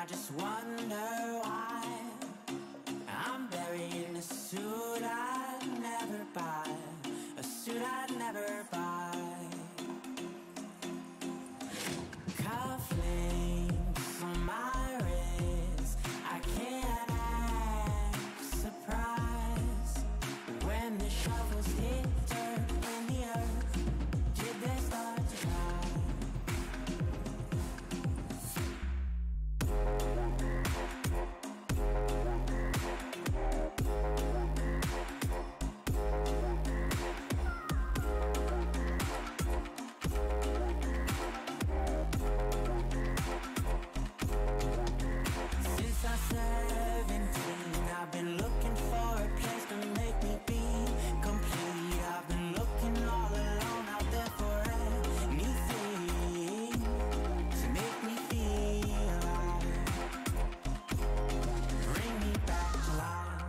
just wonder why I'm buried in a suit I'd never buy, a suit I'd never buy. Cufflinks on my wrist, I can't act surprised when the shovels hit dirt in the earth. Did they start to cry? Since I was 17, I've been looking for a place to make me be complete. I've been looking all alone out there for anything to make me feel alive, bring me back to life.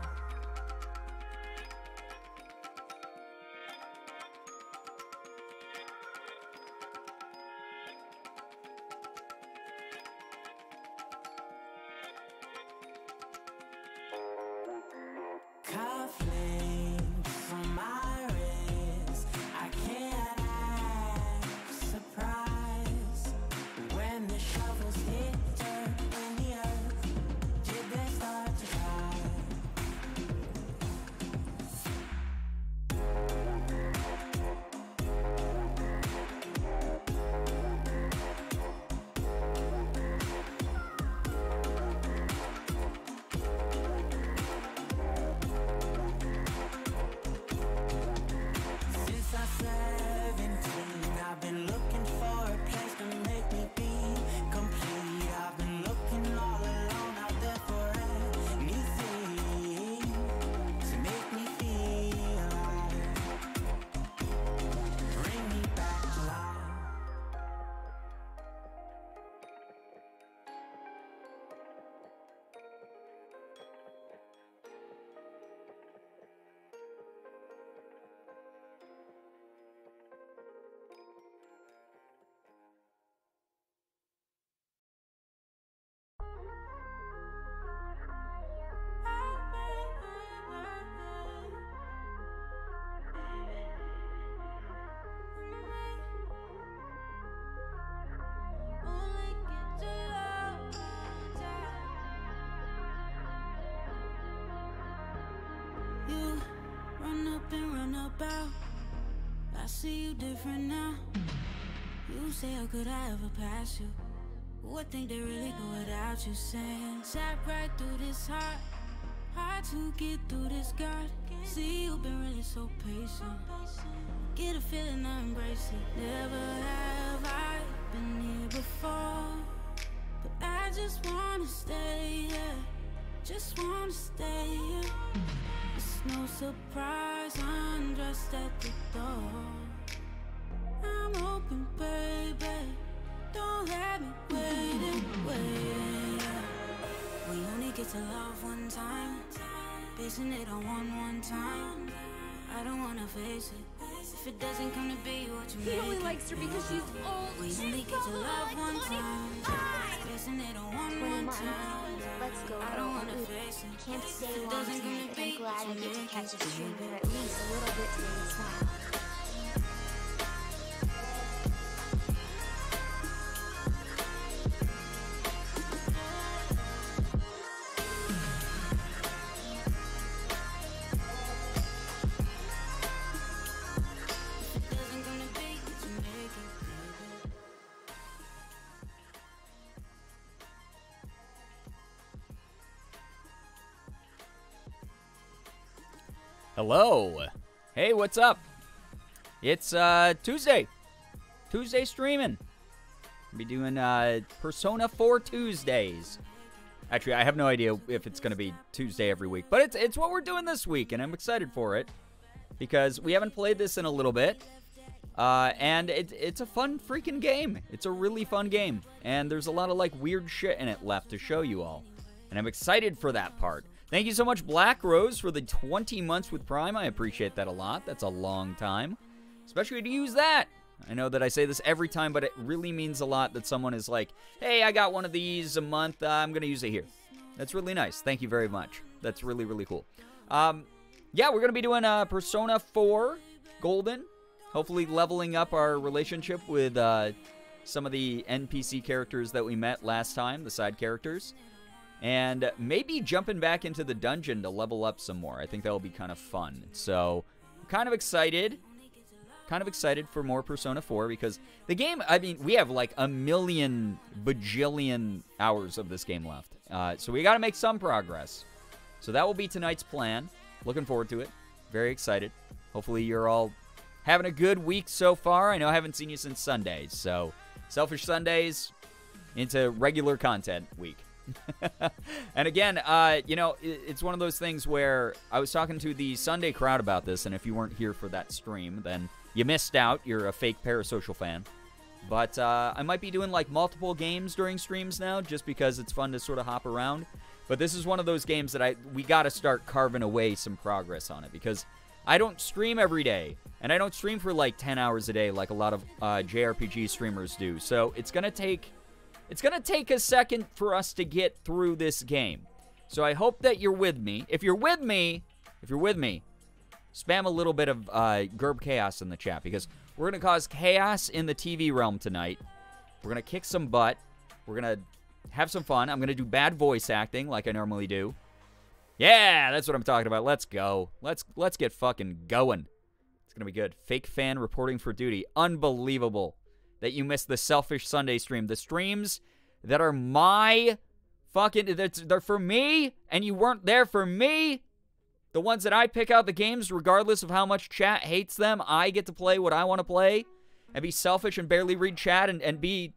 Cufflinks on my wrist, I can't act surprised when the shovels hit dirt in the earth. Did they start to cry? Since I was 17, I've been looking for a place to make me be complete. I've been looking all alone out there for anything to make me feel alive, bring me back to life. You run up and run about. I see you different now. You say, how could I ever pass you? Who would think they really go without you? Saying, sat right through this hard to get through this guard. See, you've been really so patient. Get a feeling, I embrace it. Never have I been here before, but I just wanna stay here. Just wanna stay here. It's no surprise I'm just at the door. I'm open, baby. Don't have me waiting. We only get to love one time, basing it on one time. I don't wanna face it. If it doesn't come to be what you He make only it. likes her because she's old. We only get to love one time, basing it on one time. Let's go. I don't wanna face it. Can't stay If it long doesn't come tonight, to but I'm be glad I what you get to make catch it. a stream here at least a little bit today. Smile. If it doesn't come to be what you make it, baby. Hello. Hey, what's up? It's Tuesday. Tuesday streaming. I'll be doing Persona 4 Tuesdays. Actually, I have no idea if it's going to be Tuesday every week, but it's what we're doing this week, and I'm excited for it because we haven't played this in a little bit. And it's a fun freaking game. It's a really fun game, and there's a lot of like weird shit in it left to show you all, and I'm excited for that part. Thank you so much, Black Rose, for the 20 months with Prime. I appreciate that a lot. That's a long time, especially to use that. I know that I say this every time, but it really means a lot that someone is like, hey, I got one of these a month. I'm going to use it here. That's really nice. Thank you very much. That's really, really cool. Yeah, we're going to be doing Persona 4 Golden. Hopefully leveling up our relationship with some of the NPC characters that we met last time, the side characters. And maybe jumping back into the dungeon to level up some more. I think that'll be kind of fun. So, I'm kind of excited. Kind of excited for more Persona 4 because the game, I mean, we have like a million bajillion hours of this game left. So we got to make some progress. So that will be tonight's plan. Looking forward to it. Very excited. Hopefully you're all having a good week so far. I know I haven't seen you since Sundays. So Selfish Sundays into regular content week. And again, you know, it's one of those things where I was talking to the Sunday crowd about this, and if you weren't here for that stream, then you missed out. You're a fake Parasocial fan. But I might be doing like multiple games during streams now, just because it's fun to sort of hop around. But this is one of those games that we got to start carving away some progress on it, because I don't stream every day, and I don't stream for like 10 hours a day like a lot of JRPG streamers do. So it's gonna take a second for us to get through this game. So I hope that you're with me. If you're with me, spam a little bit of Gerb Chaos in the chat, because we're going to cause chaos in the TV realm tonight. We're going to kick some butt. We're going to have some fun. I'm going to do bad voice acting like I normally do. Yeah, that's what I'm talking about. Let's go. Let's get fucking going. It's going to be good. Fake fan reporting for duty. Unbelievable that you missed the Selfish Sunday stream. The streams that are my fucking... They're for me, and you weren't there for me. The ones that I pick out the games, regardless of how much chat hates them, I get to play what I want to play and be selfish and barely read chat and be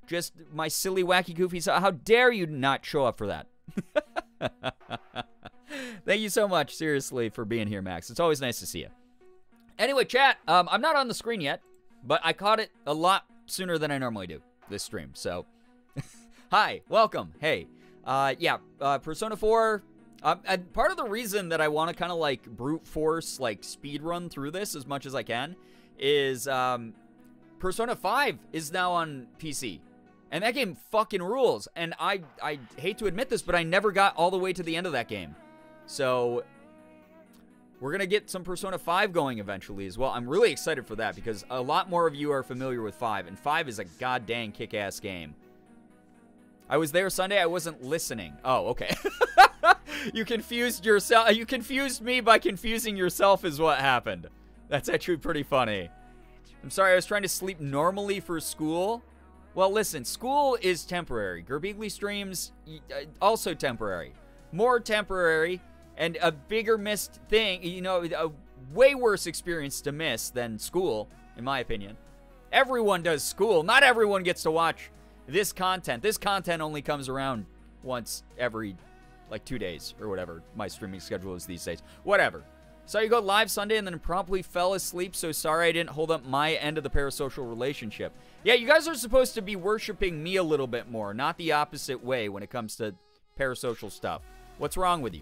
just my silly, wacky, goofy self. How dare you not show up for that? Thank you so much, seriously, for being here, Max. It's always nice to see you. Anyway, chat, I'm not on the screen yet, but I caught it a lot sooner than I normally do this stream. So, hi, welcome. Hey, yeah, Persona 4... and part of the reason that I want to kind of like brute force, like speed run through this as much as I can is Persona 5 is now on PC. And that game fucking rules. And I hate to admit this, but I never got all the way to the end of that game. So we're going to get some Persona 5 going eventually as well. I'm really excited for that because a lot more of you are familiar with 5. And 5 is a goddamn kick-ass game. I was there Sunday. I wasn't listening. Oh, okay. You confused yourself. You confused me by confusing yourself is what happened. That's actually pretty funny. I'm sorry. I was trying to sleep normally for school. Well, listen. School is temporary. Girbeagly streams, also temporary. More temporary and a bigger missed thing. You know, a way worse experience to miss than school, in my opinion. Everyone does school. Not everyone gets to watch this content. This content only comes around once every, like, 2 days or whatever my streaming schedule is these days. Whatever. Saw you go live Sunday and then promptly fell asleep, so sorry I didn't hold up my end of the parasocial relationship. Yeah, you guys are supposed to be worshiping me a little bit more, not the opposite way when it comes to parasocial stuff. What's wrong with you?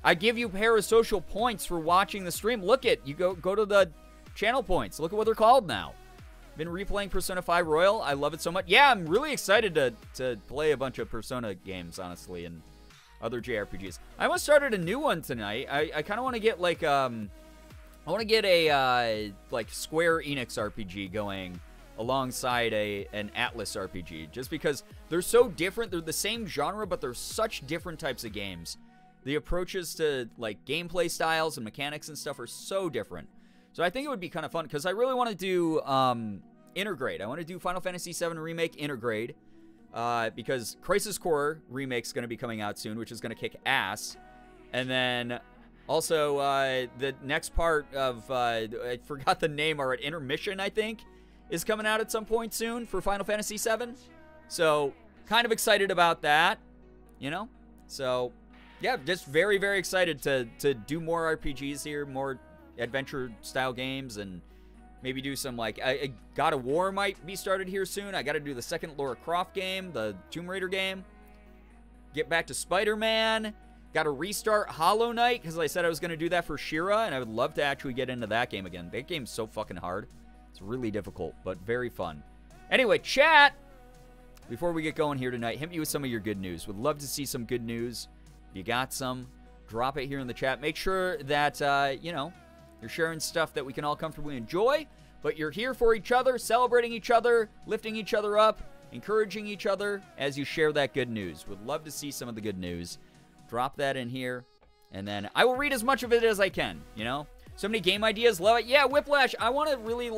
I give you parasocial points for watching the stream. Look at, you go to the channel points. Look at what they're called now. Been replaying Persona 5 Royal. I love it so much. Yeah, I'm really excited to play a bunch of Persona games, honestly, and other JRPGs. I almost started a new one tonight. I kind of want to get, like, I want to get a, like, Square Enix RPG going alongside an Atlas RPG, just because they're so different. They're the same genre, but they're such different types of games. The approaches to, like, gameplay styles and mechanics and stuff are so different. So I think it would be kind of fun, because I really want to do Intergrade. I want to do Final Fantasy VII Remake Intergrade, because Crisis Core Remake's going to be coming out soon, which is going to kick ass. And then also the next part of, I forgot the name already, Intermission, I think, is coming out at some point soon for Final Fantasy VII. So kind of excited about that, you know? So yeah, just very, very excited to do more RPGs here, more adventure-style games, and maybe do some, like, God of War might be started here soon. I got to do the second Lara Croft game, the Tomb Raider game. Get back to Spider-Man. Got to restart Hollow Knight, because I said I was going to do that for Shira, and I would love to actually get into that game again. That game's so fucking hard. It's really difficult, but very fun. Anyway, chat! Before we get going here tonight, hit me with some of your good news. Would love to see some good news. If you got some, drop it here in the chat. Make sure that, you're sharing stuff that we can all comfortably enjoy, but you're here for each other, celebrating each other, lifting each other up, encouraging each other as you share that good news. Would love to see some of the good news. Drop that in here, and then I will read as much of it as I can, So many game ideas, love it. Yeah, Whiplash, I want to really,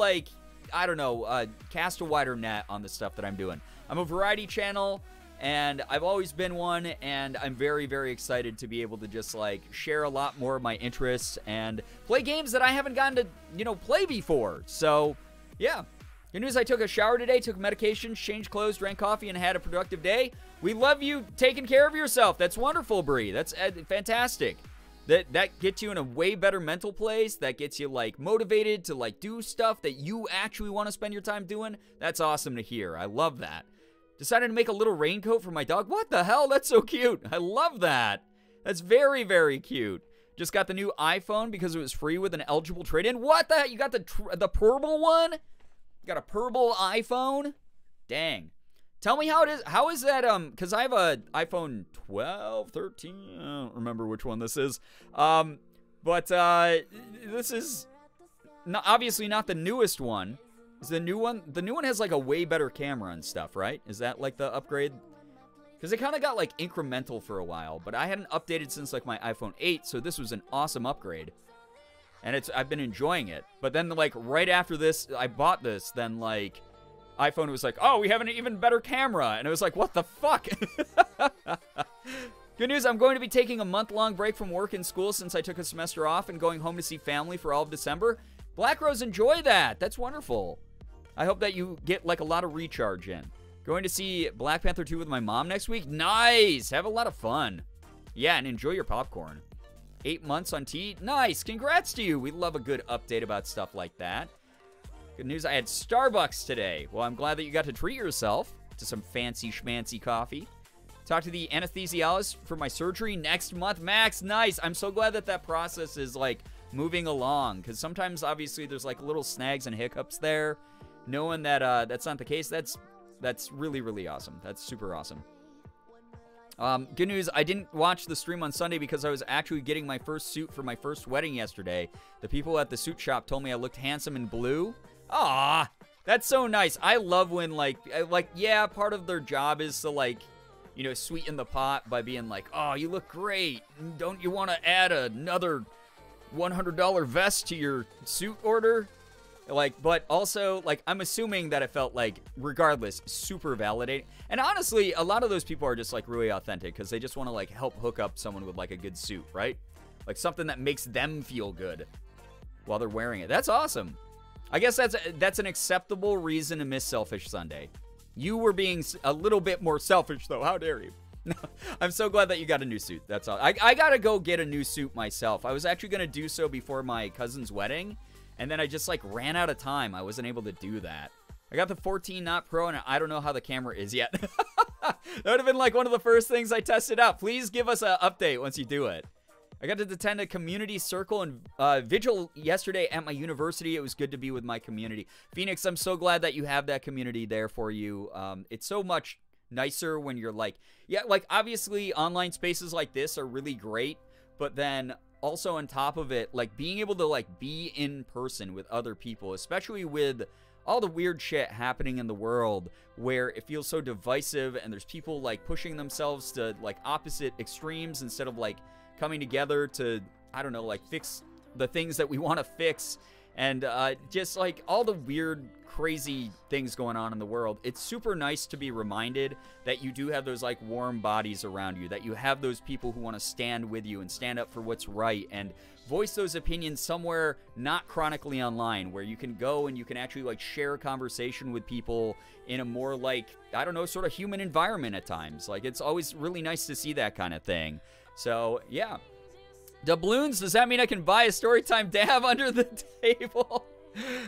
cast a wider net on the stuff that I'm doing. I'm a variety channel, and I've always been one, and I'm very, very excited to be able to just, share a lot more of my interests and play games that I haven't gotten to, play before. So, yeah. Good news, I took a shower today, took medications, changed clothes, drank coffee, and had a productive day. We love you taking care of yourself. That's wonderful, Bree. That's fantastic. That gets you in a way better mental place. That gets you, motivated to, do stuff that you actually want to spend your time doing. That's awesome to hear. I love that. Decided to make a little raincoat for my dog. What the hell? That's so cute. I love that. That's very, very cute. Just got the new iPhone because it was free with an eligible trade-in. What the heck? You got the purple one? You got a purple iPhone? Dang. Tell me how it is. How is that, because I have a iPhone 12, 13, I don't remember which one this is. But this is obviously not the newest one. Is the new one has, a way better camera and stuff, right? Is that, the upgrade? Because it kind of got, incremental for a while, but I hadn't updated since, my iPhone 8, so this was an awesome upgrade. And I've been enjoying it. But then, right after this, I bought this, then, iPhone was like, oh, we have an even better camera. And it was like, what the fuck? Good news, I'm going to be taking a month-long break from work and school since I took a semester off and going home to see family for all of December. Black Rose, enjoy that. That's wonderful. I hope that you get, a lot of recharge in. Going to see Black Panther 2 with my mom next week. Nice. Have a lot of fun. Yeah, and enjoy your popcorn. 8 months on T. Nice. Congrats to you. We love a good update about stuff like that. Good news, I had Starbucks today. Well, I'm glad that you got to treat yourself to some fancy schmancy coffee. Talk to the anesthesiologist for my surgery next month. Max, nice. I'm so glad that process is, moving along. Because sometimes, obviously, there's, little snags and hiccups there. Knowing that that's not the case, that's really, really awesome. That's super awesome. Good news, I didn't watch the stream on Sunday because I was actually getting my first suit for my first wedding yesterday. The people at the suit shop told me I looked handsome in blue. Aw, that's so nice. I love when, yeah, part of their job is to, sweeten the pot by being oh, you look great. Don't you want to add another $100 vest to your suit order? But also, I'm assuming that it felt regardless, super validating. And honestly, a lot of those people are just, really authentic because they just want to, help hook up someone with, a good suit, right? Something that makes them feel good while they're wearing it. That's awesome. I guess that's an acceptable reason to miss Selfish Sunday. You were being a little bit more selfish, though. How dare you? No, I'm so glad that you got a new suit. That's all. I got to go get a new suit myself. I was actually going to do so before my cousin's wedding. And then I just, ran out of time. I wasn't able to do that. I got the 14 Not Pro, and I don't know how the camera is yet. That would have been, one of the first things I tested out. Please give us an update once you do it. I got to attend a community circle and vigil yesterday at my university. It was good to be with my community. Phoenix, I'm so glad that you have that community there for you. It's so much nicer when you're, obviously, online spaces like this are really great, but then also on top of it, being able to, be in person with other people, especially with all the weird shit happening in the world where it feels so divisive and there's people, pushing themselves to, opposite extremes instead of, coming together to, I don't know, fix the things that we want to fix. And just, all the weird, crazy things going on in the world. It's super nice to be reminded that you do have those, warm bodies around you, that you have those people who want to stand with you and stand up for what's right and voice those opinions somewhere not chronically online, where you can go and you can actually, share a conversation with people in a more, I don't know, sort of human environment at times. It's always really nice to see that kind of thing. So, yeah. Doubloons, does that mean I can buy a Storytime dab under the table?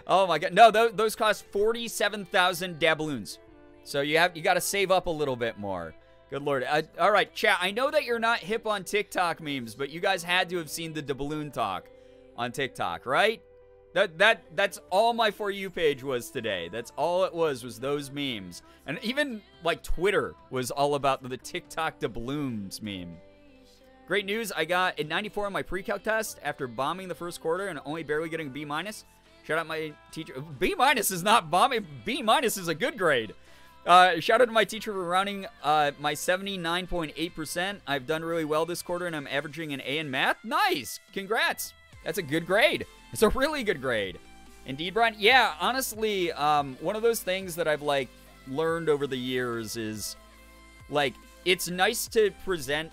Oh my god. No, those cost 47,000 doubloons. So you got to save up a little bit more. Good lord. All right, chat. I know that you're not hip on TikTok memes, but you guys had to have seen the doubloon talk on TikTok, right? That's all my For You page was today. That's all it was those memes. And even, like, Twitter was all about the TikTok doubloons meme. Great news, I got a 94 on my pre-calc test after bombing the first quarter and only barely getting a B-. Shout out my teacher. B- is not bombing. B- is a good grade. Shout out to my teacher for rounding my 79.8%. I've done really well this quarter, and I'm averaging an A in math. Nice! Congrats! That's a good grade. It's a really good grade. Indeed, Brian. Yeah, honestly, one of those things that I've, like, learned over the years is, like, it's nice to present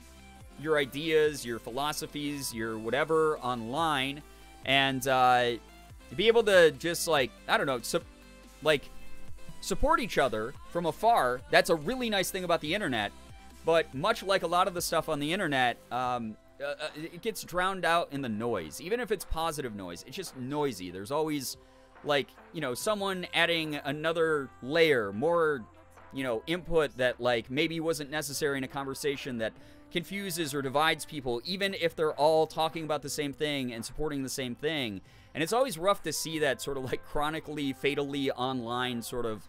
your ideas, your philosophies, your whatever online, and be able to just, like, I don't know, support each other from afar. That's a really nice thing about the internet. But much like a lot of the stuff on the internet, it gets drowned out in the noise. Even if it's positive noise, it's just noisy. There's always, like, you know, someone adding another layer, more, you know, input that, like, maybe wasn't necessary in a conversation that confuses or divides people, even if they're all talking about the same thing and supporting the same thing. And it's always rough to see that sort of, like, chronically, fatally online sort of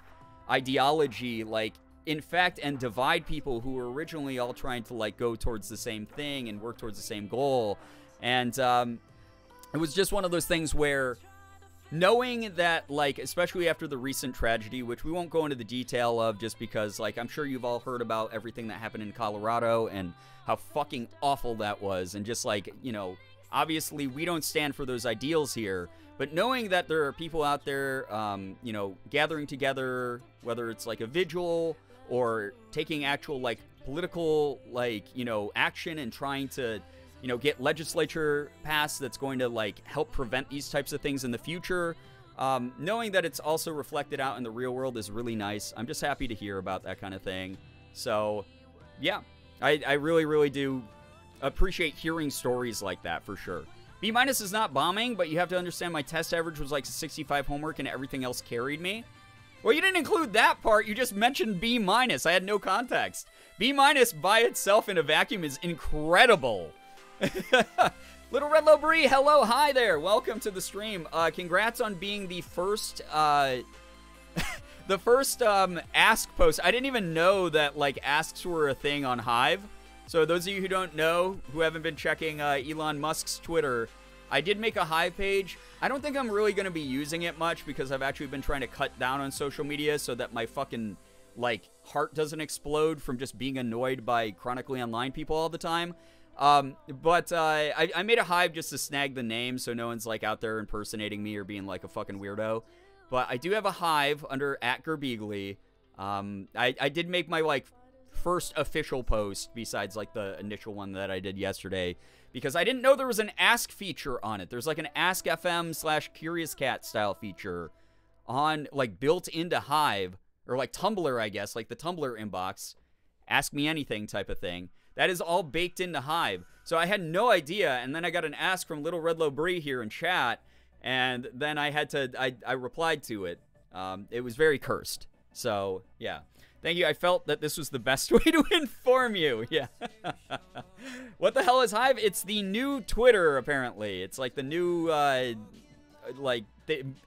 ideology, like, infect and divide people who were originally all trying to, like, go towards the same thing and work towards the same goal. And it was just one of those things where knowing that, like, especially after the recent tragedy, which we won't go into the detail of just because, like, I'm sure you've all heard about everything that happened in Colorado and how fucking awful that was. And just, like, you know, obviously we don't stand for those ideals here, but knowing that there are people out there, you know, gathering together, whether it's like a vigil or taking actual, like, political, like, you know, action and trying to, you know, get legislature passed that's going to, like, help prevent these types of things in the future. Knowing that it's also reflected out in the real world is really nice. I'm just happy to hear about that kind of thing. So, yeah, I really, really do appreciate hearing stories like that for sure. B- is not bombing, but you have to understand my test average was like 65 homework and everything else carried me. Well, you didn't include that part. You just mentioned B-. I had no context. B- by itself in a vacuum is incredible. Little Red Low Bree, hello, hi there. Welcome to the stream. Congrats on being the first, the first ask post. I didn't even know that, like, asks were a thing on Hive. So those of you who don't know, who haven't been checking Elon Musk's Twitter, I did make a Hive page. I don't think I'm really going to be using it much because I've actually been trying to cut down on social media so that my fucking, like, heart doesn't explode from just being annoyed by chronically online people all the time. But I made a Hive just to snag the name so no one's, like, out there impersonating me or being, like, a fucking weirdo. But I do have a Hive under @Girbeagly. I did make my, like, first official post besides, like, the initial one that I did yesterday because I didn't know there was an ask feature on it. There's, like, an Ask FM / Curious Cat style feature on, like, built into Hive, or, like, Tumblr, I guess, like the Tumblr inbox, ask me anything type of thing. That is all baked into Hive. So I had no idea, and then I got an ask from Little Red Low Bree here in chat, and then I had to, I replied to it. It was very cursed. So, yeah. Thank you. I felt that this was the best way to inform you. Yeah. What the hell is Hive? It's the new Twitter, apparently. It's like the new,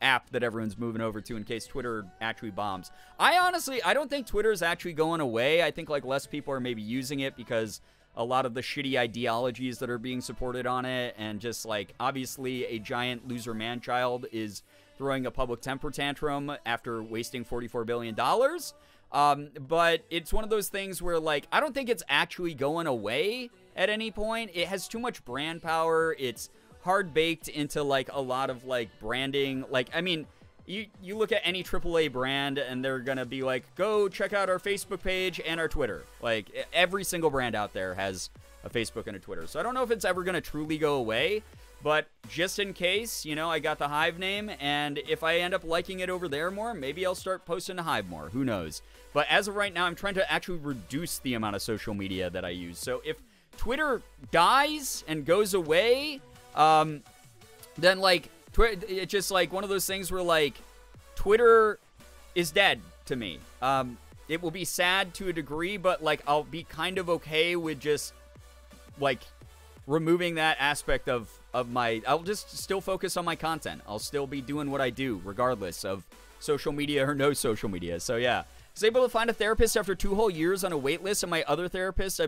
app that everyone's moving over to in case Twitter actually bombs. I don't think Twitter is actually going away. I think, like, less people are maybe using it because a lot of the shitty ideologies that are being supported on it, and just, like, obviously a giant loser man-child is throwing a public temper tantrum after wasting $44 billion. But it's one of those things where, like, I don't think it's actually going away at any point. It has too much brand power. It's hard baked into, like, a lot of, like, branding. Like, I mean, you look at any AAA brand and they're gonna be like, go check out our Facebook page and our Twitter. Like, every single brand out there has a Facebook and a Twitter. So I don't know if it's ever gonna truly go away, but just in case, you know, I got the Hive name, and if I end up liking it over there more, maybe I'll start posting to Hive more. Who knows? But as of right now, I'm trying to actually reduce the amount of social media that I use. So if Twitter dies and goes away, then, like, it's just, like, one of those things where, like, Twitter is dead to me. It will be sad to a degree, but, like, I'll be kind of okay with just, like, removing that aspect of my, I'll just still focus on my content. I'll still be doing what I do regardless of social media or no social media. So yeah, I was able to find a therapist after 2 whole years on a wait list, and my other therapist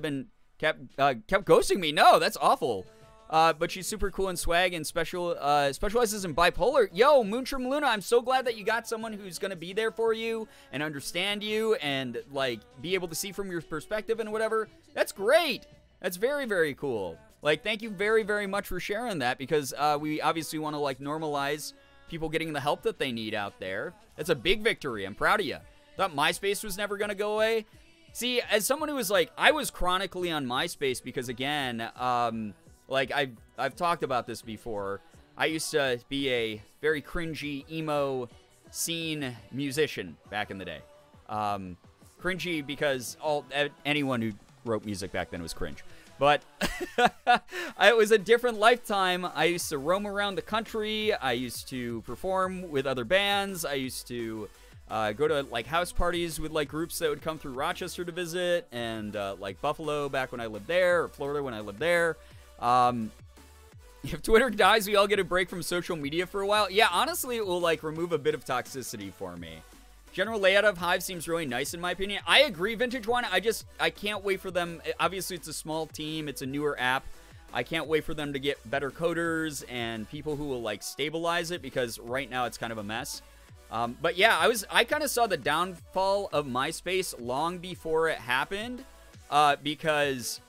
kept ghosting me. No, that's awful. But she's super cool and swag and specializes in bipolar. Yo, Moonshroom Luna, I'm so glad that you got someone who's going to be there for you and understand you and, like, be able to see from your perspective and whatever. That's great. That's very, very cool. Like, thank you very, very much for sharing that, because we obviously want to, like, normalize people getting the help that they need out there. That's a big victory. I'm proud of you. Thought MySpace was never going to go away. See, as someone who was, like, I was chronically on MySpace because, again, like, I've talked about this before. I used to be a very cringy, emo scene musician back in the day. Cringy because anyone who wrote music back then was cringe. But it was a different lifetime. I used to roam around the country. I used to perform with other bands. I used to go to, like, house parties with, like, groups that would come through Rochester to visit, and, like, Buffalo back when I lived there, or Florida when I lived there. If Twitter dies, we all get a break from social media for a while. Yeah, honestly, it will, like, remove a bit of toxicity for me. General layout of Hive seems really nice in my opinion. I agree, Vintage One. I can't wait for them. Obviously, it's a small team. It's a newer app. I can't wait for them to get better coders and people who will, like, stabilize it, because right now it's kind of a mess. But yeah, I kind of saw the downfall of MySpace long before it happened, because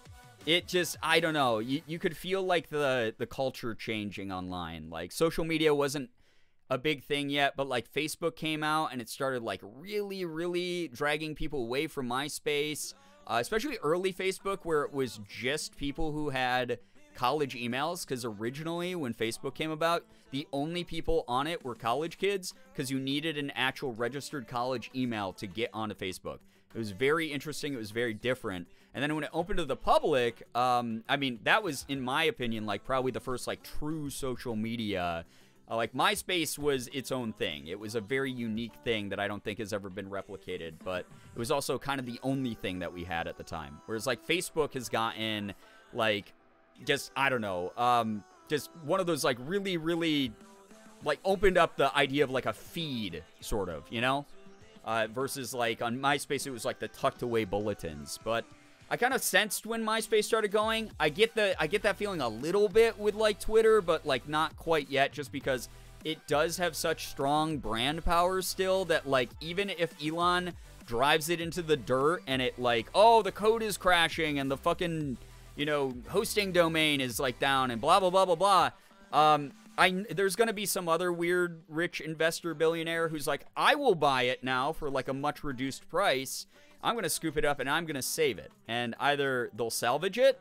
it just, I don't know, you could feel like the culture changing online. Like, social media wasn't a big thing yet, but, like, Facebook came out and it started, like, really, really dragging people away from MySpace, especially early Facebook, where it was just people who had college emails, because originally when Facebook came about, the only people on it were college kids, because you needed an actual registered college email to get onto Facebook. It was very interesting. It was very different. And then when it opened to the public, I mean, that was, in my opinion, like, probably the first, like, true social media. Like, MySpace was its own thing. It was a very unique thing that I don't think has ever been replicated, but it was also kind of the only thing that we had at the time. Whereas, like, Facebook has gotten, like, just, I don't know, just one of those, like, really, really, like, opened up the idea of, like, a feed, sort of, you know? Versus, like, on MySpace, it was, like, the tucked-away bulletins. But I kind of sensed when MySpace started going. I get that feeling a little bit with, like, Twitter, but, like, not quite yet, just because it does have such strong brand power still that, like, even if Elon drives it into the dirt and it, like, oh, the code is crashing and the fucking, you know, hosting domain is, like, down and blah, blah, blah, blah, blah, there's going to be some other weird rich investor billionaire who's like, I will buy it now for, like, a much reduced price. I'm going to scoop it up and I'm going to save it. And either they'll salvage it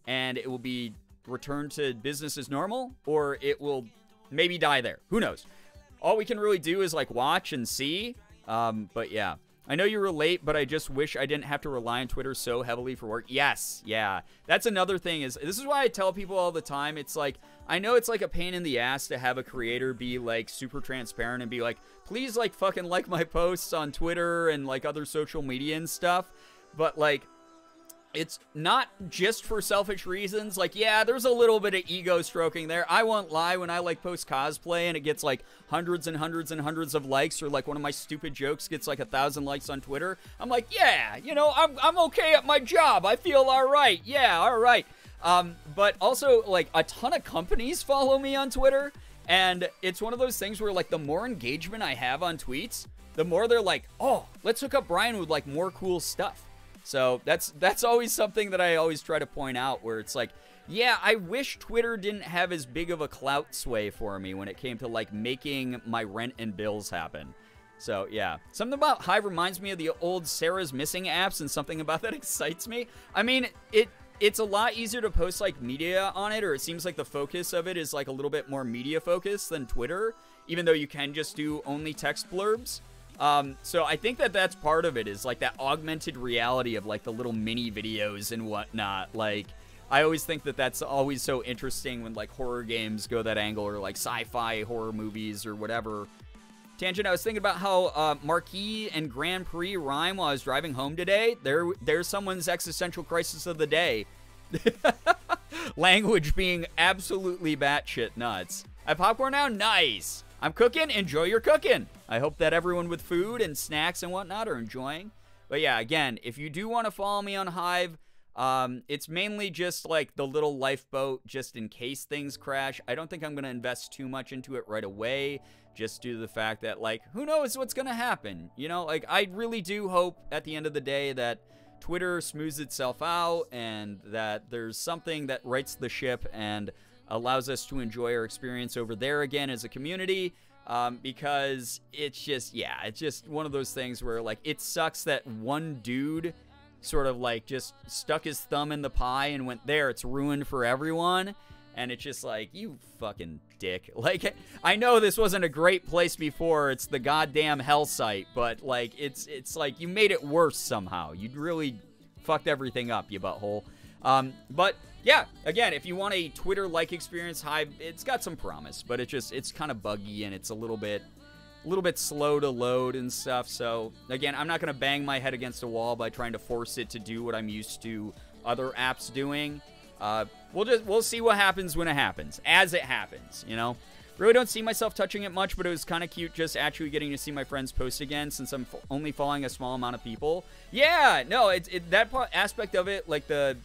and it will be returned to business as normal, or it will maybe die there. Who knows? All we can really do is, like, watch and see. But yeah. I know you relate, but I just wish I didn't have to rely on Twitter so heavily for work. Yes, yeah. That's another thing. This is why I tell people all the time. It's like, I know it's like a pain in the ass to have a creator be, like, super transparent and be like, please, like, fucking like my posts on Twitter and, like, other social media and stuff. But, like, it's not just for selfish reasons. Like, yeah, there's a little bit of ego stroking there. I won't lie, when I, like, post cosplay and it gets, like, hundreds and hundreds and hundreds of likes, or, like, one of my stupid jokes gets, like, 1,000 likes on Twitter, I'm like, yeah, you know, I'm okay at my job. I feel all right. Yeah, all right. But also, like, a ton of companies follow me on Twitter, and it's one of those things where, like, the more engagement I have on tweets, the more they're like, oh, let's hook up Brian with, like, more cool stuff. So that's always something that I always try to point out, where it's like, yeah, I wish Twitter didn't have as big of a clout sway for me when it came to, like, making my rent and bills happen. So, yeah. Something about Hive reminds me of the old Sarah's Missing apps, and something about that excites me. I mean, it's a lot easier to post, like, media on it, or it seems like the focus of it is, like, a little bit more media focused than Twitter, even though you can just do only text blurbs. So I think that that's part of it, is, like, that augmented reality of, like, the little mini videos and whatnot. Like, I always think that that's always so interesting when, like, horror games go that angle, or, like, sci-fi horror movies or whatever. Tangent, I was thinking about how Marquis and Grand Prix rhyme while I was driving home today. There's someone's existential crisis of the day. Language being absolutely batshit nuts. I have popcorn now? Nice. I'm cooking. Enjoy your cooking. I hope that everyone with food and snacks and whatnot are enjoying. But yeah, again, if you do want to follow me on Hive, it's mainly just like the little lifeboat just in case things crash. I don't think I'm going to invest too much into it right away, just due to the fact that, like, who knows what's going to happen? You know, like, I really do hope at the end of the day that Twitter smooths itself out and that there's something that rights the ship and allows us to enjoy our experience over there again as a community, because it's just, yeah, it's just one of those things where, like, it sucks that one dude sort of, like, just stuck his thumb in the pie and went, there, it's ruined for everyone, and it's just like, you fucking dick. Like, I know this wasn't a great place before, it's the goddamn hell site, but, like, it's like, you made it worse somehow. You really fucked everything up, you butthole. But yeah, again, if you want a Twitter-like experience, Hive, it's got some promise, but it's kind of buggy and it's a little bit slow to load and stuff. So again, I'm not going to bang my head against a wall by trying to force it to do what I'm used to other apps doing. We'll see what happens when it happens, as it happens, you know. Really don't see myself touching it much, but it was kind of cute just actually getting to see my friends post again since I'm only following a small amount of people. Yeah, no, that aspect of it, like the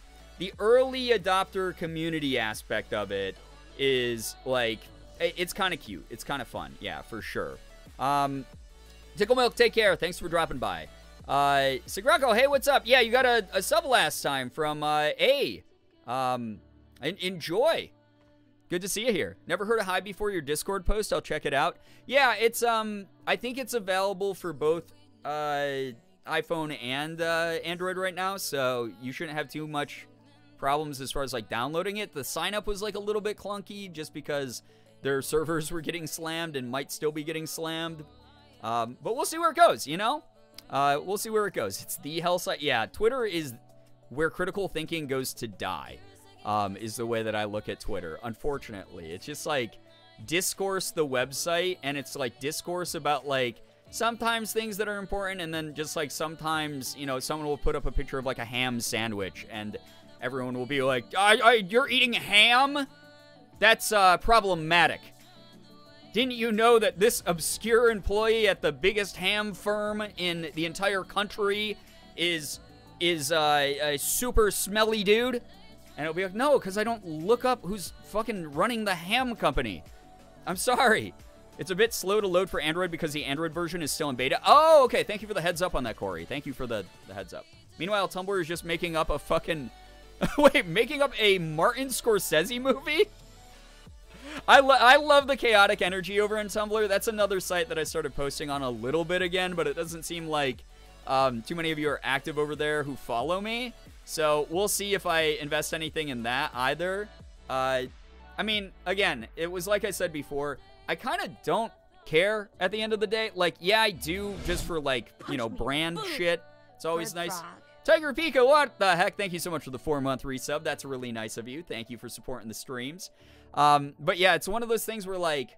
early adopter community aspect of it is, like, it's kind of cute. It's kind of fun. Yeah, for sure. Tickle Milk, take care. Thanks for dropping by. Sigrako, hey, what's up? Yeah, you got a sub last time from A. Enjoy. Good to see you here. Never heard of Hive before. Your Discord post. I'll check it out. Yeah, it's, I think it's available for both, iPhone and, Android right now, so you shouldn't have too much problems as far as, like, downloading it. The sign up was, like, a little bit clunky just because their servers were getting slammed and might still be getting slammed. But we'll see where it goes, you know? We'll see where it goes. It's the hell site. Yeah, Twitter is where critical thinking goes to die, is the way that I look at Twitter, unfortunately. It's just, like, Discourse, the website, and it's, like, discourse about, like, sometimes things that are important, and then just, like, sometimes, you know, someone will put up a picture of, like, a ham sandwich, and everyone will be like, you're eating ham? That's problematic. Didn't you know that this obscure employee at the biggest ham firm in the entire country is a super smelly dude? And it'll be like, no, because I don't look up who's fucking running the ham company. I'm sorry. It's a bit slow to load for Android because the Android version is still in beta. Oh, okay. Thank you for the heads up on that, Corey. Thank you for the heads up. Meanwhile, Tumblr is just making up a fucking... Wait, making up a Martin Scorsese movie? I love the chaotic energy over in Tumblr. That's another site that I started posting on a little bit again, but it doesn't seem like too many of you are active over there who follow me. So we'll see if I invest anything in that either. I mean, again, it was like I said before, I kind of don't care at the end of the day. Like, yeah, I do just for, like, you know, brand shit. It's always nice. Tiger Pika, what the heck? Thank you so much for the 4-month resub. That's really nice of you. Thank you for supporting the streams. But yeah, it's one of those things where, like,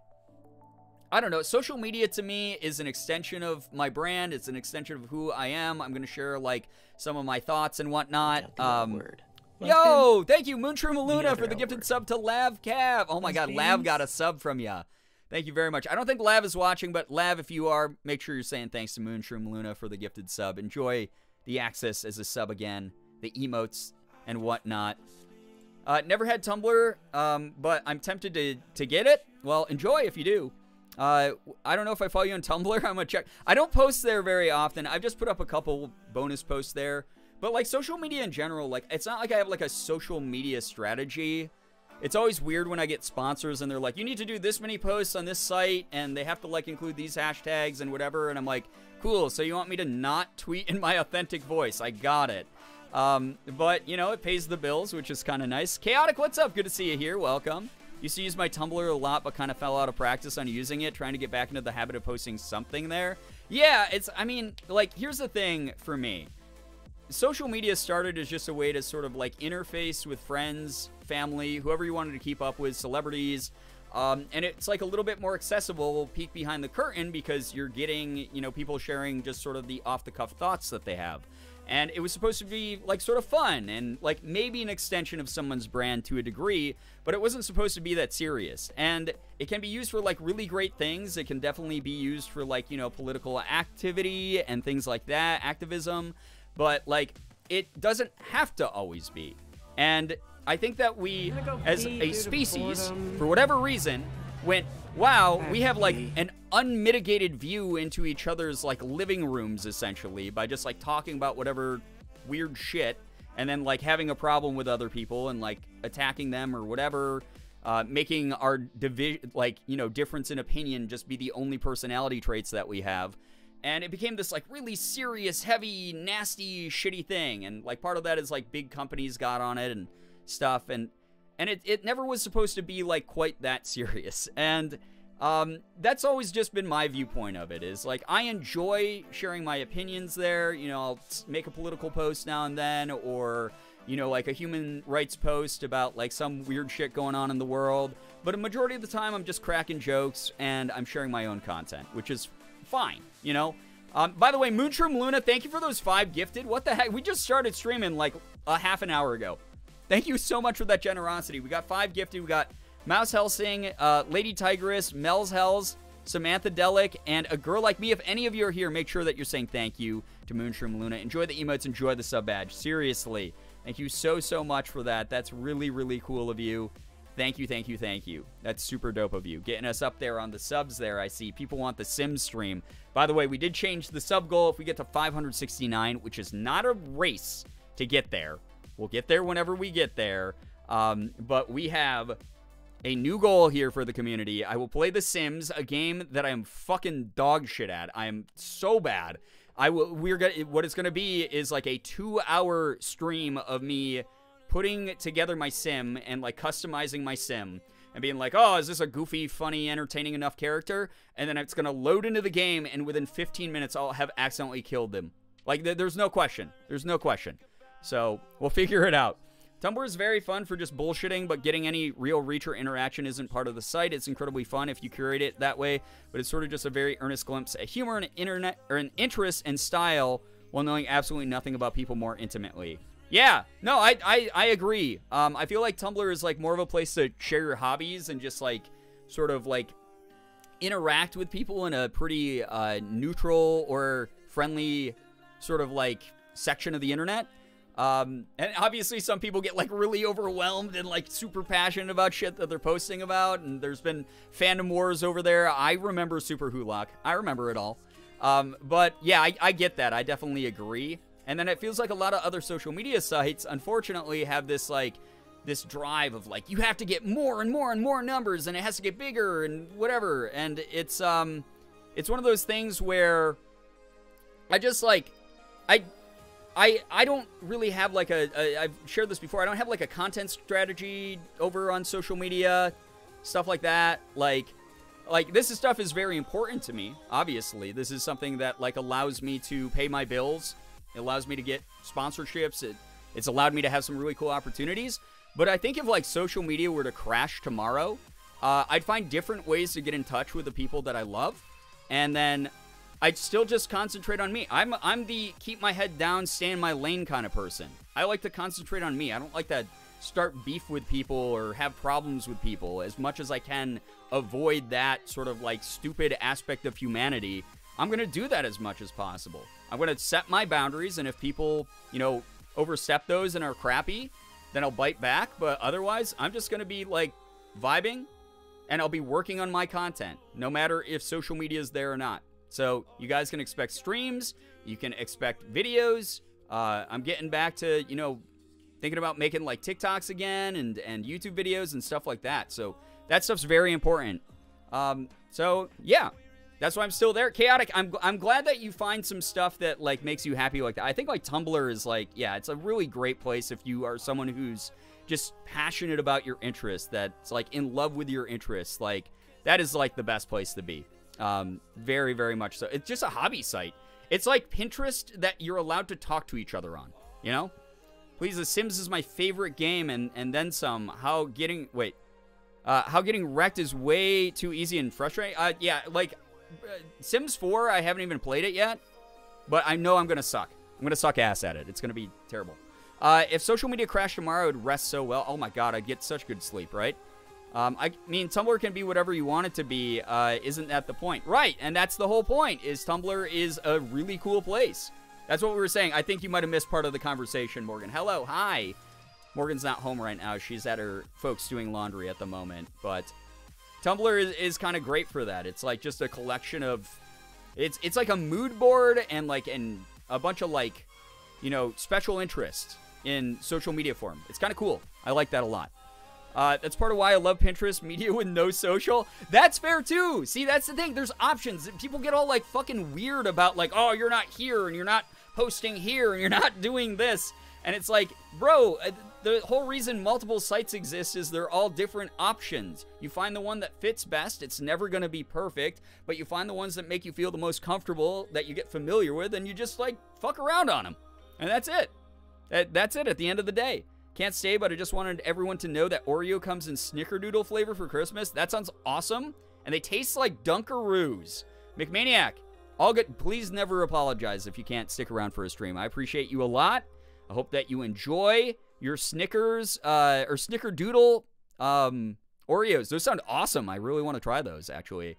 I don't know, social media to me is an extension of my brand. It's an extension of who I am. I'm going to share, like, some of my thoughts and whatnot. Yo, thank you, Moonshroom Luna, for the gifted sub to Lav Cav. Oh my god, Lav got a sub from ya. Thank you very much. I don't think Lav is watching, but Lav, if you are, make sure you're saying thanks to Moonshroom Luna for the gifted sub. Enjoy the access as a sub again, the emotes and whatnot. Never had Tumblr, but I'm tempted to get it. Well, enjoy if you do. I don't know if I follow you on Tumblr. I'm gonna check. I don't post there very often. I've just put up a couple bonus posts there. But, like, social media in general, like, it's not like I have, like, a social media strategy. It's always weird when I get sponsors and they're like, you need to do this many posts on this site, and they have to, like, include these hashtags and whatever, and I'm like, cool, so you want me to not tweet in my authentic voice. I got it. But, you know, it pays the bills, which is kind of nice. Chaotic, what's up? Good to see you here. Welcome. Used to use my Tumblr a lot, but kind of fell out of practice on using it, trying to get back into the habit of posting something there. Yeah, I mean, like, here's the thing for me. Social media started as just a way to sort of, like, interface with friends, family, whoever you wanted to keep up with, celebrities, and it's, like, a little bit more accessible, peek behind the curtain, because you're getting, you know, people sharing just sort of the off-the-cuff thoughts that they have. And it was supposed to be, like, sort of fun and, like, maybe an extension of someone's brand to a degree, but it wasn't supposed to be that serious. And it can be used for, like, really great things. It can definitely be used for, like, you know, political activity and things like that, activism. But, like, it doesn't have to always be. And I think that we, as a species, for whatever reason, went, wow, we have, like, an unmitigated view into each other's, like, living rooms, essentially, by just, like, talking about whatever weird shit, and then, like, having a problem with other people and, like, attacking them or whatever, making our difference in opinion just be the only personality traits that we have. And it became this, like, really serious, heavy, nasty, shitty thing. And, like, part of that is, like, big companies got on it and stuff. And it never was supposed to be, like, quite that serious. And that's always just been my viewpoint of it, is, like, I enjoy sharing my opinions there. You know, I'll make a political post now and then, or, you know, like a human rights post about, like, some weird shit going on in the world. But a majority of the time, I'm just cracking jokes, and I'm sharing my own content, which is fine, you know? By the way, Moonshroom Luna, thank you for those 5 gifted. What the heck? We just started streaming, like, a half an hour ago. Thank you so much for that generosity. We got 5 gifted. We got Mouse Helsing, Lady Tigress, Mel's Hells, Samantha Delic, and A Girl Like Me. If any of you are here, make sure that you're saying thank you to Moonshroom Luna. Enjoy the emotes. Enjoy the sub badge. Seriously. Thank you so, so much for that. That's really, really cool of you. Thank you, thank you, thank you. That's super dope of you. Getting us up there on the subs there, I see. People want the Sims stream. By the way, we did change the sub goal. If we get to 569, which is not a race to get there. We'll get there whenever we get there. But we have a new goal here for the community. I will play The Sims, a game that I am fucking dog shit at. I am so bad. What it's gonna be is like a 2-hour stream of me putting together my sim and, like, customizing my sim and being like, oh, is this a goofy, funny, entertaining enough character? And then it's gonna load into the game, and within 15 minutes I'll have accidentally killed them. Like, there's no question. There's no question. So we'll figure it out. Tumblr is very fun for just bullshitting, but getting any real reach or interaction isn't part of the site. It's incredibly fun if you curate it that way, but it's sort of just a very earnest glimpse at humor and internet, or an interest and style, while knowing absolutely nothing about people more intimately. Yeah, no, I agree. I feel like Tumblr is, like, more of a place to share your hobbies and just, like, sort of, like, interact with people in a pretty neutral or friendly sort of, like, section of the internet. And obviously some people get, like, really overwhelmed and, like, super passionate about shit that they're posting about, and there's been fandom wars over there. I remember Super Hulock. I remember it all. But yeah, I get that. I definitely agree. And then it feels like a lot of other social media sites, unfortunately, have this, like, this drive of, like, you have to get more and more and more numbers, and it has to get bigger and whatever. And it's one of those things where I just, like, I don't really have, like, I've shared this before, I don't have, like, a content strategy over on social media, stuff like that. Like this stuff is very important to me, obviously. This is something that, like, allows me to pay my bills. It allows me to get sponsorships. It's allowed me to have some really cool opportunities. But I think if, like, social media were to crash tomorrow, I'd find different ways to get in touch with the people that I love. And then I'd still just concentrate on me. I'm the keep my head down, stay in my lane kind of person. I like to concentrate on me. I don't like to start beef with people or have problems with people. As much as I can avoid that sort of, like, stupid aspect of humanity, I'm going to do that as much as possible. I'm going to set my boundaries, and if people, you know, overstep those and are crappy, then I'll bite back. But otherwise, I'm just going to be, like, vibing, and I'll be working on my content, no matter if social media is there or not. So you guys can expect streams. You can expect videos. I'm getting back to, you know, thinking about making, like, TikToks again and YouTube videos and stuff like that. So that stuff's very important. So yeah, that's why I'm still there. Chaotic, I'm glad that you find some stuff that, like, makes you happy like that. I think, like, Tumblr is, like, yeah, it's a really great place if you are someone who's just passionate about your interests, that's, like, in love with your interests. Like, that is, like, the best place to be. Very, very much so. It's just a hobby site. It's like Pinterest that you're allowed to talk to each other on, you know? Please, The Sims is my favorite game, and then some. How getting wrecked is way too easy and frustrating. Yeah, like, Sims 4, I haven't even played it yet, but I know I'm gonna suck. I'm going to suck ass at it. It's going to be terrible. If social media crashed tomorrow, I would rest so well. Oh my God, I'd get such good sleep, right? I mean, Tumblr can be whatever you want it to be. Isn't that the point? Right, and that's the whole point, is Tumblr is a really cool place. That's what we were saying. I think you might have missed part of the conversation, Morgan. Hello, hi. Morgan's not home right now. She's at her folks doing laundry at the moment. But Tumblr is kind of great for that. It's like just a collection of... It's like a mood board and like a bunch of like, you know, special interests in social media form. It's kind of cool. I like that a lot. That's part of why I love Pinterest, media with no social. That's fair too. See, that's the thing. There's options. People get all like fucking weird about like, oh, you're not here and you're not posting here and you're not doing this. And it's like, bro, the whole reason multiple sites exist is they're all different options. You find the one that fits best. It's never going to be perfect, but you find the ones that make you feel the most comfortable, that you get familiar with, and you just like fuck around on them. And that's it. That's it at the end of the day. Can't stay, but I just wanted everyone to know that Oreo comes in Snickerdoodle flavor for Christmas. That sounds awesome. And they taste like Dunkaroos. McManiac, all good. Please never apologize if you can't stick around for a stream. I appreciate you a lot. I hope that you enjoy your Snickers or Snickerdoodle Oreos. Those sound awesome. I really want to try those, actually.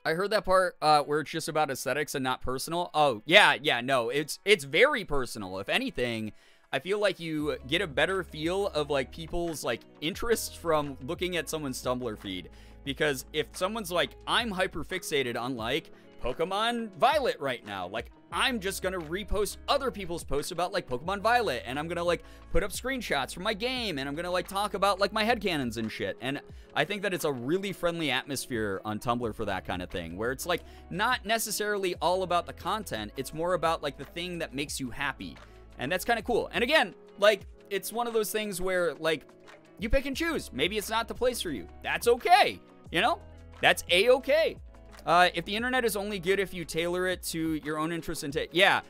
I heard that part where it's just about aesthetics and not personal. Oh, yeah, no. It's very personal. If anything, I feel like you get a better feel of like people's like interests from looking at someone's Tumblr feed. Because if someone's like, I'm hyper fixated on like Pokemon Violet right now, like I'm just gonna repost other people's posts about like Pokemon Violet, and I'm gonna like put up screenshots from my game, and I'm gonna like talk about like my headcanons and shit. And I think that it's a really friendly atmosphere on Tumblr for that kind of thing, where it's like not necessarily all about the content, it's more about like the thing that makes you happy. And that's kind of cool. And again, like it's one of those things where like you pick and choose. Maybe it's not the place for you. That's okay. You know? That's a-okay. If the internet is only good if you tailor it to your own interests and yeah,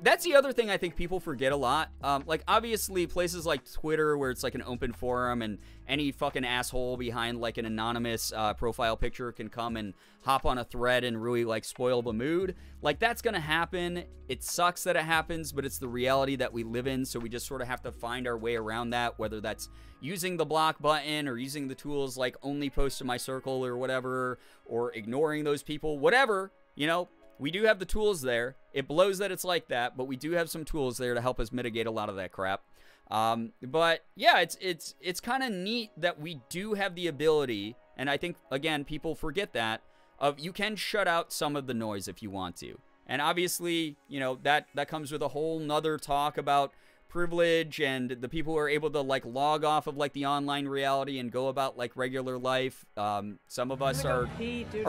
that's the other thing I think people forget a lot. Like obviously places like Twitter where it's like an open forum and any fucking asshole behind like an anonymous profile picture can come and hop on a thread and really like spoil the mood. Like that's gonna happen. It sucks that it happens, but it's the reality that we live in, so we just sort of have to find our way around that, whether that's using the block button or using the tools like only post to my circle or whatever, or ignoring those people, whatever, you know, we do have the tools there. It blows that it's like that, but we do have some tools there to help us mitigate a lot of that crap. But yeah, it's kind of neat that we do have the ability, and I think, again, people forget that, of you can shut out some of the noise if you want to. And obviously, you know, that comes with a whole nother talk about privilege and the people who are able to like log off of like the online reality and go about like regular life. Some of us are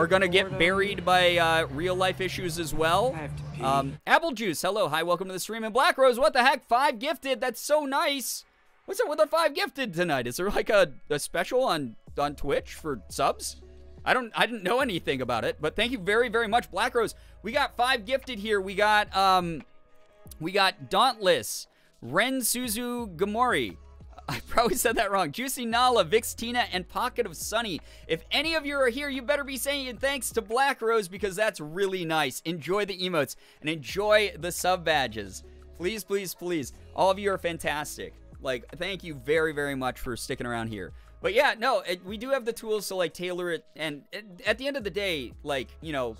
gonna get buried by real life issues as well. Apple Juice, hello, hi, welcome to the stream. And Black Rose, what the heck, 5 gifted, that's so nice. What's up with the 5 gifted tonight? Is there like a special on Twitch for subs? I didn't know anything about it, but thank you very, very much, Black Rose. We got 5 gifted here. We got Dauntless, Ren Suzu Gamori. I probably said that wrong. Juicy Nala, Vix Tina, and Pocket of Sunny. If any of you are here, you better be saying thanks to Black Rose because that's really nice. Enjoy the emotes and enjoy the sub badges. Please, please, please. All of you are fantastic. Like, thank you very, very much for sticking around here. But yeah, no, we do have the tools to like tailor it. And at the end of the day, like, you know,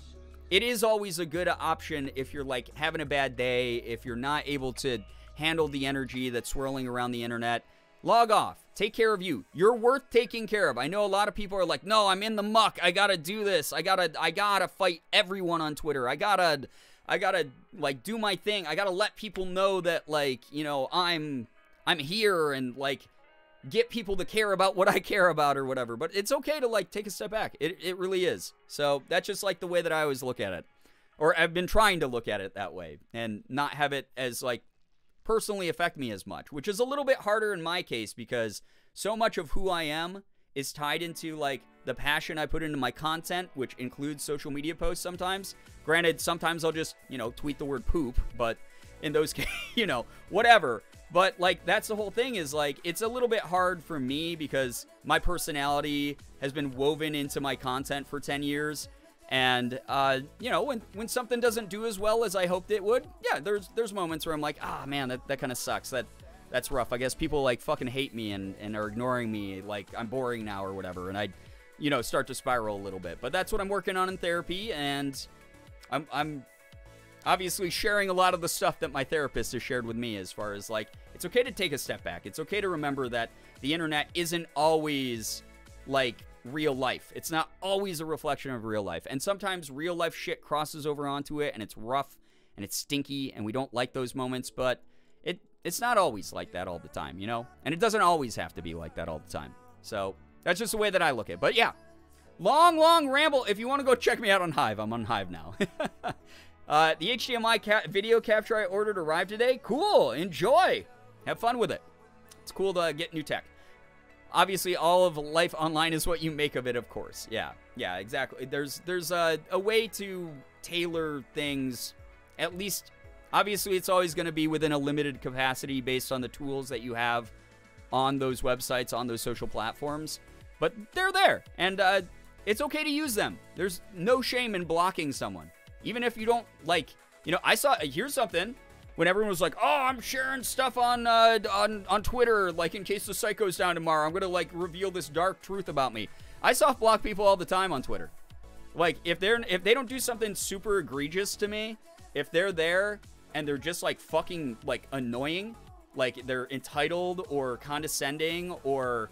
it is always a good option if you're like having a bad day, if you're not able to handle the energy that's swirling around the internet. Log off. Take care of you. You're worth taking care of. I know a lot of people are like, no, I'm in the muck. I gotta do this. I gotta fight everyone on Twitter. I gotta like do my thing. I gotta let people know that like, you know, I'm here and like get people to care about what I care about or whatever. But it's okay to like take a step back. It really is. So that's just like the way that I always look at it. Or I've been trying to look at it that way and not have it as like personally affect me as much, which is a little bit harder in my case because so much of who I am is tied into like the passion I put into my content, which includes social media posts sometimes. Granted, sometimes I'll just, you know, tweet the word poop, but in those cases, you know, whatever. But like that's the whole thing is like it's a little bit hard for me because my personality has been woven into my content for 10 years. And, you know, when something doesn't do as well as I hoped it would, yeah, there's moments where I'm like, ah, man, that kind of sucks. That's rough. I guess people, like, fucking hate me and are ignoring me, like, I'm boring now or whatever, and I, you know, start to spiral a little bit. But that's what I'm working on in therapy, and I'm obviously sharing a lot of the stuff that my therapist has shared with me as far as, like, it's okay to take a step back. It's okay to remember that the internet isn't always, like, real life. It's not always a reflection of real life. And sometimes real life shit crosses over onto it, and it's rough, and it's stinky, and we don't like those moments, but it's not always like that all the time, you know? And it doesn't always have to be like that all the time. So that's just the way that I look at it. But yeah, long ramble. If you want to go check me out on Hive, I'm on Hive now. The HDMI video capture I ordered arrived today. Cool. Enjoy. Have fun with it. It's cool to get new tech. Obviously, all of life online is what you make of it, of course. Yeah, exactly. There's a way to tailor things, at least. Obviously, it's always going to be within a limited capacity based on the tools that you have on those websites, on those social platforms. But they're there, and it's okay to use them. There's no shame in blocking someone. Even if you don't, like, you know, here's something. When everyone was like, oh, I'm sharing stuff on Twitter, like, in case the site goes down tomorrow, I'm going to, like, reveal this dark truth about me. I soft block people all the time on Twitter. Like, if they don't do something super egregious to me, if they're there and they're just, like, fucking, like, annoying, like, they're entitled or condescending or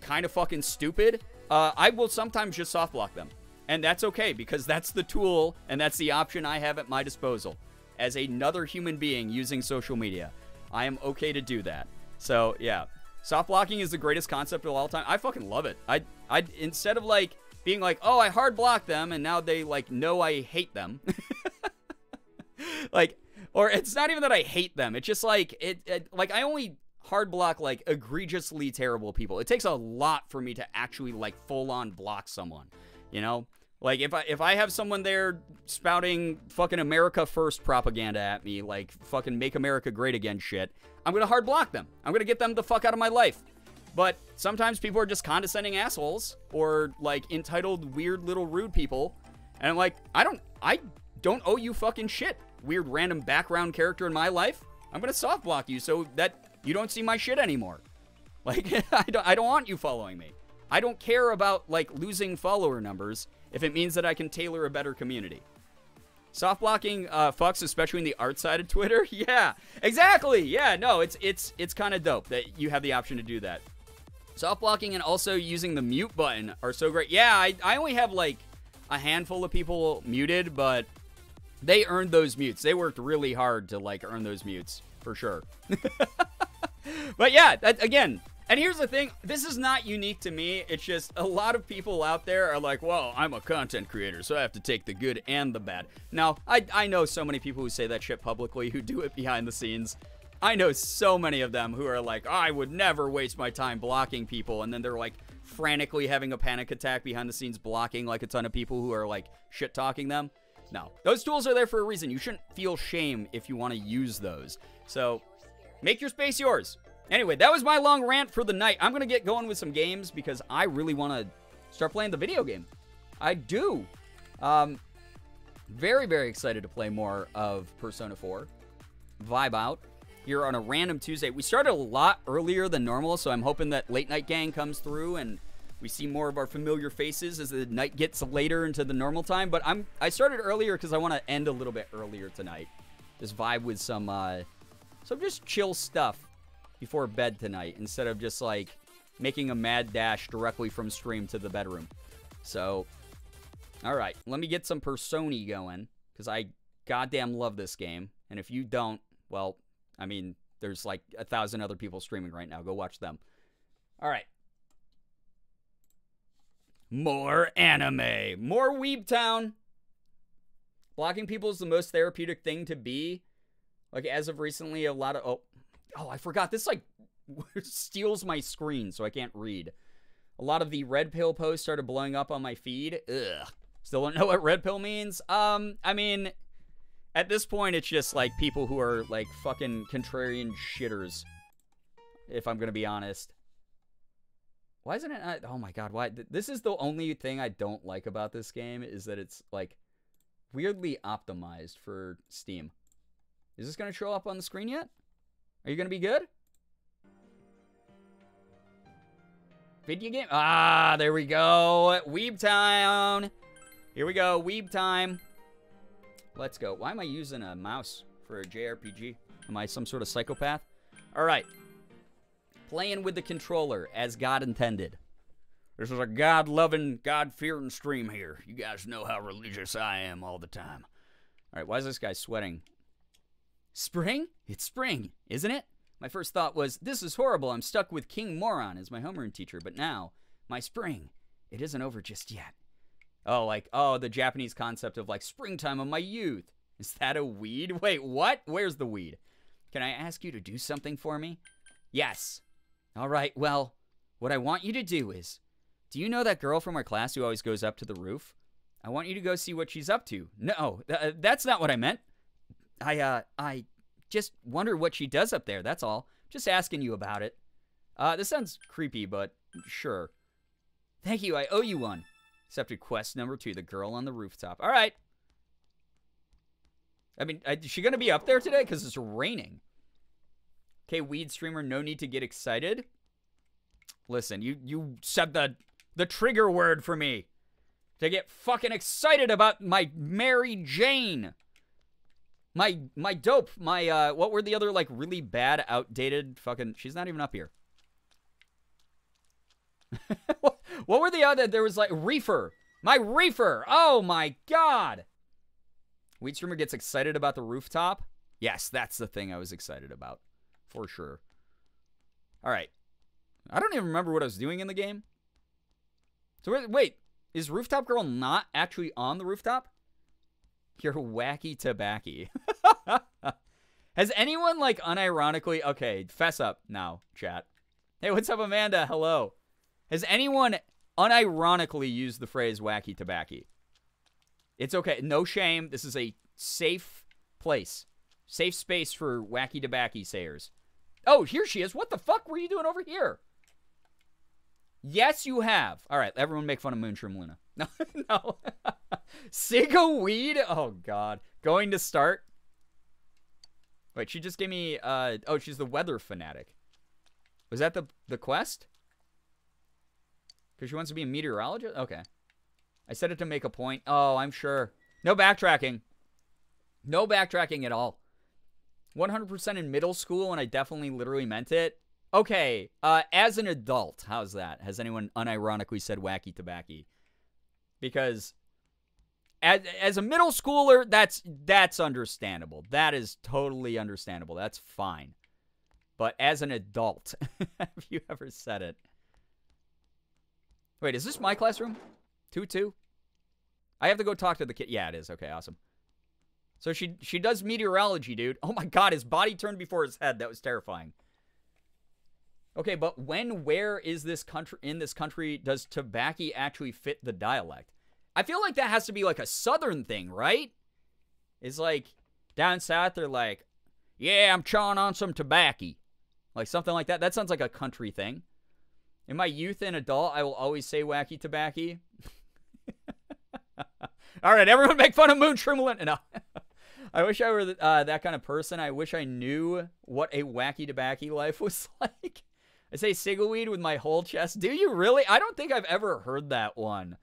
kind of fucking stupid, I will sometimes just soft block them. And that's okay, because that's the tool and that's the option I have at my disposal. As another human being using social media, I am okay to do that. So, yeah. Soft blocking is the greatest concept of all time. I fucking love it. I instead of, like, being like, oh, I hard blocked them, and now they, like, know I hate them. Like, or it's not even that I hate them. It's just, like, like, I only hard block, like, egregiously terrible people. It takes a lot for me to actually, like, full-on block someone, you know? Like, if I have someone there spouting fucking America First propaganda at me, like fucking Make America Great Again shit, I'm gonna hard block them. I'm gonna get them the fuck out of my life. But sometimes people are just condescending assholes or, like, entitled, weird little rude people. And I'm like, I don't owe you fucking shit, weird random background character in my life. I'm gonna soft block you so that you don't see my shit anymore. Like, I don't want you following me. I don't care about, like, losing follower numbers if it means that I can tailor a better community. Soft blocking fucks, especially in the art side of Twitter. Yeah, exactly. Yeah, no, it's kind of dope that you have the option to do that. Soft blocking and also using the mute button are so great. Yeah, I only have, like, a handful of people muted, but they earned those mutes. They worked really hard to, like, earn those mutes, for sure. But yeah, again, and here's the thing, this is not unique to me. It's just a lot of people out there are like, well, I'm a content creator, so I have to take the good and the bad. Now, I know so many people who say that shit publicly, who do it behind the scenes. I know so many of them who are like, oh, I would never waste my time blocking people, and then they're, like, frantically having a panic attack behind the scenes blocking, like, a ton of people who are, like, shit-talking them. No, those tools are there for a reason. You shouldn't feel shame if you want to use those. So, make your space yours. Anyway, that was my long rant for the night. I'm going to get going with some games because I really want to start playing the video game. I do. Very, very excited to play more of Persona 4. Vibe out here on a random Tuesday. We started a lot earlier than normal, so I'm hoping that Late Night Gang comes through and we see more of our familiar faces as the night gets later into the normal time. But I started earlier because I want to end a little bit earlier tonight. Just vibe with some just chill stuff before bed tonight, instead of just, like, making a mad dash directly from stream to the bedroom. So, alright, let me get some Persona going, because I goddamn love this game. And if you don't, well, I mean, there's, like, 1,000 other people streaming right now. Go watch them. Alright. More anime. More Weeb Town. Blocking people is the most therapeutic thing to be. Like, as of recently, a lot of... Oh, I forgot. This, like, steals my screen, so I can't read. A lot of the red pill posts started blowing up on my feed. Ugh. Still don't know what red pill means. I mean, at this point, it's just, like, people who are, like, fucking contrarian shitters, if I'm gonna be honest. Why isn't it? Oh my god, why? This is the only thing I don't like about this game is that it's like weirdly optimized for Steam. Is this going to show up on the screen yet? Are you going to be good? Video game? Ah, there we go. Weeb Town. Here we go. Weeb time. Let's go. Why am I using a mouse for a JRPG? Am I some sort of psychopath? All right. Playing with the controller as God intended. This is a God-loving, God-fearing stream here. You guys know how religious I am all the time. All right, why is this guy sweating? Spring? It's spring, isn't it? My first thought was, this is horrible. I'm stuck with King Moron as my homeroom teacher. But now, my spring, it isn't over just yet. Oh, like, oh, the Japanese concept of, like, springtime of my youth. Is that a weed? Wait, what? Where's the weed? Can I ask you to do something for me? Yes. All right, well, what I want you to do is, do you know that girl from our class who always goes up to the roof? I want you to go see what she's up to. No, that's not what I meant. I just wonder what she does up there, that's all. Just asking you about it. This sounds creepy, but sure. Thank you, I owe you one. Accepted quest number 2, the girl on the rooftop. All right. I mean, is she going to be up there today? Because it's raining. Okay, weed streamer, no need to get excited. Listen, you said the trigger word for me. To get fucking excited about my Mary Jane. My dope. My, what were the other, like, really bad, outdated fucking... She's not even up here. What were the other... There was, like, Reefer. My Reefer. Oh, my God. Weed streamer gets excited about the rooftop. Yes, that's the thing I was excited about. For sure. All right. I don't even remember what I was doing in the game. So, wait. Is Rooftop Girl not actually on the rooftop? You're wacky tobacco. Has anyone, like, unironically... Okay, fess up now, chat. Hey, what's up, Amanda? Hello. Has anyone unironically used the phrase wacky tobacco? It's okay. No shame. This is a safe place. Safe space for wacky tobacco sayers. Oh, here she is. What the fuck were you doing over here? Yes, you have. All right, everyone make fun of Moonshroom Luna. No, no. Cigo weed? Oh, God. Going to start? Wait, she just gave me, oh, she's the weather fanatic. Was that the quest? Because she wants to be a meteorologist? Okay. I said it to make a point. Oh, I'm sure. No backtracking. No backtracking at all. 100% in middle school, and I definitely literally meant it. Okay, as an adult, how's that? Has anyone unironically said wacky tobacco? Because as a middle schooler, that's understandable. That is totally understandable. That's fine. But as an adult, have you ever said it? Wait, is this my classroom? 2-2? I have to go talk to the kid. Yeah, it is. Okay, awesome. So she does meteorology, dude. Oh my God, his body turned before his head. That was terrifying. Okay, but where is this country, in this country, does tobacco actually fit the dialect? I feel like that has to be like a southern thing, right? It's like, down south, they're like, yeah, I'm chawing on some tobacco. Like something like that. That sounds like a country thing. In my youth and adult, I will always say wacky tobacco. All right, everyone make fun of Moonshroom Luna. No. I wish I were that kind of person. I wish I knew what a wacky tobacco life was like. I say cigarweed with my whole chest. Do you really? I don't think I've ever heard that one.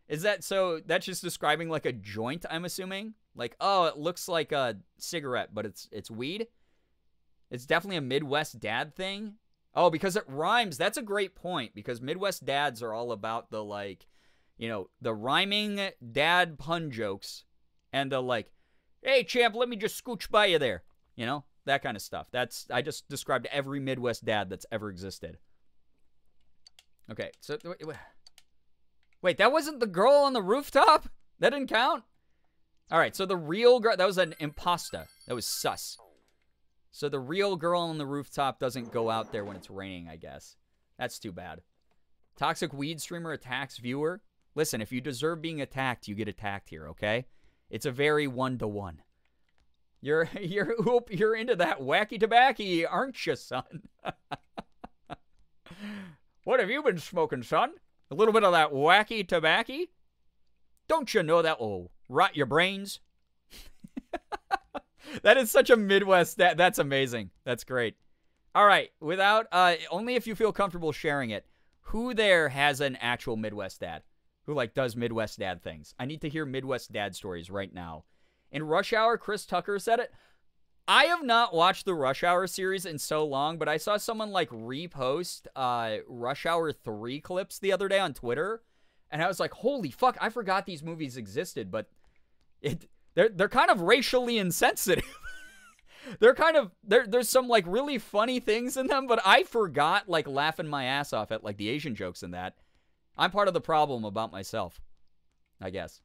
Is that so? That's just describing like a joint, I'm assuming? Like, oh, it looks like a cigarette, but it's weed? It's definitely a Midwest dad thing? Oh, because it rhymes. That's a great point, because Midwest dads are all about the, like, you know, the rhyming dad pun jokes and the, like, hey, champ, let me just scooch by you there. You know? That kind of stuff. I just described every Midwest dad that's ever existed. Okay, so... Wait, that wasn't the girl on the rooftop? That didn't count? Alright, so the real girl... That was an imposta. That was sus. So the real girl on the rooftop doesn't go out there when it's raining, I guess. That's too bad. Toxic weed streamer attacks viewer. Listen, if you deserve being attacked, you get attacked here, okay? It's a very one-to-one. You're into that wacky tobacco, aren't you, son? What have you been smoking, son? A little bit of that wacky tobacco? Don't you know that will rot your brains? That is such a Midwest dad. That's amazing. That's great. All right. Without, only if you feel comfortable sharing it, who there has an actual Midwest dad who, like, does Midwest dad things? I need to hear Midwest dad stories right now. In Rush Hour, Chris Tucker said it. I have not watched the Rush Hour series in so long, but I saw someone, like, repost Rush Hour 3 clips the other day on Twitter, and I was like, holy fuck, I forgot these movies existed, but they're kind of racially insensitive. There's some, like, really funny things in them, but I forgot, like, laughing my ass off at, like, the Asian jokes in that. I'm part of the problem about myself, I guess.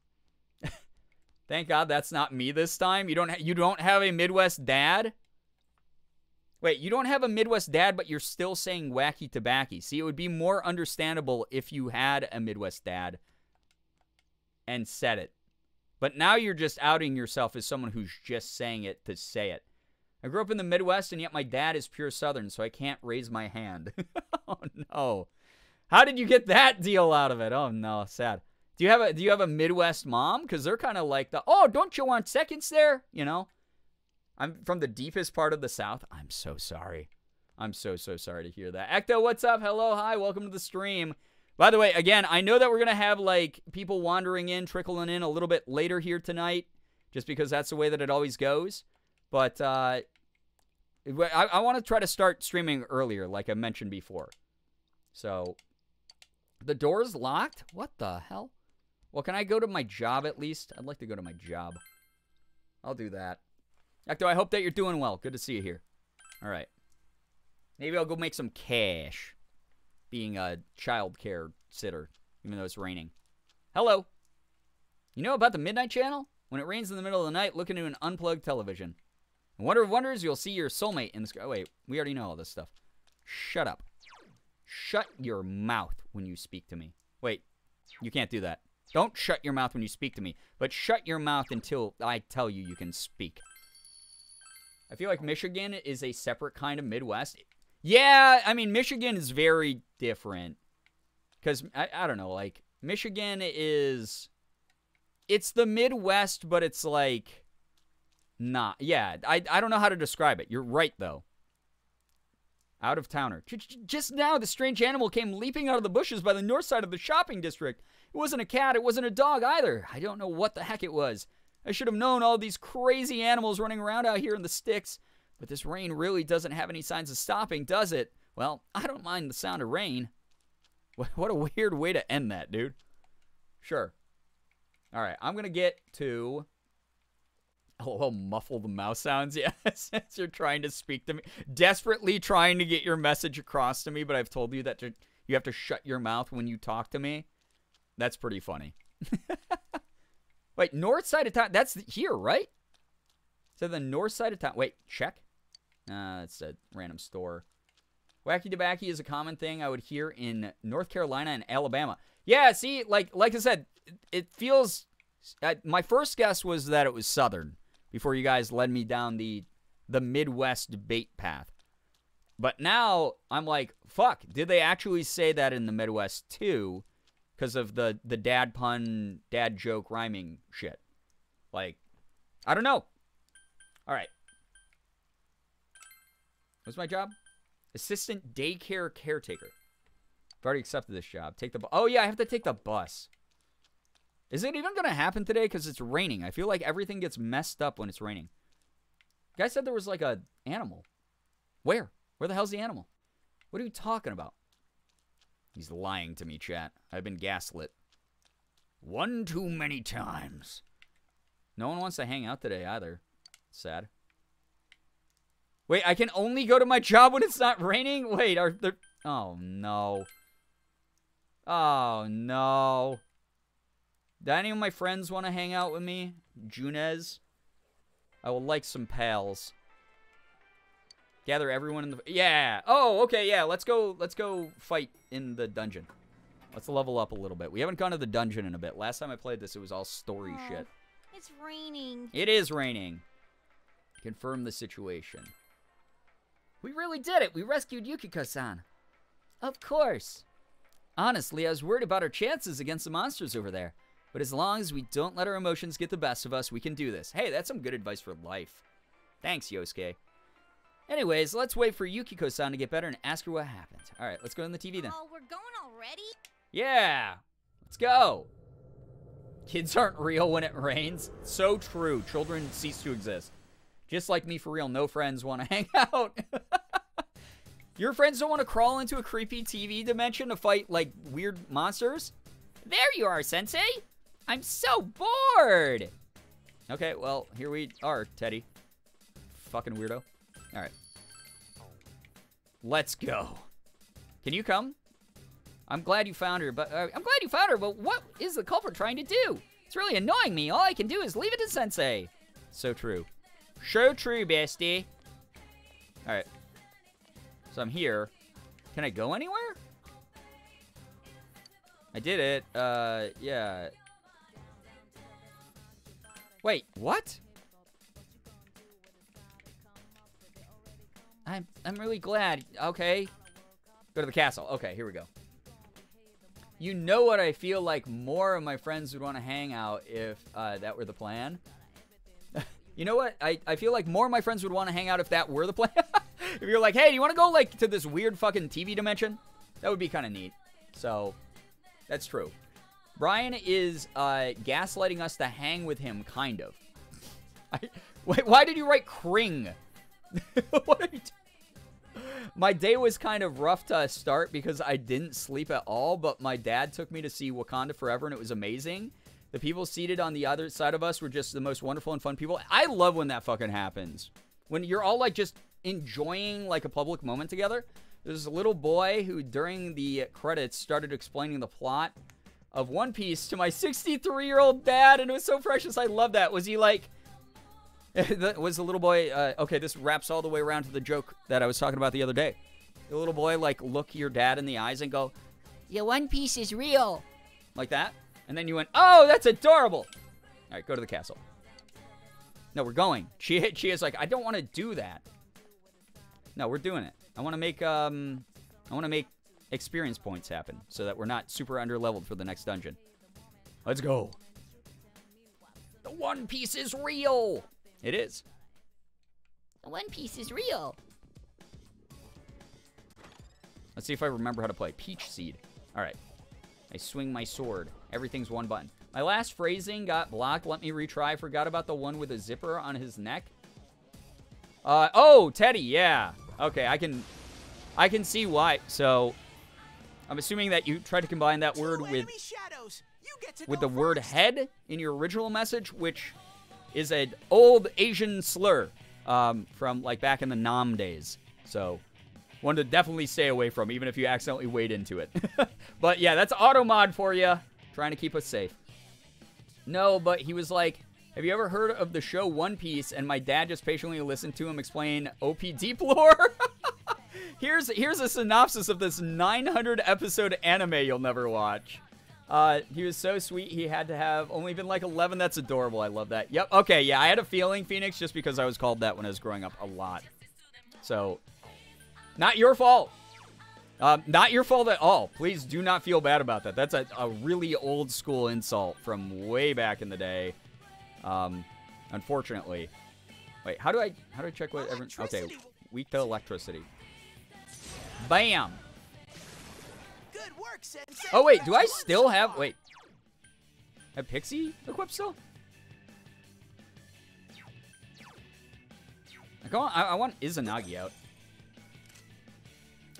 Thank God that's not me this time. You don't have a Midwest dad? Wait, you don't have a Midwest dad, but you're still saying wacky tobacco. See, it would be more understandable if you had a Midwest dad and said it. But now you're just outing yourself as someone who's just saying it to say it. I grew up in the Midwest, and yet my dad is pure Southern, so I can't raise my hand. Oh, no. How did you get that deal out of it? Oh, no, sad. Do you have a Midwest mom? Because they're kind of like oh, don't you want seconds there? You know? I'm from the deepest part of the South. I'm so sorry. I'm so sorry to hear that. Ecto, what's up? Hello, hi, welcome to the stream. By the way, again, I know that we're going to have, like, people wandering in, trickling in a little bit later here tonight, just because that's the way that it always goes. But I want to try to start streaming earlier, like I mentioned before. So, the door's locked? What the hell? Well, can I go to my job at least? I'd like to go to my job. I'll do that. Ecto, I hope that you're doing well. Good to see you here. All right. Maybe I'll go make some cash being a child care sitter, even though it's raining. Hello. You know about the Midnight Channel? When it rains in the middle of the night, look into an unplugged television. In Wonder of Wonders, you'll see your soulmate in the sky. Oh, wait. We already know all this stuff. Shut up. Shut your mouth when you speak to me. Wait. You can't do that. Don't shut your mouth when you speak to me, but shut your mouth until I tell you can speak. I feel like Michigan is a separate kind of Midwest. Yeah, I mean, Michigan is very different. Because, I don't know, like, Michigan is... It's the Midwest, but it's like... Not. Yeah, I don't know how to describe it. You're right, though. Out of towner. Just now, the strange animal came leaping out of the bushes by the north side of the shopping district. It wasn't a cat. It wasn't a dog either. I don't know what the heck it was. I should have known all these crazy animals running around out here in the sticks. But this rain really doesn't have any signs of stopping, does it? Well, I don't mind the sound of rain. What a weird way to end that, dude. Sure. All right, I'm going to get to... Oh, muffled mouse sounds, yes. You're trying to speak to me. Desperately trying to get your message across to me, but I've told you that you have to shut your mouth when you talk to me. That's pretty funny. Wait, north side of town. That's here, right? So the north side of town. Wait, check. It's a random store. Wacky tobacco is a common thing I would hear in North Carolina and Alabama. Yeah, see, like I said, it feels... my first guess was that it was Southern before you guys led me down the Midwest debate path. But now I'm like, fuck, did they actually say that in the Midwest too? Because of the dad pun, dad joke rhyming shit. Like, I don't know. All right. What's my job? Assistant daycare caretaker. I've already accepted this job. Take the bus. Oh, yeah, I have to take the bus. Is it even going to happen today? Because it's raining. I feel like everything gets messed up when it's raining. Guy said there was like a animal. Where? Where the hell's the animal? What are you talking about? He's lying to me, chat. I've been gaslit. One too many times. No one wants to hang out today either. Sad. Wait, I can only go to my job when it's not raining? Wait, are there... Oh, no. Oh, no. Do any of my friends want to hang out with me? Junez? I would like some pals. Gather everyone in the... Yeah! Oh, okay, yeah. Let's go fight in the dungeon. Let's level up a little bit. We haven't gone to the dungeon in a bit. Last time I played this, it was all story shit. It's raining. It is raining. Confirm the situation. We really did it. We rescued Yukiko-san. Of course. Honestly, I was worried about our chances against the monsters over there. But as long as we don't let our emotions get the best of us, we can do this. Hey, that's some good advice for life. Thanks, Yosuke. Anyways, let's wait for Yukiko-san to get better and ask her what happened. All right, let's go on the TV then. Oh, we're going already? Yeah, let's go. Kids aren't real when it rains. So true. Children cease to exist. Just like me, for real, no friends want to hang out. Your friends don't want to crawl into a creepy TV dimension to fight, like, weird monsters? There you are, Sensei. I'm so bored. Okay, well, here we are, Teddy. Fucking weirdo. All right. Let's go. Can you come? I'm glad you found her, but what is the culprit trying to do? It's really annoying me. All I can do is leave it to Sensei. So true. So true, bestie. All right. So I'm here. Can I go anywhere? I did it. Yeah. Wait, what? I'm really glad. Okay. Go to the castle. Okay, here we go. You know what I feel like more of my friends would want to hang out if that were the plan? You know what? I feel like more of my friends would want to hang out if that were the plan. If you're like, hey, do you want to go like to this weird fucking TV dimension? That would be kind of neat. So, that's true. Brian is gaslighting us to hang with him, kind of. Wait, why did you write Kring? What are you My day was kind of rough to start because I didn't sleep at all, but my dad took me to see Wakanda Forever, and it was amazing. The people seated on the other side of us were just the most wonderful and fun people. I love when that fucking happens. When you're all, like, just enjoying, like, a public moment together. There's a little boy who, during the credits, started explaining the plot of One Piece to my 63-year-old dad, and it was so precious. I love that. Was he, like... was the little boy... okay, this wraps all the way around to the joke that I was talking about the other day. The little boy, like, look your dad in the eyes and go, yeah, One Piece is real. Like that. And then you went, oh, that's adorable. All right, go to the castle. No, we're going. She is like, I don't want to do that. No, we're doing it. I want to make experience points happen so that we're not super underleveled for the next dungeon. Let's go. The One Piece is real. It is. The One Piece is real. Let's see if I remember how to play. Peach Seed. All right. I swing my sword. Everything's one button. My last phrasing got blocked. Let me retry. Forgot about the one with a zipper on his neck. Oh, Teddy. Yeah. Okay, I can see why. So, I'm assuming that you tried to combine that word with the word head in your original message, which is an old Asian slur from, like, back in the Nam days. So, one to definitely stay away from, even if you accidentally wade into it. But, yeah, that's auto mod for you. Trying to keep us safe. No, but he was like, have you ever heard of the show One Piece? And my dad just patiently listened to him explain OP Deep lore. Here's a synopsis of this 900-episode anime you'll never watch. He was so sweet, he had to have only been like 11. That's adorable. I love that. Yep. Okay, yeah, I had a feeling, Phoenix, just because I was called that when I was growing up a lot. So, not your fault. Not your fault at all. Please do not feel bad about that. That's a really old school insult from way back in the day. Unfortunately. Wait, how do I check what everyone... Okay, weak to electricity. Bam! Good work, Sensei. Oh, wait, do I still have... Wait. Have Pixie equipped still? I want Izanagi out.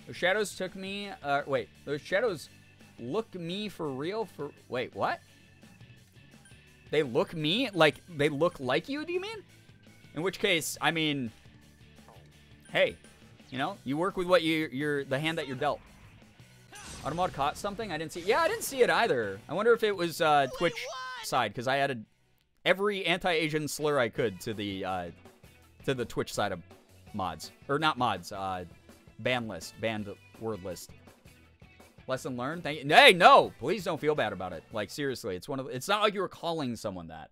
Those shadows took me... wait, those shadows look me for real for... Wait, what? They look me? Like, they look like you, do you mean? In which case, I mean... Hey, you know, you work with what you're the hand that you're dealt. Automod caught something? I didn't see... Yeah, I didn't see it either. I wonder if it was Twitch side, because I added every anti-Asian slur I could to the Twitch side of mods. Or not mods, banned word list. Lesson learned? Thank you. Hey, no! Please don't feel bad about it. Like, seriously, it's not like you were calling someone that.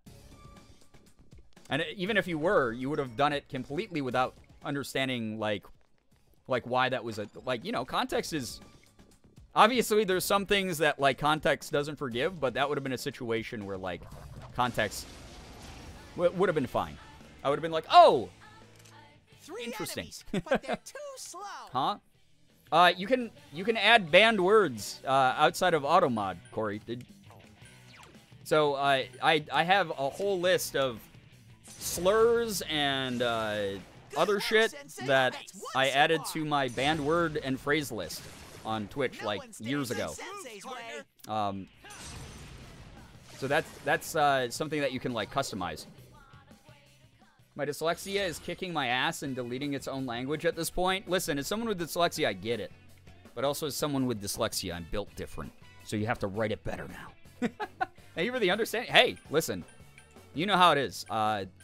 And even if you were, you would have done it completely without understanding, like why that was like, you know, context is Obviously, there's some things that, like, context doesn't forgive, but that would have been a situation where, like, context would have been fine. I would have been like, oh, 3 interesting. enemies, but they're too slow. Huh? You can add banned words outside of automod, Corey. So I have a whole list of slurs and other shit that I added to my banned word and phrase list on Twitch like years ago. So that's something that you can like customize. My dyslexia is kicking my ass and deleting its own language at this point. Listen, as someone with dyslexia, I get it. But also as someone with dyslexia, I'm built different. So you have to write it better now. Thank you for the understanding. Hey, listen. You know how it is.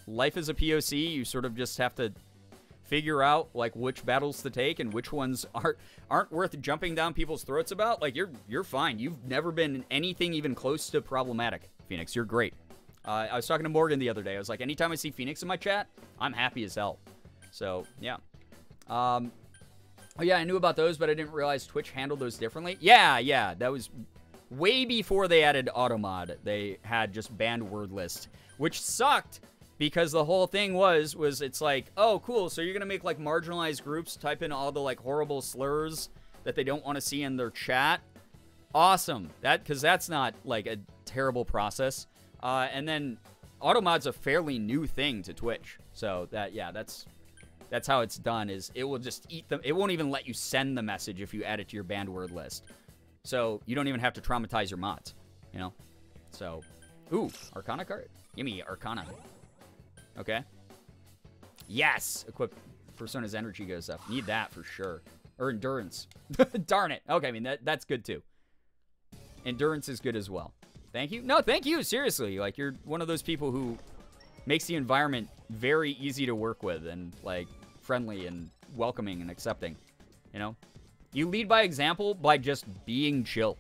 Life is a POC. You sort of just have to figure out like which battles to take and which ones aren't worth jumping down people's throats about. Like you're fine. You've never been anything even close to problematic, Phoenix. You're great. I was talking to Morgan the other day. I was like, anytime I see Phoenix in my chat, I'm happy as hell. So, yeah. Oh, yeah, I knew about those, but I didn't realize Twitch handled those differently. Yeah. That was way before they added automod. They had just banned word list, which sucked because the whole thing was it's like, oh, cool, so you're going to make, like, marginalized groups type in all the, like, horrible slurs that they don't want to see in their chat. Awesome. Because that's not, like, a terrible process. And then automod's a fairly new thing to Twitch. So that's how it's done is it will just eat them. It won't even let you send the message if you add it to your banned word list. So you don't even have to traumatize your mods, you know? So, ooh, Arcana card? Give me Arcana. Okay. Yes! Equip Persona's energy goes up. Need that for sure. Or endurance. Darn it. Okay, I mean, that's good too. Endurance is good as well. Thank you. No, thank you. Seriously. Like, you're one of those people who makes the environment very easy to work with and, like, friendly and welcoming and accepting. You know? You lead by example by just being chill.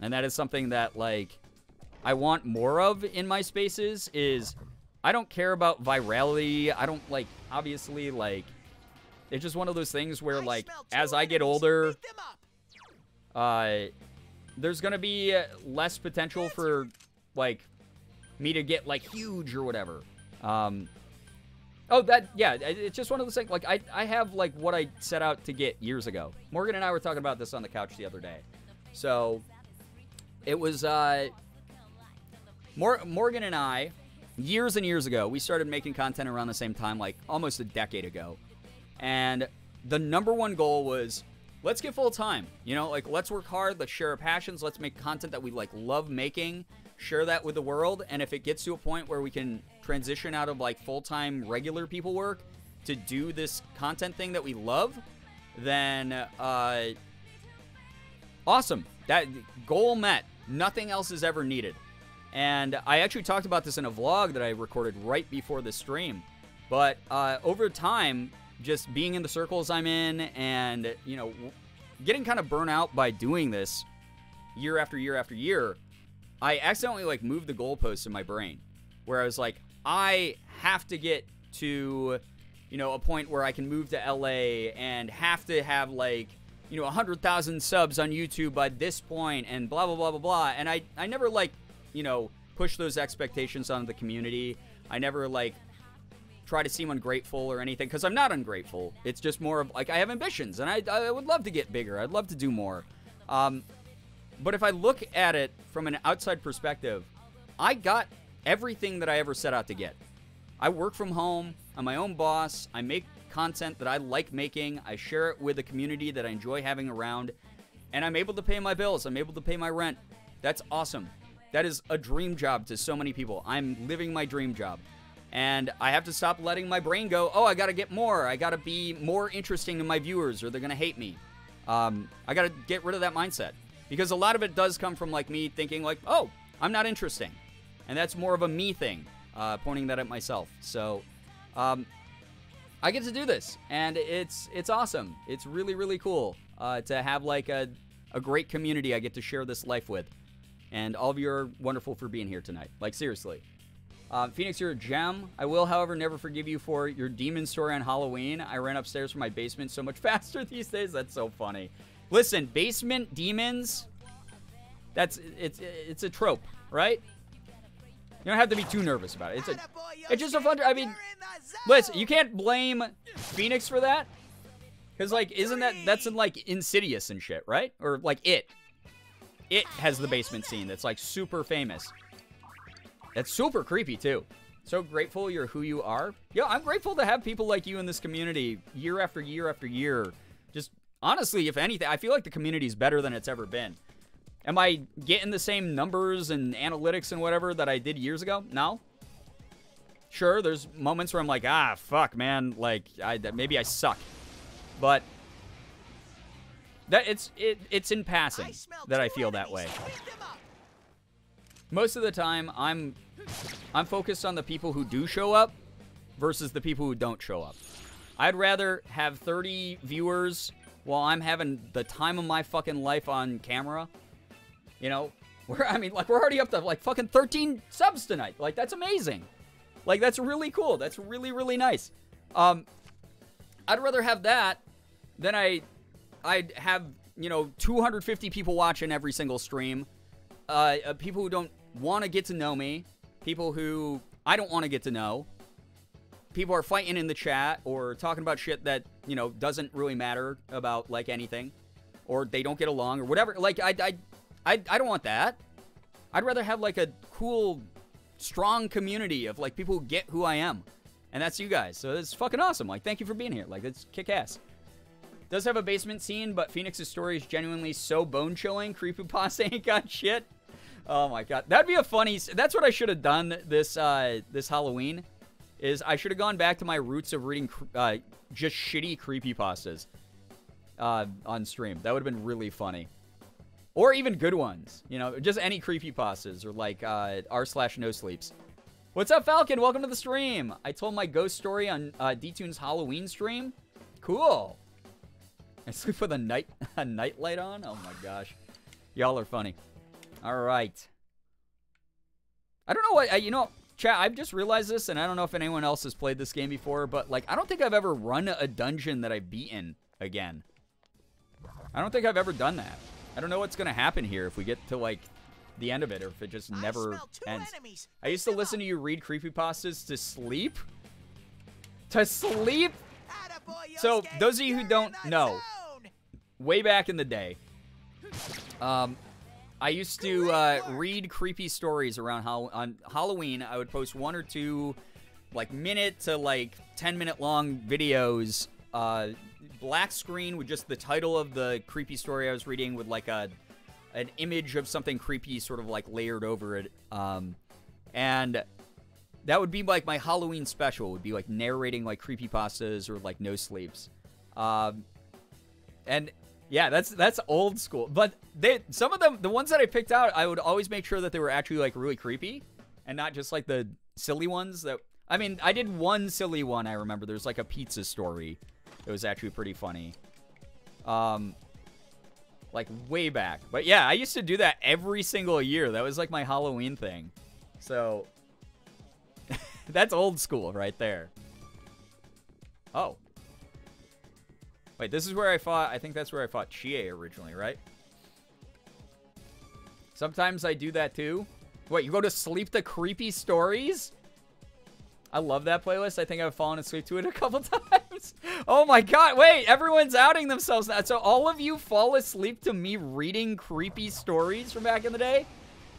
And that is something that, like, I want more of in my spaces is I don't care about virality. I don't, like, obviously, like, it's just one of those things where, like, as I get older, there's going to be less potential for, like, me to get, like, huge or whatever. It's just one of those things. Like, I have, like, what I set out to get years ago. Morgan and I were talking about this on the couch the other day. So, it was, Morgan and I, years and years ago, we started making content around the same time, like, almost a decade ago. And the number one goal was, let's get full time, you know, like, let's work hard, let's share our passions, let's make content that we, like, love making, share that with the world, and if it gets to a point where we can transition out of, like, full-time regular people work to do this content thing that we love, then, awesome. That goal met. Nothing else is ever needed. And I actually talked about this in a vlog that I recorded right before the stream, but over time, just being in the circles I'm in and, you know, getting kind of burnt out by doing this year after year after year, I accidentally, like, moved the goalposts in my brain where I was like, I have to get to, you know, a point where I can move to LA and have to have, like, you know, 100,000 subs on YouTube by this point and blah, blah, blah, blah, blah. And I never, like, you know, push those expectations on the community. I never, like, try to seem ungrateful or anything, because I'm not ungrateful. It's just more of, like, I have ambitions, and I would love to get bigger. I'd love to do more. But if I look at it from an outside perspective, I got everything that I ever set out to get. I work from home. I'm my own boss. I make content that I like making. I share it with a community that I enjoy having around, and I'm able to pay my bills. I'm able to pay my rent. That's awesome. That is a dream job to so many people. I'm living my dream job. And I have to stop letting my brain go, oh, I got to get more. I got to be more interesting to my viewers or they're going to hate me. I got to get rid of that mindset. Because a lot of it does come from, like, me thinking, like, oh, I'm not interesting. And that's more of a me thing, pointing that at myself. So, I get to do this. And it's awesome. It's really, really cool to have, like, a great community I get to share this life with. And all of you are wonderful for being here tonight. Like, seriously. Phoenix, you're a gem. I will, however, never forgive you for your demon story on Halloween. I ran upstairs from my basement so much faster these days. That's so funny. Listen, basement demons, it's a trope, right? You don't have to be too nervous about it. It's just a fun, I mean, listen, you can't blame Phoenix for that. Because, like, that's in, like, Insidious and shit, right? Or, like, It. It has the basement scene that's, like, super famous. That's super creepy, too. So grateful you're who you are. Yo, I'm grateful to have people like you in this community year after year after year. Just, honestly, if anything, I feel like the community's better than it's ever been. Am I getting the same numbers and analytics and whatever that I did years ago? No. Sure, there's moments where I'm like, fuck, man, like, maybe I suck. But that it's in passing that I feel that way. Most of the time, I'm focused on the people who do show up versus the people who don't show up. I'd rather have 30 viewers while I'm having the time of my fucking life on camera. You know, we're already up to, like, fucking 13 subs tonight. Like, that's amazing. Like, that's really cool. That's really, really nice. I'd rather have that than I'd have, you know, 250 people watching every single stream. People who don't want to get to know me. People who I don't want to get to know. People are fighting in the chat or talking about shit that, you know, doesn't really matter about, like, anything. Or they don't get along or whatever. Like, I don't want that. I'd rather have, like, a cool, strong community of, like, people who get who I am. And that's you guys. So it's fucking awesome. Like, thank you for being here. Like, it's kick-ass. Does have a basement scene, but Phoenix's story is genuinely so bone-chilling. Creepypasta ain't got shit. Oh, my God. That'd be a funny... That's what I should have done this Halloween, is I should have gone back to my roots of reading just shitty creepypastas on stream. That would have been really funny. Or even good ones. You know, just any creepypastas or, like, r/nosleeps. What's up, Falcon? Welcome to the stream. I told my ghost story on D-Tune's Halloween stream. Cool. I sleep with a night light on? Oh, my gosh. Y'all are funny. All right. I don't know what... you know, chat, I've just realized this, and I don't know if anyone else has played this game before, but, like, I don't think I've ever run a dungeon that I've beaten again. I don't think I've ever done that. I don't know what's going to happen here if we get to, like, the end of it, or if it just never ends. I used to listen to you read creepypastas to sleep. To sleep? So, those of you who don't know, way back in the day, I used to read creepy stories around on Halloween. I would post 1 or 2, like, minute to, like, 10-minute long videos, black screen with just the title of the creepy story I was reading with, like, an image of something creepy sort of, like, layered over it. And that would be, like, my Halloween special. It would be, like, narrating, like, creepypastas or, like, no sleeps. And... yeah, that's old school. But some of them, the ones that I picked out, I would always make sure that they were actually, like, really creepy. And not just, like, the silly ones that... I mean, I did one silly one, I remember. There's, like, a pizza story. It was actually pretty funny. Like, way back. But, yeah, I used to do that every single year. That was, like, my Halloween thing. So, that's old school right there. Oh. Wait, this is where I fought... I think that's where I fought Chie originally, right? Sometimes I do that, too. Wait, you go to sleep to creepy stories? I love that playlist. I think I've fallen asleep to it a couple times. Oh, my God. Wait, everyone's outing themselves now. So all of you fall asleep to me reading creepy stories from back in the day?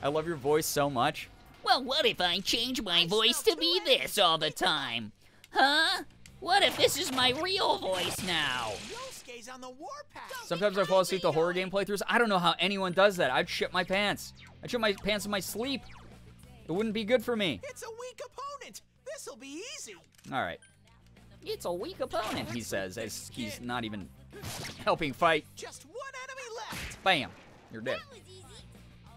I love your voice so much. Well, what if I change my voice to be this all the time? Huh? What if this is my real voice now? Sometimes I fall asleep to horror game playthroughs. I don't know how anyone does that. I'd shit my pants. I'd shit my pants in my sleep. It wouldn't be good for me. It's a weak opponent. This'll be easy. All right. It's a weak opponent, He says, as he's not even helping fight. Just one enemy left. Bam. You're dead.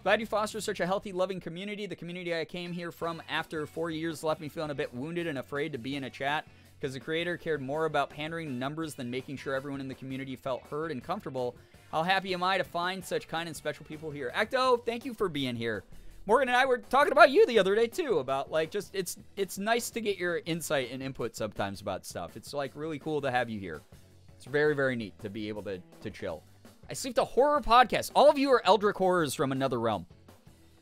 Glad you foster such a healthy, loving community. The community I came here from after 4 years left me feeling a bit wounded and afraid to be in a chat, because the creator cared more about pandering numbers than making sure everyone in the community felt heard and comfortable. How happy am I to find such kind and special people here. Ecto, thank you for being here. Morgan and I were talking about you the other day, too, about, like, just, it's nice to get your insight and input sometimes about stuff. It's, like, really cool to have you here. It's very, very neat to be able to chill. I sleep to horror podcasts. All of you are Eldritch horrors from another realm.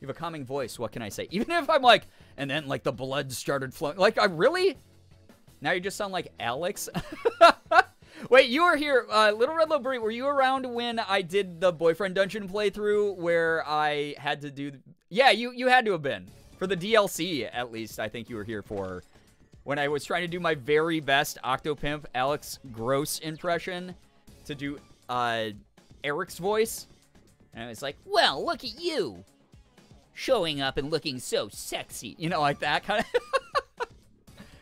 You have a calming voice. What can I say? Even if I'm like, and then like the blood started flowing. Like, I really? Now you just sound like Alex. Wait, you were here, Little Red Little Brie, were you around when I did the Boyfriend Dungeon playthrough where I had to do... Yeah, you had to have been. For the DLC, at least, I think you were here for. When I was trying to do my very best Octopimp Alex Gross impression to do Eric's voice. And I was like, Well, look at you. Showing up and looking so sexy. you know, like that kind of...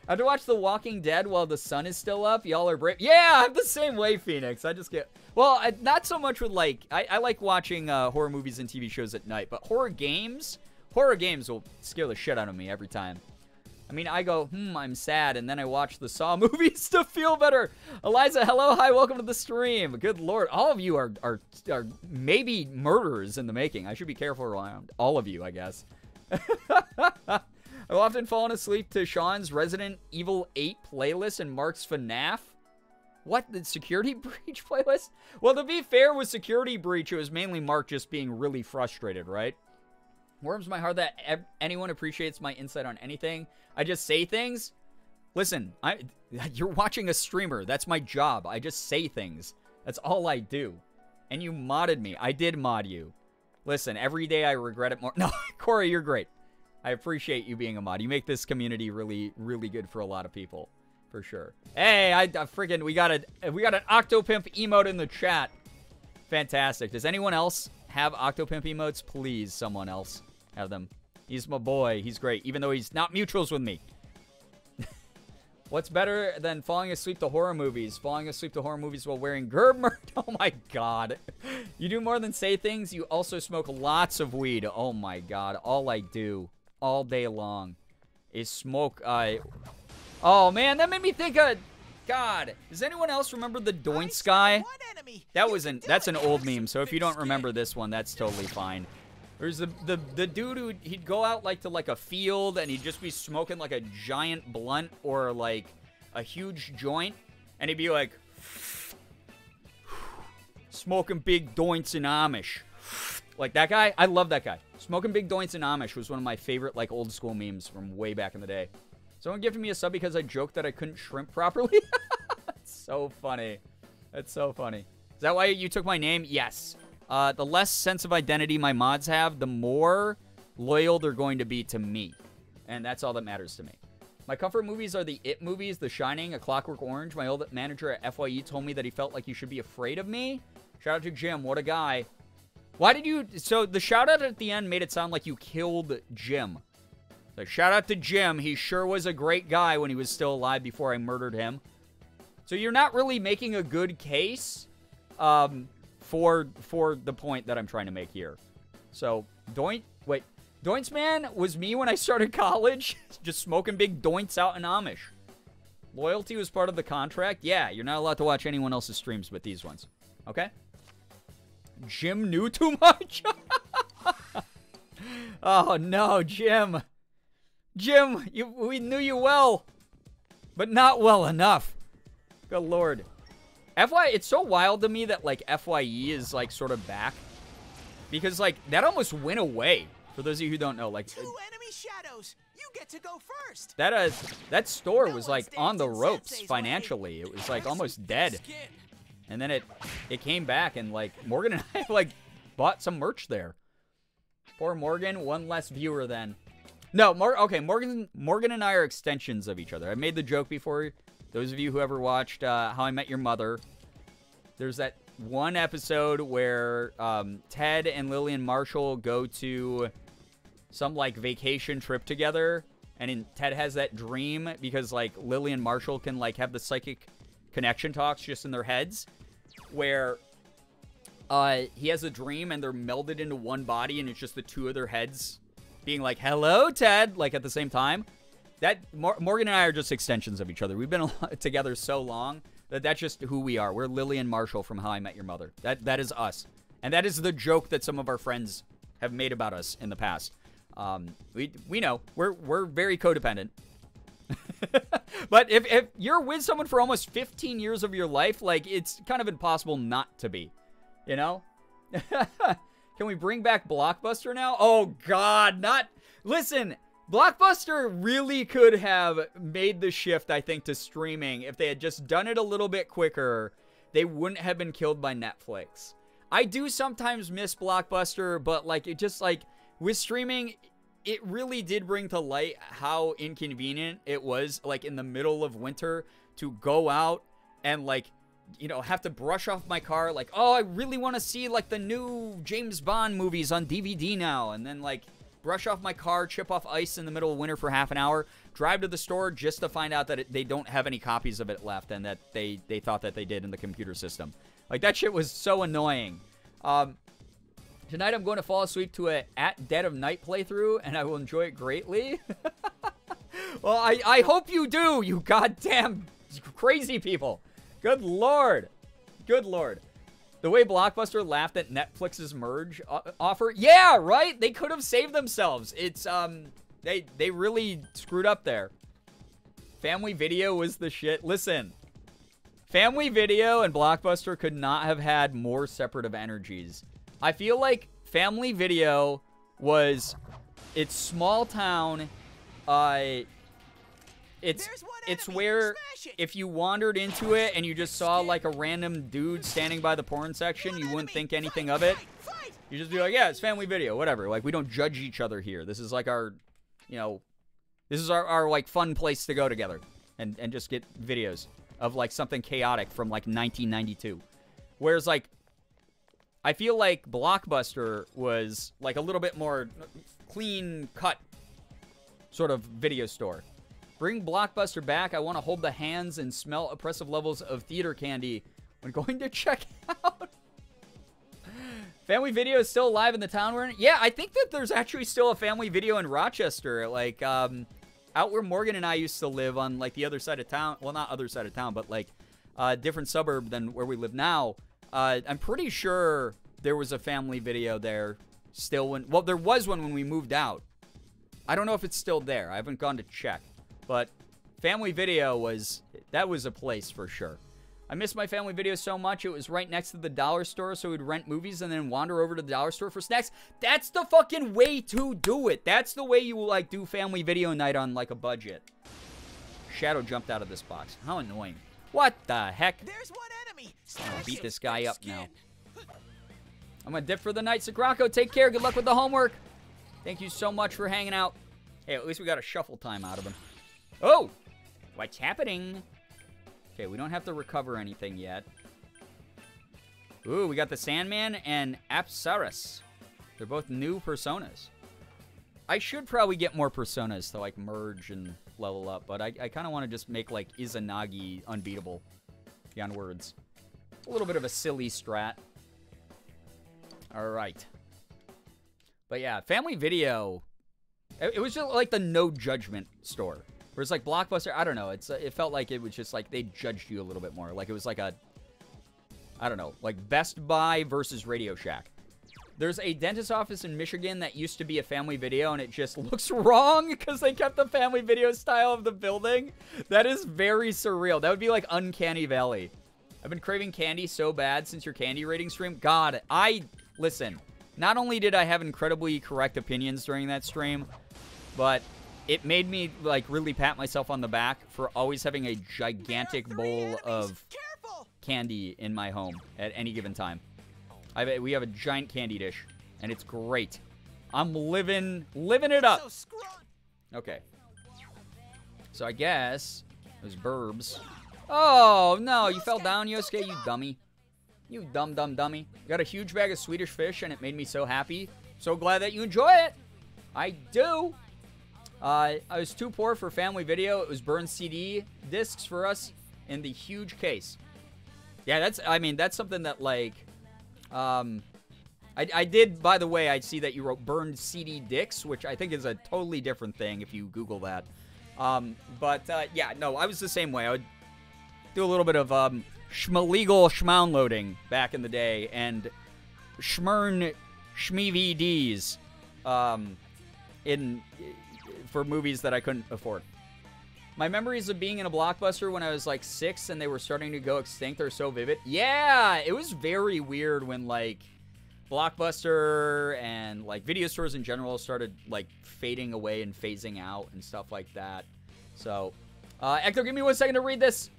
I have to watch The Walking Dead while the sun is still up. Y'all are brave. Yeah, I'm the same way, Phoenix. I just get... Well, not so much with, like... I like watching horror movies and TV shows at night, but horror games will scare the shit out of me every time. I mean, I go, I'm sad, and then I watch the Saw movies to feel better. Eliza, hello, hi, welcome to the stream. Good lord, all of you are maybe murderers in the making. I should be careful around all of you, I guess. I've often fallen asleep to Sean's Resident Evil 8 playlist and Mark's FNAF. What, the Security Breach playlist? Well, to be fair with Security Breach, it was mainly Mark just being really frustrated, right? Warms my heart that anyone appreciates my insight on anything. I just say things. Listen, you're watching a streamer. That's my job. I just say things. That's all I do. And you modded me. I did mod you. Listen, every day I regret it more. No, Corey, you're great. I appreciate you being a mod. You make this community really, really good for a lot of people, for sure. Hey, I freaking we got an Octopimp emote in the chat. Fantastic. Does anyone else have Octopimp emotes? Please, someone else have them. He's my boy. He's great, even though he's not mutuals with me. What's better than falling asleep to horror movies? Falling asleep to horror movies while wearing Gerbeagly. Oh my god. You do more than say things. You also smoke lots of weed. Oh my god. All I do all day long is smoke. Oh man, that made me think of... God. Does anyone else remember the Doinks guy? That's an old meme, so if you don't remember this one, that's totally fine. There's the dude who he'd go out like to like a field and he'd just be smoking like a giant blunt or like a huge joint, and he'd be like smoking big doints in Amish. Like that guy, I love that guy. Smoking big doints in Amish was one of my favorite like old school memes from way back in the day. Someone gifted me a sub because I joked that I couldn't shrimp properly. That's so funny. That's so funny. Is that why you took my name? Yes. The less sense of identity my mods have, the more loyal they're going to be to me. And that's all that matters to me. My comfort movies are the It movies, The Shining, A Clockwork Orange. My old manager at FYE told me that he felt like you should be afraid of me. Shout out to Jim. What a guy. Why did you... So the shout out at the end made it sound like you killed Jim. So shout out to Jim. He sure was a great guy when he was still alive before I murdered him. So you're not really making a good case for the point that I'm trying to make here. So, Doints Man was me when I started college. Just smoking big doints out in Amish. Loyalty was part of the contract. Yeah, you're not allowed to watch anyone else's streams but these ones. Okay? Jim knew too much? Oh, no, Jim. Jim, we knew you well, but not well enough. Good lord. It's so wild to me that, like, FYE is, like, sort of back. Because, like, that almost went away. For those of you who don't know, like... 2 enemy shadows! You get to go first! That store was, like, on the ropes financially. It was, like, almost dead. And then it came back, and, like, Morgan and I, like, bought some merch there. Poor Morgan, one less viewer then. No, okay, Morgan and I are extensions of each other. I made the joke before. Those of you who ever watched How I Met Your Mother, there's that one episode where Ted and Lillian Marshall go to some, like, vacation trip together, and Ted has that dream because, like, Lillian Marshall can, like, have the psychic connection talks just in their heads, where he has a dream and they're melded into one body, and it's just the two of their heads being like, hello, Ted, like, at the same time. That Morgan and I are just extensions of each other. We've been together so long that that's just who we are. We're Lillian Marshall from How I Met Your Mother. That is us. And that is the joke that some of our friends have made about us in the past. We know. We're very codependent. But if you're with someone for almost 15 years of your life, like, it's kind of impossible not to be. You know? Can we bring back Blockbuster now? Oh, God, not... Listen, Blockbuster really could have made the shift, I think, to streaming. If they had just done it a little bit quicker, they wouldn't have been killed by Netflix. I do sometimes miss Blockbuster, but, like, it just, like, with streaming, it really did bring to light how inconvenient it was, like, in the middle of winter to go out and, like, you know, have to brush off my car, like, oh, I really want to see, like, the new James Bond movies on DVD now, and then, like, brush off my car, chip off ice in the middle of winter for half an hour, drive to the store just to find out that they don't have any copies of it left, and that they thought that they did in the computer system. Like, that shit was so annoying. Tonight I'm going to fall asleep to a At Dead of Night playthrough, and I will enjoy it greatly. Well, I hope you do, you goddamn crazy people. Good Lord. Good Lord. The way Blockbuster laughed at Netflix's merge offer. Yeah, right? They could have saved themselves. It's, they really screwed up there. Family Video was the shit. Listen. Family Video and Blockbuster could not have had more separative energies. I feel like Family Video was... It's small town. It's where if you wandered into it and you just saw like a random dude standing by the porn section, you wouldn't think anything of it. You just be like, yeah, it's Family Video, whatever. Like, we don't judge each other here. This is like our, you know, this is our like fun place to go together and just get videos of like something chaotic from like 1992. Whereas like, I feel like Blockbuster was like a little bit more clean cut sort of video store. Bring Blockbuster back. I want to hold the hands and smell oppressive levels of theater candy when going to check out. Family Video is still alive in the town we're in. Yeah, I think that there's actually still a Family Video in Rochester. Like, out where Morgan and I used to live on, like, the other side of town. Well, not other side of town, but, like, a different suburb than where we live now. I'm pretty sure there was a Family Video there still when... Well, there was one when we moved out. I don't know if it's still there. I haven't gone to check. But Family Video was... That was a place for sure. I miss my Family Video so much. It was right next to the dollar store, so we'd rent movies and then wander over to the dollar store for snacks. That's the fucking way to do it. That's the way you, like, do Family Video night on, like, a budget. Shadow jumped out of this box. How annoying. What the heck? There's one enemy. I'm gonna beat this guy up now. I'm gonna dip for the night. Sagrako, take care. Good luck with the homework. Thank you so much for hanging out. Hey, at least we got a shuffle time out of him. Oh! What's happening? Okay, we don't have to recover anything yet. Ooh, we got the Sandman and Apsaras. They're both new personas. I should probably get more personas to, like, merge and level up, but I kind of want to just make, like, Izanagi unbeatable. Beyond words. A little bit of a silly strat. Alright. But yeah, Family Video... It was just like the no judgment store. Whereas like Blockbuster, I don't know. It felt like it was just like they judged you a little bit more. Like it was like a, I don't know, like Best Buy versus Radio Shack. There's a dentist office in Michigan that used to be a Family Video, and it just looks wrong because they kept the Family Video style of the building. That is very surreal. That would be like Uncanny Valley. I've been craving candy so bad since your candy rating stream. God, listen. Not only did I have incredibly correct opinions during that stream, but it made me, like, really pat myself on the back for always having a gigantic bowl of candy in my home at any given time. We have a giant candy dish, and it's great. I'm living it up. Okay. So I guess those burbs. Oh, no, you fell down, Yosuke, you dummy. You dummy. You got a huge bag of Swedish fish, and it made me so happy. So glad that you enjoy it. I do. I was too poor for Family Video. It was burned CD discs for us in the huge case. Yeah, that's something that, like, I did, by the way, I see that you wrote burned CD discs, which I think is a totally different thing if you Google that. Yeah, no, I was the same way. I would do a little bit of, schmalegal schmounloading back in the day, and schmern schmevds, for movies that I couldn't afford. My memories of being in a Blockbuster when I was like 6 and they were starting to go extinct are so vivid. Yeah, it was very weird when like Blockbuster and like video stores in general started like fading away and phasing out and stuff like that. So, Ecto, give me 1 second to read this.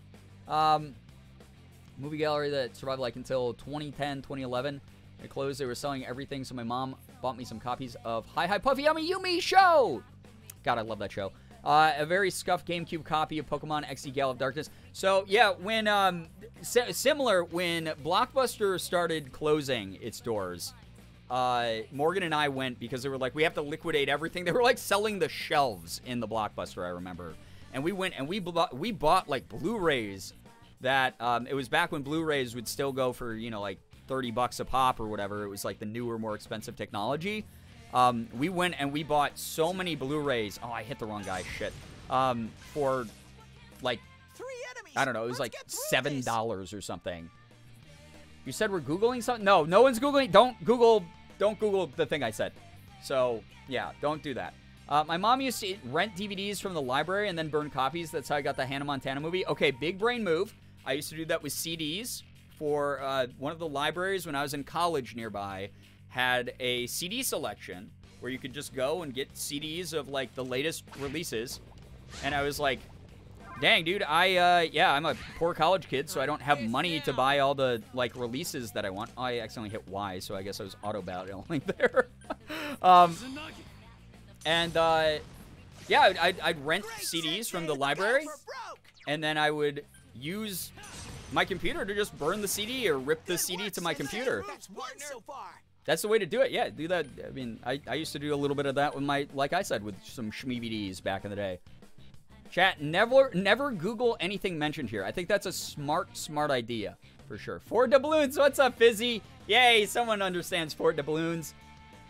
Movie gallery that survived like until 2010, 2011. It closed. They were selling everything, so my mom bought me some copies of Hi Hi Puffy Yummy Yumi Show. God, I love that show. A very scuffed GameCube copy of Pokemon XD Gale of Darkness. So, yeah, when, similar, when Blockbuster started closing its doors, Morgan and I went because they were like, we have to liquidate everything. They were, like, selling the shelves in the Blockbuster, I remember. And we went and we bought like, Blu-rays that, it was back when Blu-rays would still go for, you know, like, $30 a pop or whatever. It was, like, the newer, more expensive technology. We went and we bought so many Blu-rays. Oh, I hit the wrong guy. Shit. For, like, I don't know. It was like $7 or something. You said we're Googling something? No, no one's Googling. Don't Google the thing I said. So, yeah, don't do that. My mom used to rent DVDs from the library and then burn copies. That's how I got the Hannah Montana movie. Okay, big brain move. I used to do that with CDs for one of the libraries when I was in college nearby. Had a CD selection where you could just go and get CDs of, like, the latest releases. And I was like, dang, dude, I'm a poor college kid, so I don't have money to buy all the, like, releases that I want. Oh, I accidentally hit Y, so I guess I was auto-battling there. Yeah, I'd rent CDs from the library, and then I would use my computer to just burn the CD or rip the CD to my computer. That's the way to do it. Yeah, do that. I mean, I used to do a little bit of that with my, like I said, with some shmeevds back in the day. Chat, never Google anything mentioned here. I think that's a smart idea, for sure. Fort Doubloons, what's up, Fizzy? Yay, someone understands Fort Doubloons.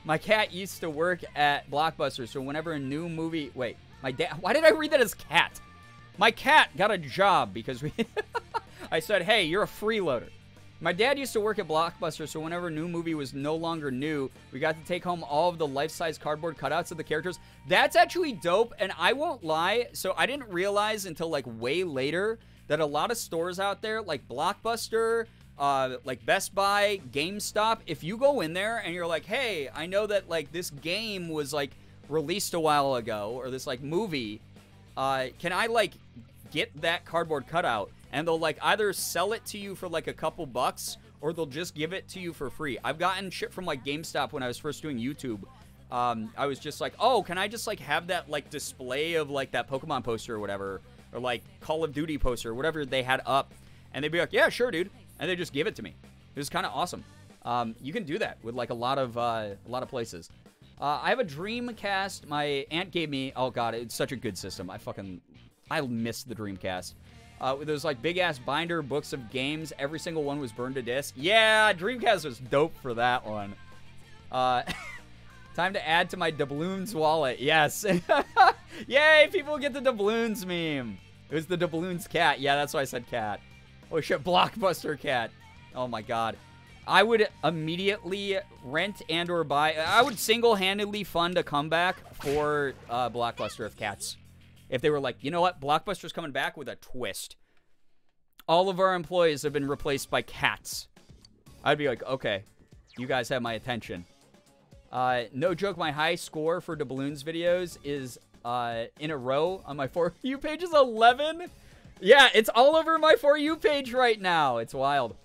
My cat used to work at Blockbuster, so whenever a new movie... Wait, my dad... Why did I read that as cat? My cat got a job because we... I said, hey, you're a freeloader. My dad used to work at Blockbuster, so whenever a new movie was no longer new, we got to take home all of the life-size cardboard cutouts of the characters. That's actually dope, and I won't lie. So I didn't realize until, like, way later that a lot of stores out there, like Blockbuster, like Best Buy, GameStop, if you go in there and you're like, hey, I know that, like, this game was, like, released a while ago, or this, like, movie, can I, like, get that cardboard cutout? And they'll, like, either sell it to you for, like, a couple bucks, or they'll just give it to you for free. I've gotten shit from, like, GameStop when I was first doing YouTube. I was just like, oh, can I just, like, have that, like, display of, like, that Pokemon poster or whatever, or, like, Call of Duty poster or whatever they had up. And they'd be like, yeah, sure, dude. And they just give it to me. It was kind of awesome. You can do that with, like, a lot of places. I have a Dreamcast my aunt gave me. Oh, God, it's such a good system. I miss the Dreamcast. With those, like, big-ass binder books of games. Every single one was burned to disc. Yeah, Dreamcast was dope for that one. Time to add to my doubloons wallet. Yes. Yay, people get the doubloons meme. It was the doubloons cat. Yeah, that's why I said cat. Oh, shit, Blockbuster cat. Oh, my God. I would immediately rent and or buy. I would single-handedly fund a comeback for Blockbuster of cats. If they were like, you know what, Blockbuster's coming back with a twist. All of our employees have been replaced by cats. I'd be like, okay, you guys have my attention. No joke, my high score for doubloons videos is in a row on my For You page is 11. Yeah, it's all over my For You page right now. It's wild.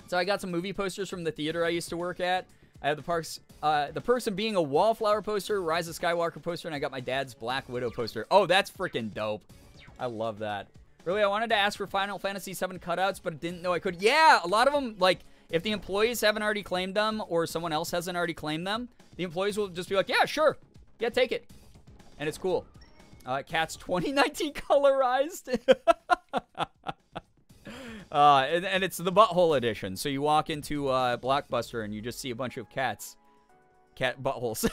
So I got some movie posters from the theater I used to work at. I have the perks of being a Wallflower poster, Rise of Skywalker poster, and I got my dad's Black Widow poster. Oh, that's freaking dope. I love that. Really, I wanted to ask for Final Fantasy VII cutouts, but didn't know I could. Yeah, a lot of them, like, if the employees haven't already claimed them or someone else hasn't already claimed them, the employees will just be like, yeah, sure. Yeah, take it. And it's cool. Cat's 2019 colorized. And it's the butthole edition. So you walk into Blockbuster and you just see a bunch of cats. Cat buttholes.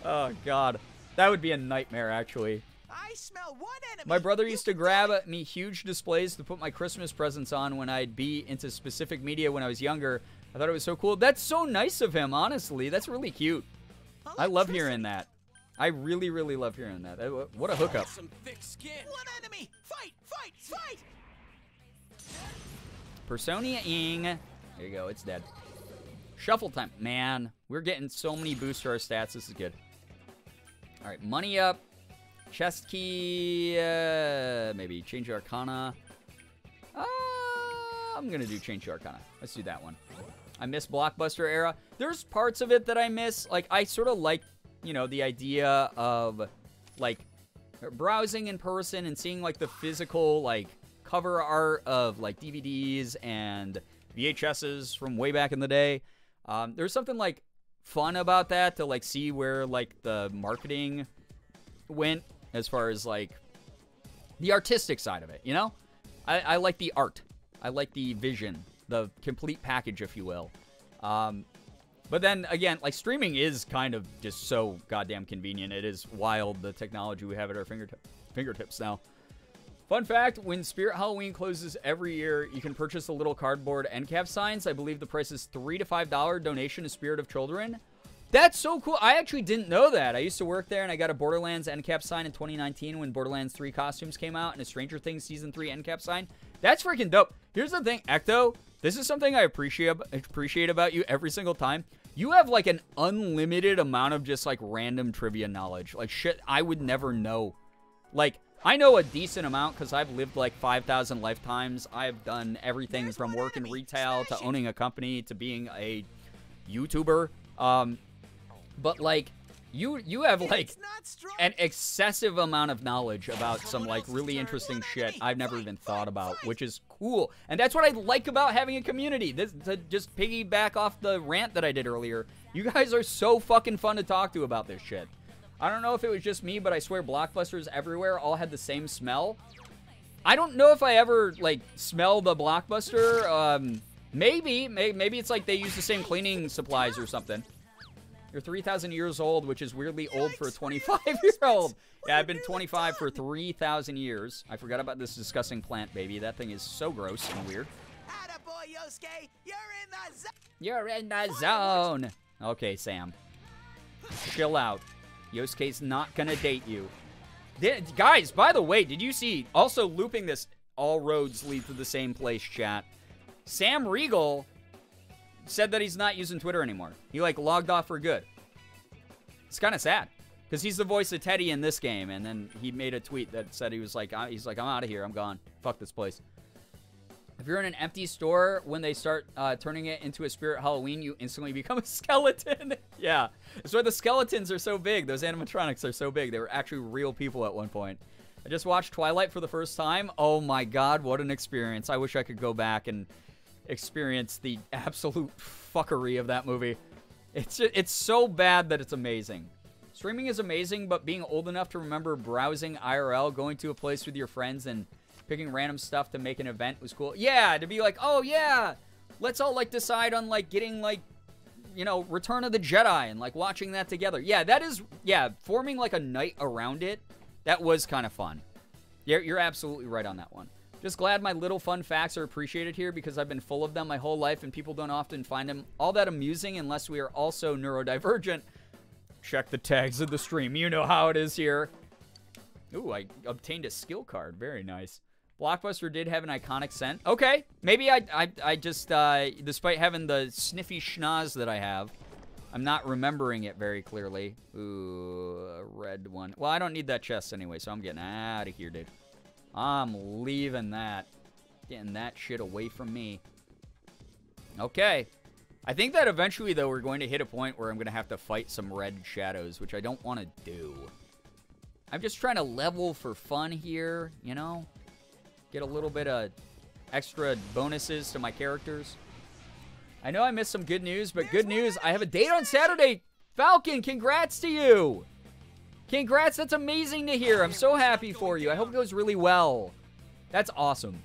Oh, God. That would be a nightmare, actually. I smell one enemy. My brother used to grab me huge displays to put my Christmas presents on when I'd be into specific media when I was younger. I thought it was so cool. That's so nice of him, honestly. That's really cute. I love hearing that. I really, really love hearing that. What a hookup. Some thick skin. One enemy. Fight, fight, fight. Personaing. There you go. It's dead. Shuffle time. Man, we're getting so many boosts to our stats. This is good. All right, money up. Chest key. Maybe change Arcana. I'm going to do change Arcana. Let's do that one. I miss Blockbuster era. There's parts of it that I miss. Like, I sort of like, you know, the idea of, like, browsing in person and seeing, like, the physical, like, cover art of, like, DVDs and VHSs from way back in the day. There's something, like, fun about that to, like, see where, like, the marketing went as far as, like, the artistic side of it, you know? I like the art. I like the vision, the complete package, if you will. But then, again, like, streaming is kind of just so goddamn convenient. It is wild, the technology we have at our fingertips now. Fun fact, when Spirit Halloween closes every year, you can purchase the little cardboard end cap signs. I believe the price is $3 to $5 donation to Spirit of Children. That's so cool. I actually didn't know that. I used to work there, and I got a Borderlands end cap sign in 2019 when Borderlands 3 costumes came out, and a Stranger Things Season 3 end cap sign. That's freaking dope. Here's the thing, Ecto. This is something I appreciate about you every single time. You have, like, an unlimited amount of just, like, random trivia knowledge. Like, shit I would never know. Like, I know a decent amount because I've lived, like, 5,000 lifetimes. I've done everything from work in retail to owning a company to being a YouTuber. But, like, you have, like, an excessive amount of knowledge about some, like, really interesting shit I've never even thought about, which is cool. And that's what I like about having a community. This, to just piggyback off the rant that I did earlier, you guys are so fucking fun to talk to about this shit. I don't know if it was just me, but I swear Blockbusters everywhere all had the same smell. I don't know if I ever, like, smell the Blockbuster. Maybe it's like they use the same cleaning supplies or something. You're 3,000 years old, which is weirdly old for a 25-year-old. Yeah, I've been 25 for 3,000 years. I forgot about this disgusting plant, baby. That thing is so gross and weird. Attaboy, Yosuke. You're in the zone. Okay, Sam. Chill out. Yosuke's not gonna date you. Guys, by the way, did you see, also looping this, all roads lead to the same place, chat. Sam Riegel said that he's not using Twitter anymore. He, like, logged off for good. It's kind of sad. Because he's the voice of Teddy in this game, and then he made a tweet that said I'm out of here, I'm gone. Fuck this place. If you're in an empty store, when they start turning it into a Spirit Halloween, you instantly become a skeleton. Yeah. That's why the skeletons are so big. Those animatronics are so big. They were actually real people at one point. I just watched Twilight for the first time. Oh my god, what an experience. I wish I could go back and experience the absolute fuckery of that movie. It's so bad that it's amazing. Streaming is amazing, but being old enough to remember browsing IRL, going to a place with your friends, and picking random stuff to make an event was cool. Yeah, to be like, oh yeah, let's all, like, decide on, like, getting, like, you know, Return of the Jedi and, like, watching that together. Yeah, that is, yeah, forming, like, a night around it, that was kind of fun. You're absolutely right on that one. Just glad my little fun facts are appreciated here because I've been full of them my whole life and people don't often find them all that amusing unless we are also neurodivergent. Check the tags of the stream. You know how it is here. Ooh, I obtained a skill card. Very nice. Blockbuster did have an iconic scent. Okay, maybe I just, despite having the sniffy schnoz that I have, I'm not remembering it very clearly. Ooh, a red one. Well, I don't need that chest anyway, so I'm getting out of here, dude. I'm leaving that. Getting that shit away from me. Okay. I think that eventually, though, we're going to hit a point where I'm going to have to fight some red shadows, which I don't want to do. I'm just trying to level for fun here, you know? Get a little bit of extra bonuses to my characters. I know I missed some good news, but good news, I have a date on Saturday. Falcon, congrats to you. Congrats, that's amazing to hear. I'm so happy for you. I hope it goes really well. That's awesome.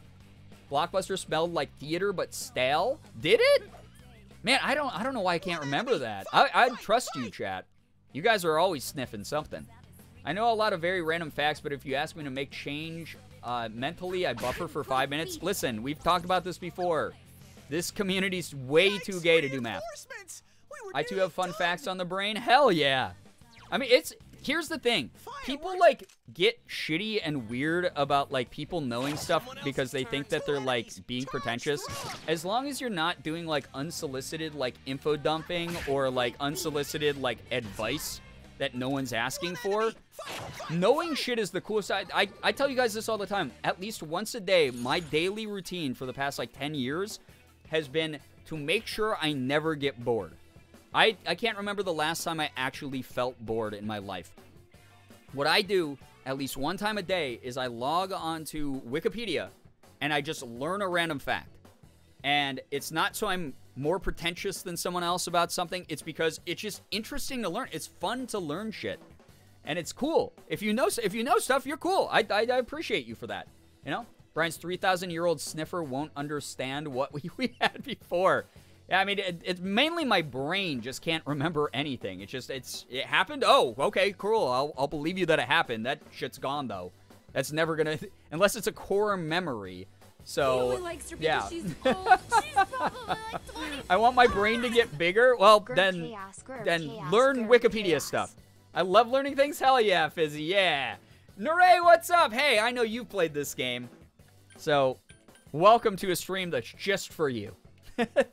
Blockbuster smelled like theater, but stale. Did it? Man, I don't know why I can't remember that. I trust you, chat. You guys are always sniffing something. I know a lot of very random facts, but if you ask me to make change mentally, I buffer for 5 minutes. Listen, we've talked about this before. This community's way too gay to do math. I too have fun facts on the brain. Hell yeah. I mean, here's the thing. People, like, get shitty and weird about, like, people knowing stuff because they think that they're, like, being pretentious. As long as you're not doing, like, unsolicited, like, info dumping or, like, unsolicited, like, advice that no one's asking for, knowing shit is the coolest. I tell you guys this all the time. At least once a day, my daily routine for the past, like, 10 years has been to make sure I never get bored. I can't remember the last time I actually felt bored in my life. What I do, at least one time a day, is I log onto Wikipedia, and I just learn a random fact. And it's not so I'm more pretentious than someone else about something. It's because it's just interesting to learn. It's fun to learn shit. And it's cool. If you know stuff, you're cool. I appreciate you for that. You know? Brian's 3,000-year-old sniffer won't understand what we had before. Yeah, I mean, it's mainly my brain just can't remember anything. It's just, it happened? Oh, okay, cool. I'll believe you that it happened. That shit's gone, though. That's never gonna, unless it's a core memory. So, he only likes her yeah. because she's old. She's probably like 20. I want my brain to get bigger. Well, then learn Wikipedia stuff. I love learning things. Hell yeah, Fizzy, yeah. Nure, what's up? Hey, I know you've played this game. So, welcome to a stream that's just for you.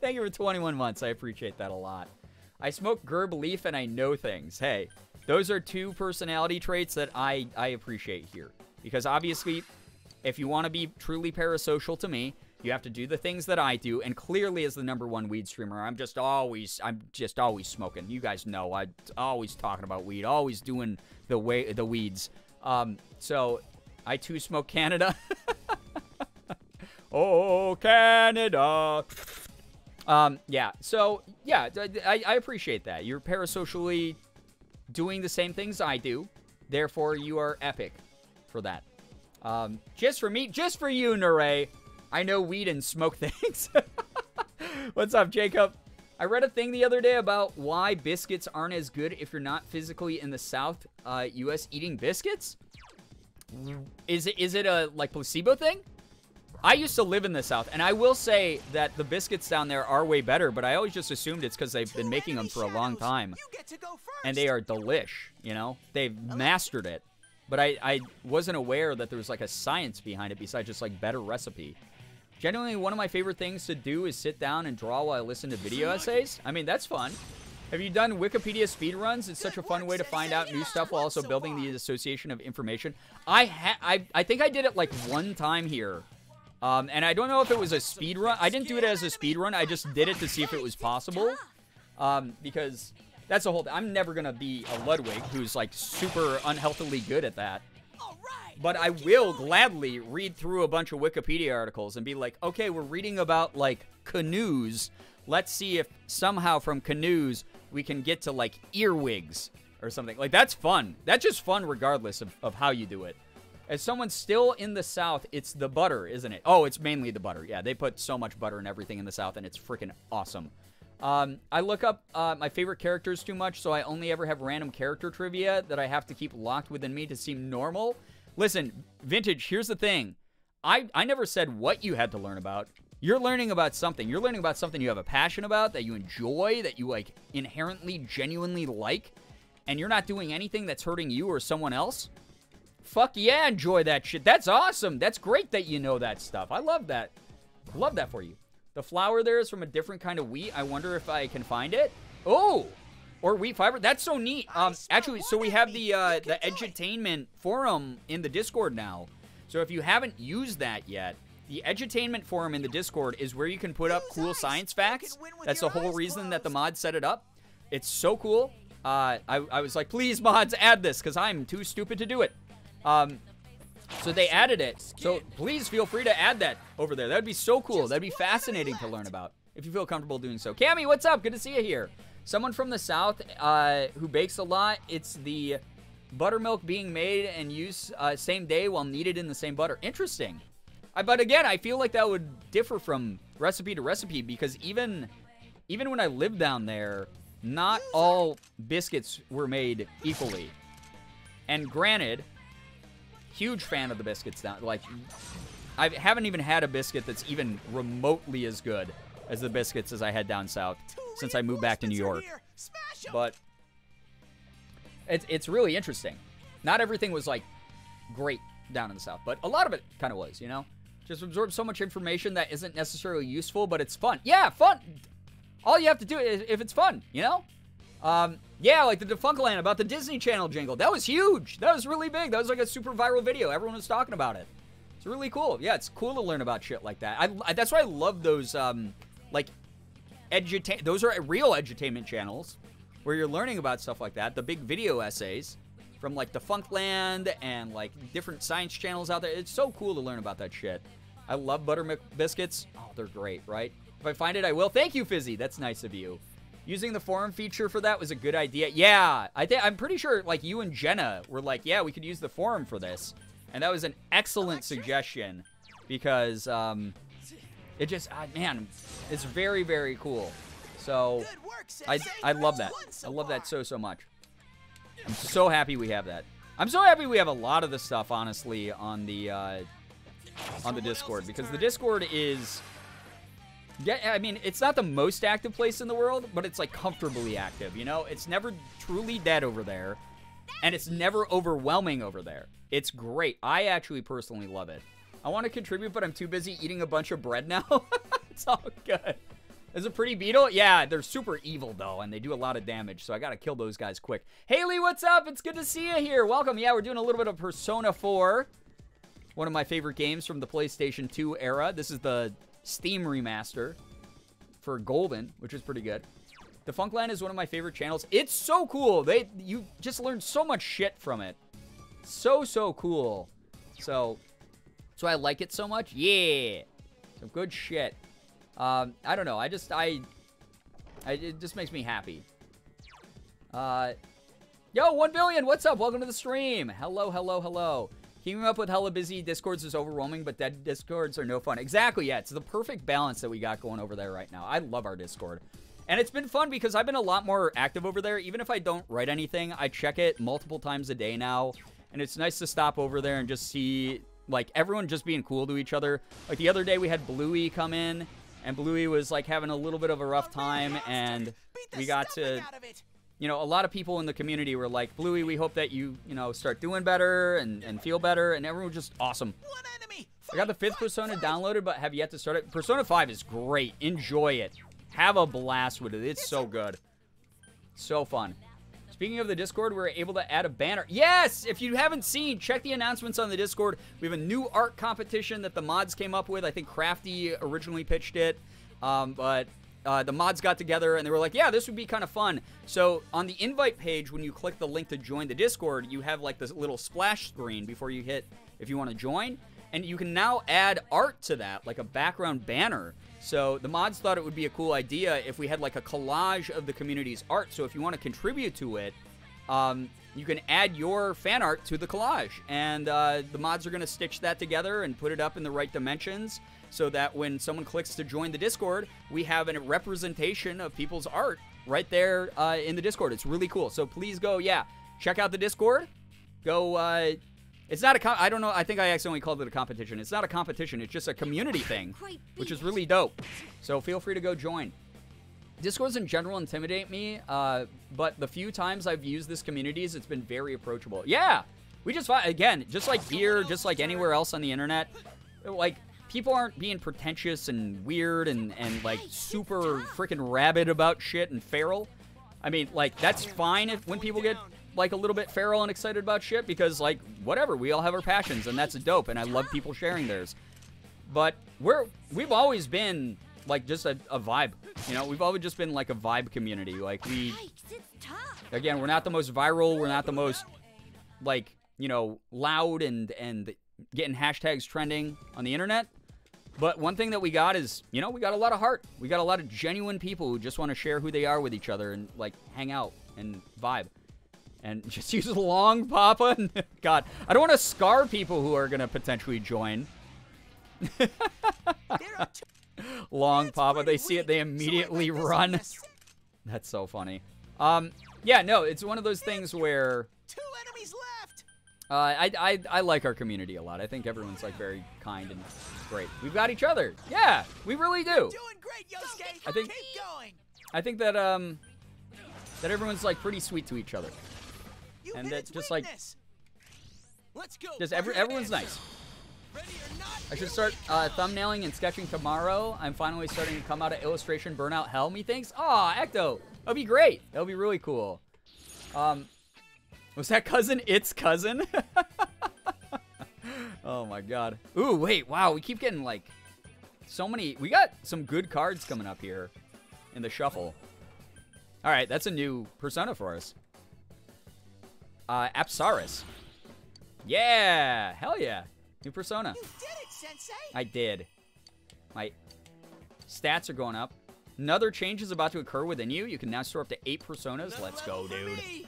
Thank you for 21 months. I appreciate that a lot. I smoke Girbeagly and I know things. Hey, those are two personality traits that I appreciate here. Because obviously, if you want to be truly parasocial to me, you have to do the things that I do. And clearly, as the #1 weed streamer, I'm just always smoking. You guys know I'm always talking about weed, always doing the weeds. So I too smoke Canada. Oh, Canada. Yeah, so, yeah, I appreciate that. You're parasocially doing the same things I do. Therefore, you are epic for that. Just for me, just for you, Nure. I know weed and smoke things. What's up, Jacob? I read a thing the other day about why biscuits aren't as good if you're not physically in the South, U.S. eating biscuits. Is it a, like, placebo thing? I used to live in the South, and I will say that the biscuits down there are way better, but I always just assumed it's because they've been making them for a long time. And they are delish, you know? They've mastered it. But I wasn't aware that there was, like, a science behind it besides just, like, better recipe. Genuinely, one of my favorite things to do is sit down and draw while I listen to video essays. I mean, that's fun. Have you done Wikipedia speedruns? It's such a fun way to find out new stuff while also building the association of information. I think I did it, like, one time here. And I don't know if it was a speed run. I didn't do it as a speed run. I just did it to see if it was possible. Because that's a whole... I'm never going to be a Ludwig who's, like, super unhealthily good at that. But I will gladly read through a bunch of Wikipedia articles and be like, okay, we're reading about, like, canoes. Let's see if somehow from canoes we can get to, like, earwigs or something. Like, that's fun. That's just fun regardless of how you do it. As someone still in the South, it's the butter, isn't it? Oh, it's mainly the butter. Yeah, they put so much butter in everything in the South, and it's freaking awesome. I look up my favorite characters too much, so I only ever have random character trivia that I have to keep locked within me to seem normal. Listen, Vintage, here's the thing. I never said what you had to learn about. You're learning about something. You're learning about something you have a passion about, that you enjoy, that you, like, inherently, genuinely like, and you're not doing anything that's hurting you or someone else. Fuck yeah, enjoy that shit. That's awesome. That's great that you know that stuff. I love that. I love that for you. The flour there is from a different kind of wheat. I wonder if I can find it. Oh, or wheat fiber. That's so neat. Actually, so we have the edutainment forum in the Discord now. So if you haven't used that yet, the edutainment forum in the Discord is where you can put up cool science facts. That's the whole reason that the mods set it up. It's so cool. I was like, please, mods, add this, because I'm too stupid to do it. So they added it. So please feel free to add that over there. That'd be so cool. That'd be fascinating to learn about if you feel comfortable doing so. Cammy, what's up? Good to see you here. Someone from the South who bakes a lot. It's the buttermilk being made and used same day while kneaded in the same butter. Interesting. But again, I feel like that would differ from recipe to recipe because even when I lived down there, not all biscuits were made equally. And granted, huge fan of the biscuits down. Like, I haven't even had a biscuit that's even remotely as good as the biscuits as I had down south since I moved back to New York. But It's really interesting. Not everything was like great down in the South, but a lot of it kind of was, you know? Just absorb so much information that isn't necessarily useful, but it's fun. Yeah, fun. All you have to do is if it's fun, you know? Yeah, like the Defunctland about the Disney Channel jingle. That was huge. That was really big. That was like a super viral video. Everyone was talking about it. It's really cool. Yeah, it's cool to learn about shit like that. That's why I love those, like, those are real edutainment channels where you're learning about stuff like that. The big video essays from, like, Defunctland and, like, different science channels out there. It's so cool to learn about that shit. I love buttermilk biscuits. Oh, they're great, right? If I find it, I will. Thank you, Fizzy. That's nice of you. Using the forum feature for that was a good idea. Yeah, I'm pretty sure, like, you and Jenna were like, yeah, we could use the forum for this. And that was an excellent suggestion because it just, man, it's very, very cool. So I love that. I love that so much. I'm so happy we have that. I'm so happy we have a lot of the stuff, honestly, on the Discord, because the Discord is, yeah, I mean, it's not the most active place in the world, but it's like comfortably active, you know? It's never truly dead over there, and it's never overwhelming over there. It's great. I actually personally love it. I want to contribute, but I'm too busy eating a bunch of bread now. It's all good. Is it pretty beetle? Yeah, they're super evil, though, and they do a lot of damage, so I gotta kill those guys quick. Haley, what's up? It's good to see you here. Welcome. Yeah, we're doing a little bit of Persona 4. One of my favorite games from the PlayStation 2 era. This is the Steam remaster for Golden, which is pretty good. Defunctland is one of my favorite channels. It's so cool. You just learn so much shit from it. So cool. So I like it so much. Yeah. Some good shit. I don't know. It just makes me happy. Yo, 1 billion. What's up? Welcome to the stream. Hello. Keeping up with hella busy Discords is overwhelming, but dead Discords are no fun. Exactly, yeah. It's the perfect balance that we got going over there right now. I love our Discord. And it's been fun because I've been a lot more active over there. Even if I don't write anything, I check it multiple times a day now. And it's nice to stop over there and just see, like, everyone just being cool to each other. Like, the other day we had Bluey come in, and Bluey was, like, having a little bit of a rough time, and we got to, you know, a lot of people in the community were like, Bluey, we hope that you know, start doing better and feel better, and everyone was just awesome. I got the 5th Persona downloaded, but have yet to start it. Persona 5 is great. Enjoy it. Have a blast with it. It's so good. So fun. Speaking of the Discord, we're able to add a banner. Yes! If you haven't seen, check the announcements on the Discord. We have a new art competition that the mods came up with. I think Crafty originally pitched it. But the mods got together and they were like, yeah, this would be kind of fun. So on the invite page, when you click the link to join the Discord, you have like this little splash screen before you hit if you want to join. And you can now add art to that, like a background banner. So the mods thought it would be a cool idea if we had like a collage of the community's art. So if you want to contribute to it, you can add your fan art to the collage. And the mods are going to stitch that together and put it up in the right dimensions so that when someone clicks to join the Discord, we have a representation of people's art right there in the Discord. It's really cool. So please go, yeah, check out the Discord. Go, it's not a, I don't know, I think I accidentally called it a competition. It's not a competition, it's just a community thing, which is really dope. So feel free to go join. Discords in general intimidate me, but the few times I've used this communities, it's been very approachable. Yeah, we just, again, just like here, just like anywhere else on the internet, like, people aren't being pretentious and weird and like super freaking rabid about shit and feral. I mean, like, that's fine when people get like a little bit feral and excited about shit because, like, whatever, we all have our passions and that's dope and I love people sharing theirs. But we've always been like just a vibe, you know, we've always just been like a vibe community. Like, again, we're not the most viral, we're not the most like, you know, loud and getting hashtags trending on the internet. But one thing that we got is, you know, we got a lot of heart. We got a lot of genuine people who just want to share who they are with each other and like hang out and vibe. And just use Long Papa. God, I don't want to scar people who are going to potentially join. Long Papa, they see it, they immediately run. That's so funny. Yeah, no, it's one of those things where 2 enemies left. I like our community a lot. I think everyone's like very kind and great. We've got each other. Yeah, we really do. Doing great, Yosuke. I think Keep going. I think that that everyone's like pretty sweet to each other. You And hit that its just, like, weakness. Let's go. just Fire everyone's dancer. nice. Ready or not, I should here start we come. thumbnailing and sketching tomorrow. I'm finally starting to come out of illustration burnout hell, methinks. Aw, Ecto. That'll be great. That'll be really cool. Was that cousin? It's cousin? Oh my god. Ooh, wait, wow. We keep getting, like, so many. We got some good cards coming up here in the shuffle. All right, that's a new persona for us. Apsaris. Yeah, hell yeah. New persona. You did it, Sensei. I did. My stats are going up. Another change is about to occur within you. You can now store up to 8 personas. Another Let's go, level for dude. me.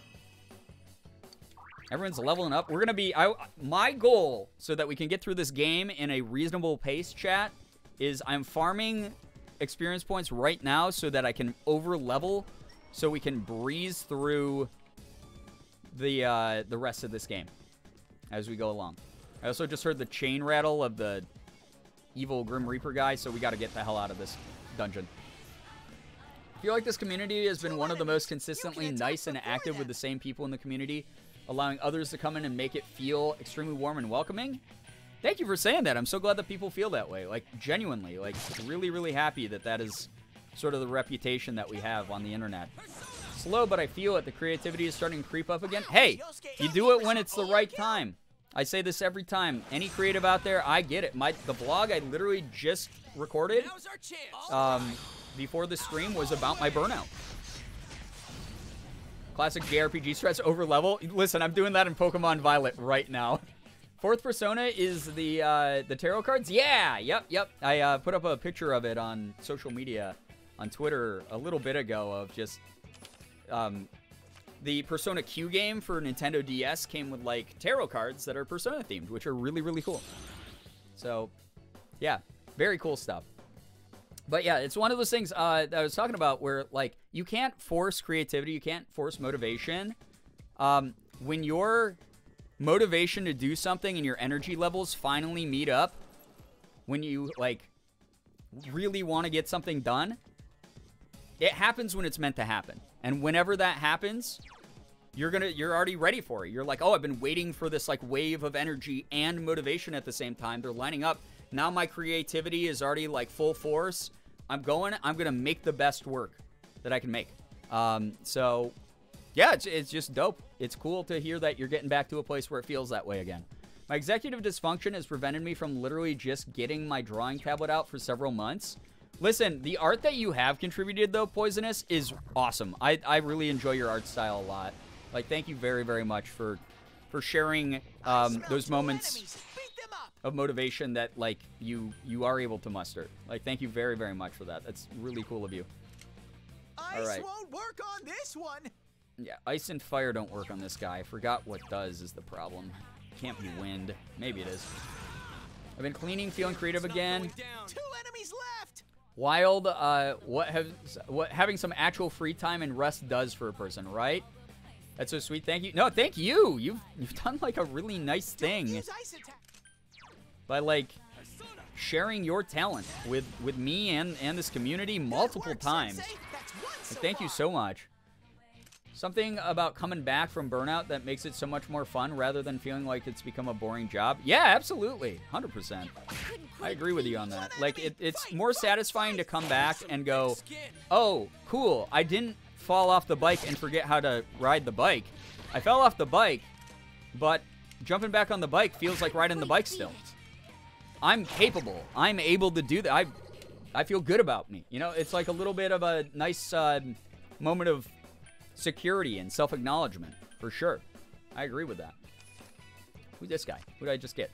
Everyone's leveling up. We're going to be... my goal, so that we can get through this game in a reasonable pace, chat, is I'm farming experience points right now so that I can over-level so we can breeze through the rest of this game as we go along. I also just heard the chain rattle of the evil Grim Reaper guy, so we got to get the hell out of this dungeon. I feel like this community has been one of the most consistently nice and active with the same people in the community, allowing others to come in and make it feel extremely warm and welcoming. Thank you for saying that. I'm so glad that people feel that way. Like, genuinely. Like, really, really happy that that is sort of the reputation that we have on the internet. Slow, but I feel it. The creativity is starting to creep up again. Hey, you do it when it's the right time. I say this every time. Any creative out there, I get it. The vlog I literally just recorded Now's our chance. before the stream was about my burnout. Classic JRPG stress over level. Listen, I'm doing that in Pokemon Violet right now. 4th persona is the tarot cards. Yeah, yep. I put up a picture of it on social media, on Twitter a little bit ago of just the Persona Q game for Nintendo DS came with, like, tarot cards that are Persona themed, which are really, really cool. So, yeah, very cool stuff. But yeah, it's one of those things that I was talking about where, like, you can't force creativity, you can't force motivation. When your motivation to do something and your energy levels finally meet up, when you, like, really want to get something done, it happens when it's meant to happen. And whenever that happens, you're already ready for it. You're like, oh, I've been waiting for this, like, wave of energy and motivation at the same time. They're lining up. Now my creativity is already, like, full force. I'm going to make the best work that I can make. So, yeah, it's just dope. It's cool to hear that you're getting back to a place where it feels that way again. My executive dysfunction has prevented me from literally just getting my drawing tablet out for several months. Listen, the art that you have contributed, though, Poisonous, is awesome. I really enjoy your art style a lot. Like, thank you very, very much for sharing those moments of motivation that, like, you are able to muster. Like, thank you very, very much for that. That's really cool of you. Ice All right. won't work on this one. Yeah, ice and fire don't work on this guy. I forgot what does is the problem. Can't be wind. Maybe it is. I've been cleaning, feeling creative again. 2 enemies left. Wild, what having some actual free time and rest does for a person, right? That's so sweet. Thank you. No, thank you. You've done, like, a really nice thing Use ice attack. by, like, sharing your talent with me and this community multiple Good work, times. Sensei. That's one so Thank you far. so much. Something about coming back from burnout that makes it so much more fun rather than feeling like it's become a boring job. Yeah, absolutely. 100%. I agree with you on that. Like, it's more satisfying to come back and go, oh, cool, I didn't fall off the bike and forget how to ride the bike. I fell off the bike, but jumping back on the bike feels like riding the bike still. I'm capable. I'm able to do that. I feel good about me. You know, it's like a little bit of a nice moment of security and self-acknowledgement, for sure. I agree with that. Who's this guy? Who did I just get?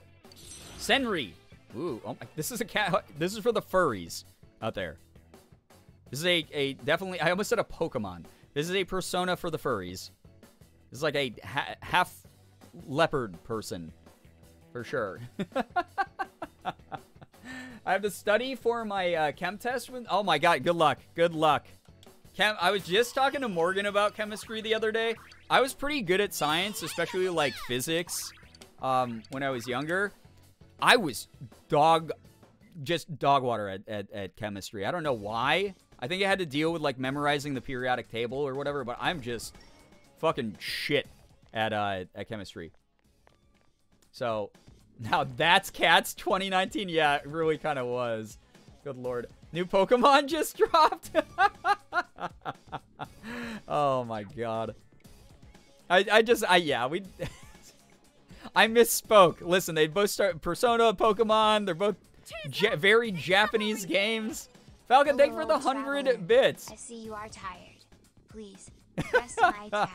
Senri. Ooh, oh my, this is a cat. This is for the furries out there. This is a definitely, I almost said a Pokemon. This is a persona for the furries. This is like a half leopard person, for sure. I have to study for my chem test. Oh my god, good luck. Good luck. I was just talking to Morgan about chemistry the other day. I was pretty good at science, especially, like, physics, when I was younger. I was just dog water at chemistry. I don't know why. I think I had to deal with, like, memorizing the periodic table or whatever, but I'm just fucking shit at chemistry. So now that's Cats 2019. Yeah, it really kind of was. Good lord. New Pokemon just dropped. Oh my god. I misspoke. Listen, they both start Persona, Pokemon. They're both very Japanese games. Falcon, thank you for the 100 bits. I see you are tired. Please, rest in my tavern.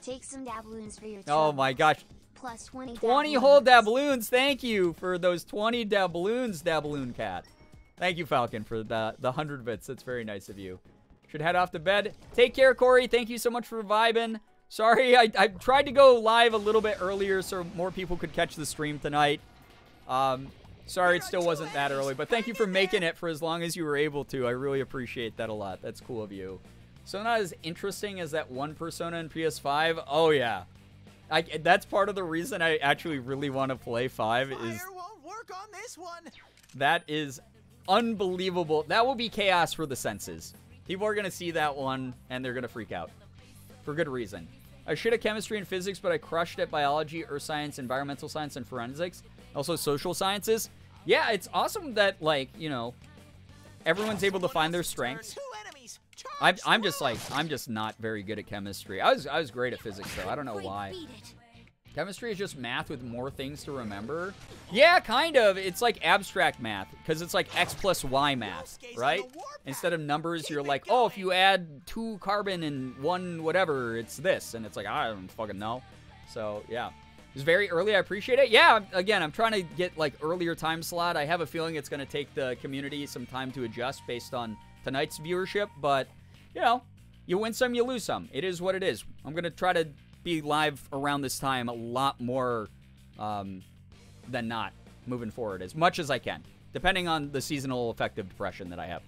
Take some doubloons for your Oh my gosh. Plus 20 20 whole doubloons. Thank you for those 20 doubloons, Dabbloon Cat. Thank you, Falcon, for the 100 bits. That's very nice of you. Should head off to bed. Take care, Corey. Thank you so much for vibing. Sorry, I tried to go live a little bit earlier so more people could catch the stream tonight. Sorry it still wasn't that early, but thank you for making it for as long as you were able to. I really appreciate that a lot. That's cool of you. So not as interesting as that one Persona in PS5. Oh, yeah. That's part of the reason I actually really want to play 5 is... Fire won't work on this one. That is unbelievable. That will be chaos for the senses. People are going to see that one, and they're going to freak out. For good reason. I should have chemistry and physics, but I crushed at biology, earth science, environmental science, and forensics. Also social sciences. Yeah, it's awesome that, like, you know, everyone's able to find their strengths. I'm just not very good at chemistry. I was great at physics, though. I don't know why. Chemistry is just math with more things to remember. Yeah, kind of. It's like abstract math, because it's like X plus Y math, right? Instead of numbers, you're like, oh, if you add 2 carbon and 1 whatever, it's this. And it's like, I don't fucking know. So, yeah. It's very early. I appreciate it. Yeah, again, I'm trying to get, like, earlier time slot. I have a feeling it's going to take the community some time to adjust based on tonight's viewership. But, you know, you win some, you lose some. It is what it is. I'm going to try to be live around this time a lot more than not moving forward, as much as I can, depending on the seasonal affective depression that I have.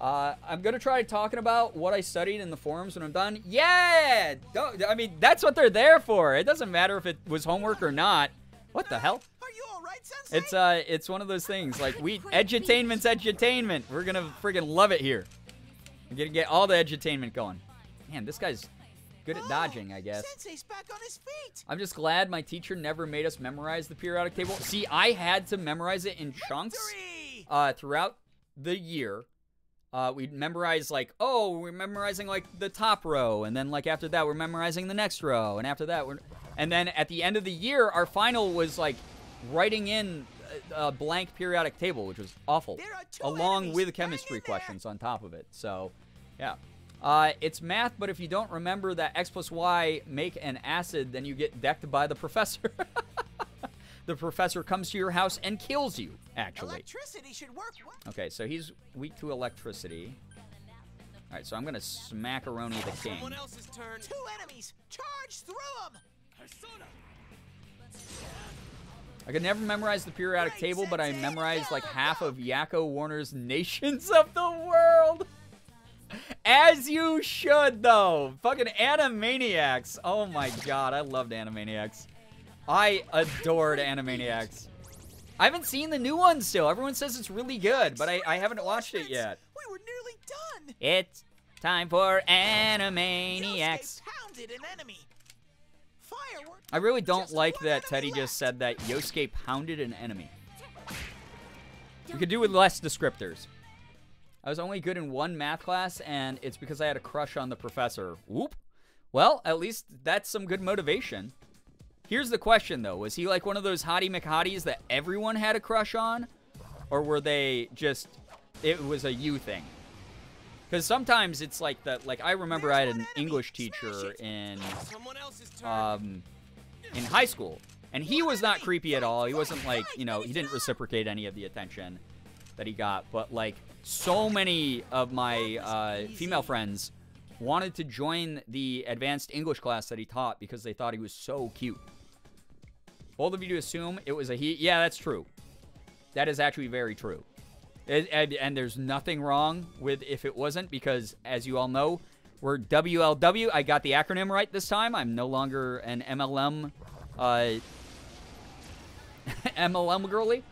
I'm going to try talking about what I studied in the forums when I'm done. Yeah! I mean, that's what they're there for. It doesn't matter if it was homework or not. What the hell? Are you all right, Sensei? It's one of those things. Like, edutainment's edutainment. We're going to friggin' love it here. We're going to get all the edutainment going. Man, this guy's good at dodging, I guess. Sensei's back on his feet. I'm just glad my teacher never made us memorize the periodic table. See, I had to memorize it in chunks throughout the year. We'd memorize, like, oh, we're memorizing, like, the top row, and then, like, after that, we're memorizing the next row, and after that, and then at the end of the year, our final was, like, writing in a blank periodic table, which was awful, along with chemistry questions on top of it, so, yeah. It's math, but if you don't remember that X plus Y make an acid, then you get decked by the professor. The professor comes to your house and kills you, actually. Electricity should work. Okay, so he's weak to electricity. All right, so I'm going to smack-a-roni the king. Someone else's turn. 2 enemies. Charge through them. I could never memorize the periodic table, but I memorized like half of Yakko Warner's Nations of the World. As you should, though. Fucking Animaniacs. Oh, my God. I loved Animaniacs. I adored Animaniacs. I haven't seen the new one still. Everyone says it's really good, but I haven't watched it yet. We were nearly done. It's time for Animaniacs. Pounded an enemy. Firework. I really don't like that Teddy just said that Yosuke pounded an enemy. You could do with less descriptors. I was only good in one math class, and it's because I had a crush on the professor. Whoop. Well, at least that's some good motivation. Here's the question, though. Was he like one of those hottie McHotties that everyone had a crush on? Or were they just, it was a you thing? Because sometimes it's like that, like I remember I had an English teacher in high school. And he was not creepy at all. He wasn't like, you know, he didn't reciprocate any of the attention that he got. But like so many of my female friends wanted to join the advanced English class that he taught because they thought he was so cute. Bold of you to assume it was a he. Yeah, that's true. That is actually very true. And there's nothing wrong with if it wasn't, because as you all know, we're WLW. I got the acronym right this time. I'm no longer an MLM MLM girly.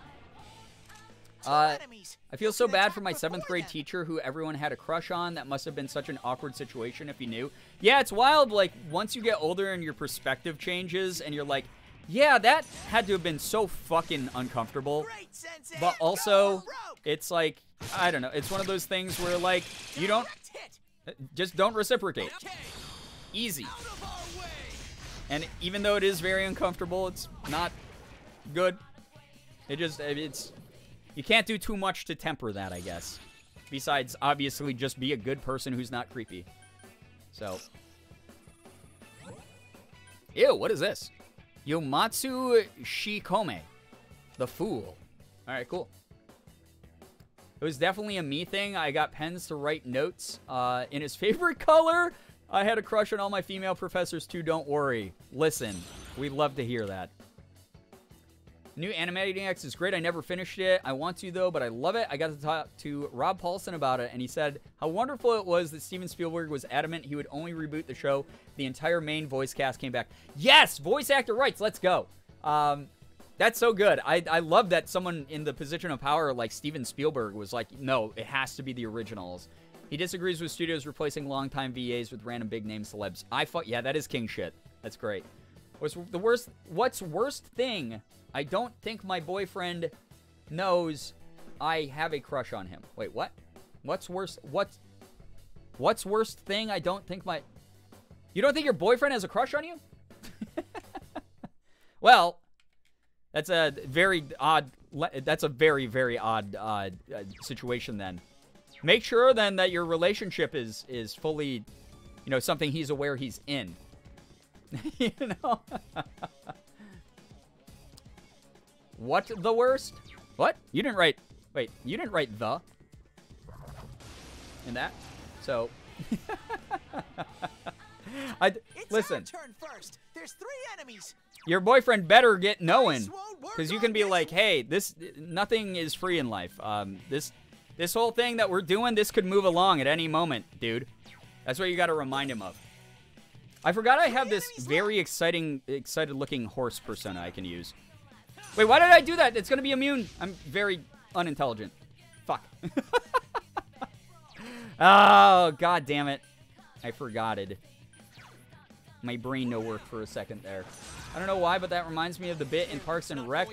Two enemies. I feel so An bad attack for my 7th before grade them. teacher who everyone had a crush on. That must have been such an awkward situation if you knew. Yeah, it's wild. Like, once you get older and your perspective changes and you're like, yeah, that had to have been so fucking uncomfortable. Great, Sensei. But Go also, for broke. it's like, I don't know. It's one of those things where, like, you don't, Direct hit. just don't reciprocate. Okay. Easy. Out of our way. And even though it is very uncomfortable, it's not good. It's, you can't do too much to temper that, I guess. Besides, obviously, just be a good person who's not creepy. So. Ew, what is this? Yomatsu Shikome. The Fool. Alright, cool. It was definitely a me thing. I got pens to write notes in his favorite color. I had a crush on all my female professors too, don't worry. Listen, we'd love to hear that. New Animating X is great. I never finished it. I want to, though, but I love it. I got to talk to Rob Paulson about it, and he said how wonderful it was that Steven Spielberg was adamant he would only reboot the show. The entire main voice cast came back. Yes! Voice actor rights. Let's go. That's so good. I love that someone in the position of power like Steven Spielberg was like, no, it has to be the originals. He disagrees with studios replacing longtime VAs with random big-name celebs. Yeah, that is king shit. That's great. What's worst thing? I don't think my boyfriend knows I have a crush on him. Wait, what? What's worst thing? I don't think my... You don't think your boyfriend has a crush on you? Well, that's a very odd... That's a very, very odd situation then. Make sure then that your relationship is fully, you know, something he's aware he's in. You know? What the worst? What? You didn't write... Wait, you didn't write the in that? So... It's listen. our turn first. There's 3 enemies. Your boyfriend better get knowing. This won't work Because you on can be this like, hey, nothing is free in life. This whole thing that we're doing, this could move along at any moment, dude. That's what you got to remind him of. I forgot I have this very excited looking horse persona I can use. Wait, why did I do that? It's going to be immune. I'm very unintelligent. Fuck. Oh, god damn it. I forgot it. My brain no work for a second there. I don't know why, but that reminds me of the bit in Parks and Rec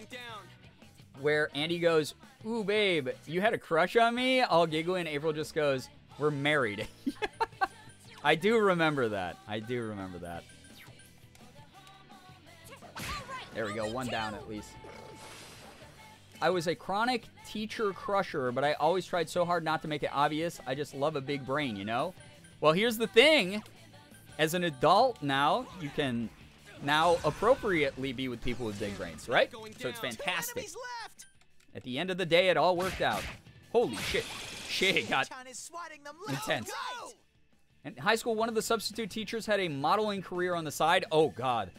where Andy goes, ooh, babe, you had a crush on me? All giggly, and April just goes, we're married. I do remember that. I do remember that. There we go. One down at least. I was a chronic teacher crusher, but I always tried so hard not to make it obvious. I just love a big brain, you know? Well, here's the thing. As an adult now, you can now appropriately be with people with big brains, right? So it's fantastic. At the end of the day, it all worked out. Holy shit. Shit got intense. In high school, one of the substitute teachers had a modeling career on the side. Oh, God.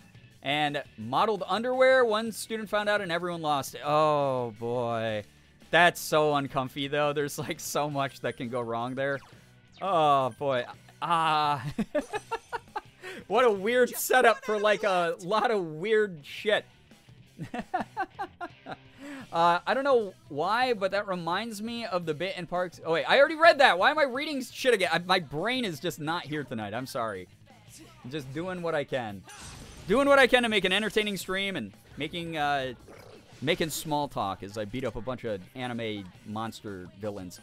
And modeled underwear. One student found out and everyone lost it. Oh, boy. That's so uncomfy, though. There's, like, so much that can go wrong there. Oh, boy. What a weird setup for, like, a lot of weird shit. I don't know why, but that reminds me of the bit in Parks. Oh, wait. I already read that. Why am I reading shit again? My brain is just not here tonight. I'm sorry. I'm just doing what I can. Doing what I can to make an entertaining stream and making small talk as I beat up a bunch of anime monster villains.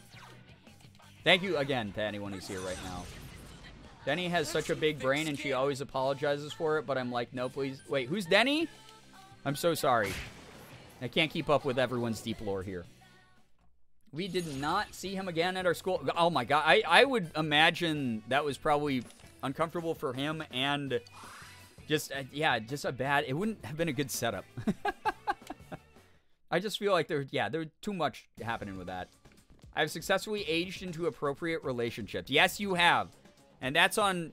Thank you again to anyone who's here right now. Denny has such a big brain and she always apologizes for it, but I'm like, no, please. Wait, who's Denny? I'm so sorry. I can't keep up with everyone's deep lore here. We did not see him again at our school. Oh my god, I would imagine that was probably uncomfortable for him and just, yeah, just a bad, it wouldn't have been a good setup. I just feel like there's too much happening with that. I've successfully aged into appropriate relationships. Yes, you have. And that's on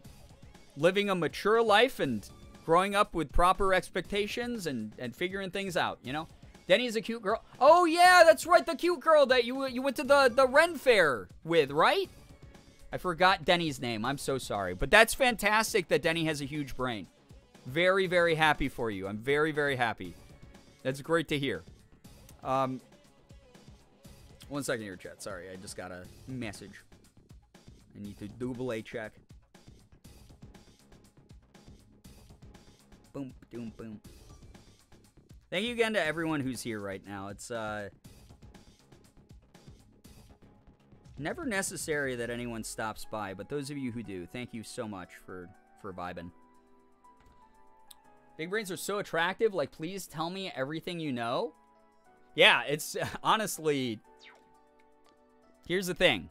living a mature life and growing up with proper expectations and figuring things out, you know? Denny's a cute girl. Oh, yeah, that's right, the cute girl that you went to the Ren Fair with, right? I forgot Denny's name. I'm so sorry. But that's fantastic that Denny has a huge brain. Very, very happy for you. I'm very, very happy. That's great to hear. 1 second here, chat. Sorry, I just got a message. I need to double A check. Boom, boom, boom. Thank you again to everyone who's here right now. It's never necessary that anyone stops by, but those of you who do, thank you so much for vibing. Big brains are so attractive. Like, please tell me everything you know. Yeah, it's honestly. Here's the thing,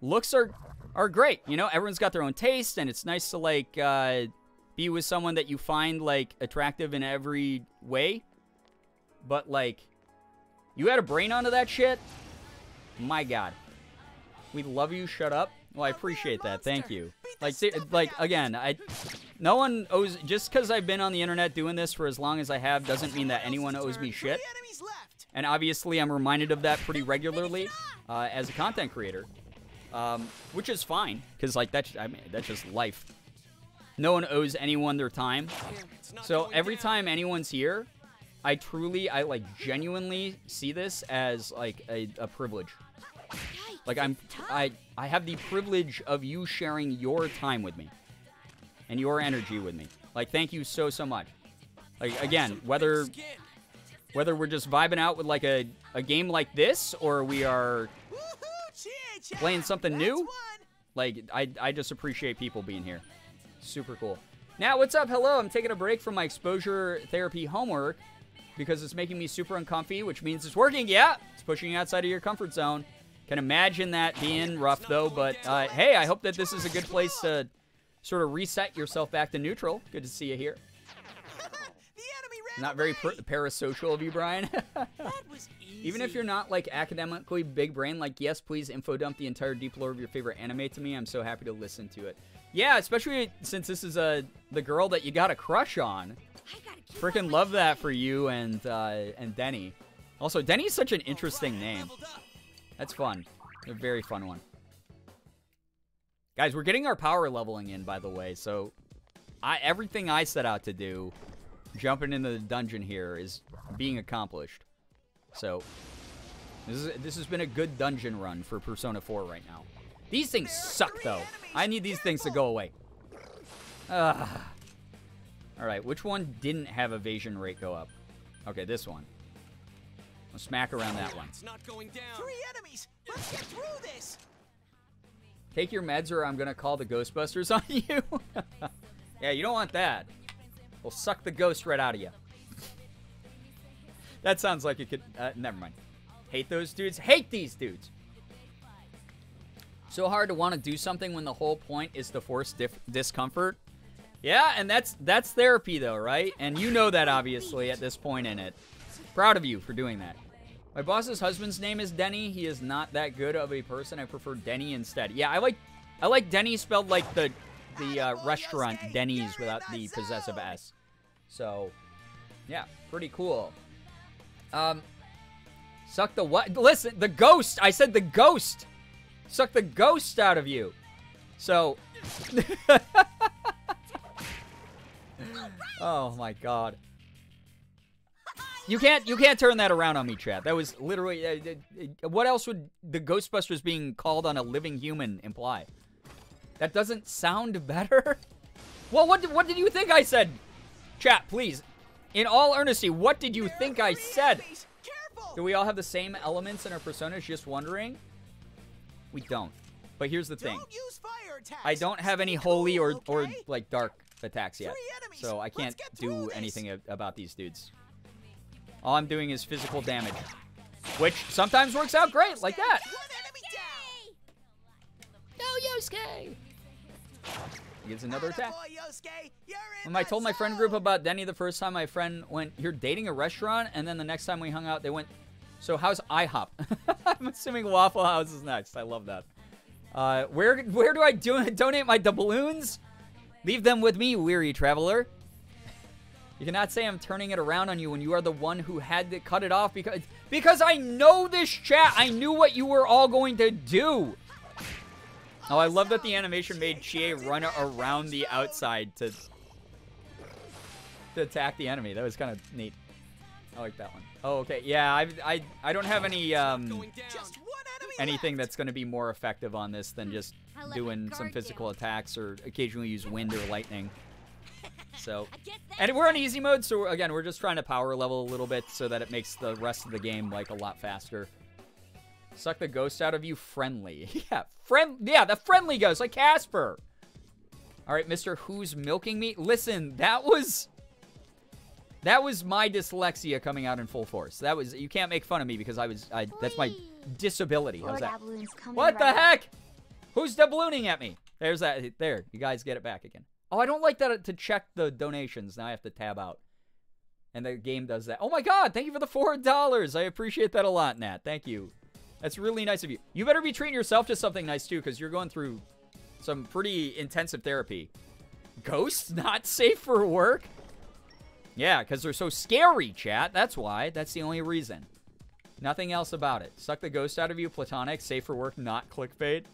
looks are great. You know, everyone's got their own taste, and it's nice to like be with someone that you find like attractive in every way. But like, you had a brain onto that shit. My God, we love you. Shut up. Well, I appreciate that. Thank you. Like again, no one owes, just because I've been on the internet doing this for as long as I have doesn't mean that anyone owes me shit. And obviously, I'm reminded of that pretty regularly as a content creator, which is fine because like that's just life. No one owes anyone their time. So every time anyone's here, I like genuinely see this as like a privilege. Like I have the privilege of you sharing your time with me and your energy with me. Like, thank you so much. Like, again, whether we're just vibing out with like a game like this or we are playing something new, like I just appreciate people being here. Super cool. Now, what's up? Hello, I'm taking a break from my exposure therapy homework because it's making me super uncomfy, which means it's working. Yeah, it's pushing you outside of your comfort zone. Can imagine that being rough, though, but hey, I hope that this is a good place to sort of reset yourself back to neutral. Good to see you here. Not very parasocial of you, Brian. Even if you're not, like, academically big brain, like, yes, please info dump the entire deep lore of your favorite anime to me. I'm so happy to listen to it. Yeah, especially since this is the girl that you got a crush on. Freaking love that for you and Denny. Also, Denny's such an interesting name. That's fun. A very fun one. Guys, we're getting our power leveling in, by the way. So, everything I set out to do, jumping into the dungeon here, is being accomplished. So, this has been a good dungeon run for Persona 4 right now. These things suck, though. I need these things to go away. Alright, which one didn't have evasion rate go up? Okay, this one. I'll smack around that one. It's not going down. 3 enemies. Let's get through this. Take your meds or I'm gonna call the Ghostbusters on you. Yeah, you don't want that. We'll suck the ghost right out of you. That sounds like it could... never mind. Hate those dudes. Hate these dudes. So hard to want to do something when the whole point is to force discomfort. Yeah, and that's therapy though, right? And you know that obviously at this point in it. Proud of you for doing that. My boss's husband's name is Denny. He is not that good of a person. I prefer Denny instead. Yeah, I like Denny spelled like the restaurant Denny's without the possessive S. So, yeah, pretty cool. Suck the what? Listen, the ghost. I said the ghost. Suck the ghost out of you. So. Oh my God. You can't turn that around on me, chat. That was literally... what else would the Ghostbusters being called on a living human imply? That doesn't sound better? Well, what did you think I said? Chat, please. In all earnesty, what did you think I said? Do we all have the same elements in our personas? Just wondering. We don't. But here's the thing. I don't have any holy or like dark attacks yet. So I can't do anything about these dudes. All I'm doing is physical damage, which sometimes works out great, like that. No, Yosuke! He gets another attack. When I told my friend group about Denny the first time, my friend went, "You're dating a restaurant?" And then the next time we hung out, they went, "So how's IHOP?" I'm assuming Waffle House is next. I love that. Where do I donate my doubloons? Leave them with me, weary traveler. You cannot say I'm turning it around on you when you are the one who had to cut it off because I know this chat. I knew what you were all going to do. Oh, I love that the animation made Chie run around the outside to attack the enemy. That was kind of neat. I like that one. Oh, okay. Yeah, I don't have any anything that's going to be more effective on this than just I let doing my some guard physical down. attacks or occasionally use wind or lightning. So, I get that. and we're on easy mode, so again, we're just trying to power level a little bit so that it makes the rest of the game like a lot faster. Suck the ghost out of you, friendly. Yeah, the friendly ghost, like Casper. All right, Mr. Who's milking me? Listen, that was my dyslexia coming out in full force. You can't make fun of me because that's my disability. How's that? What the heck? Who's doublooning at me? There's that. There, you guys get it back again. Oh, I don't like that to check the donations. Now I have to tab out. And the game does that. Oh my god, thank you for the $4. I appreciate that a lot, Nat. Thank you. That's really nice of you. You better be treating yourself to something nice too, because you're going through some pretty intensive therapy. Ghosts not safe for work? Yeah, because they're so scary, chat. That's why. That's the only reason. Nothing else about it. Suck the ghost out of you, platonic, safe for work, not clickbait.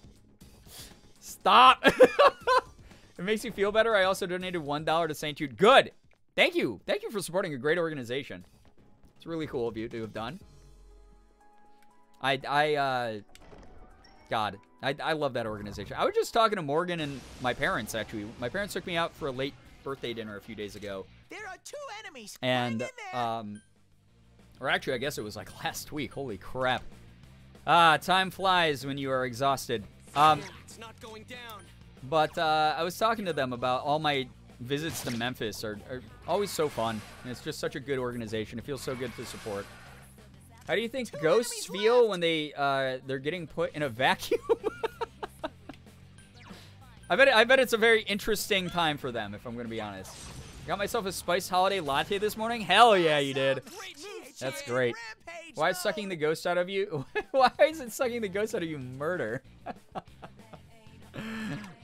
Stop! It makes you feel better. I also donated $1 to St. Jude. Good! Thank you. Thank you for supporting a great organization. It's really cool of you to have done. God, I love that organization. I was just talking to Morgan and my parents, actually. My parents took me out for a late birthday dinner a few days ago. There are 2 enemies. And, Hang in there. or actually, I guess it was like last week. Holy crap. Time flies when you are exhausted. It's not going down. But I was talking to them about all my visits to Memphis are always so fun. And it's just such a good organization. It feels so good to support. How do you think ghosts feel when they're getting put in a vacuum? I bet it's a very interesting time for them, if I'm going to be honest. Got myself a spiced holiday latte this morning? Hell yeah, you did. That's great. Why is sucking the ghost out of you? Why is it sucking the ghost out of you murder?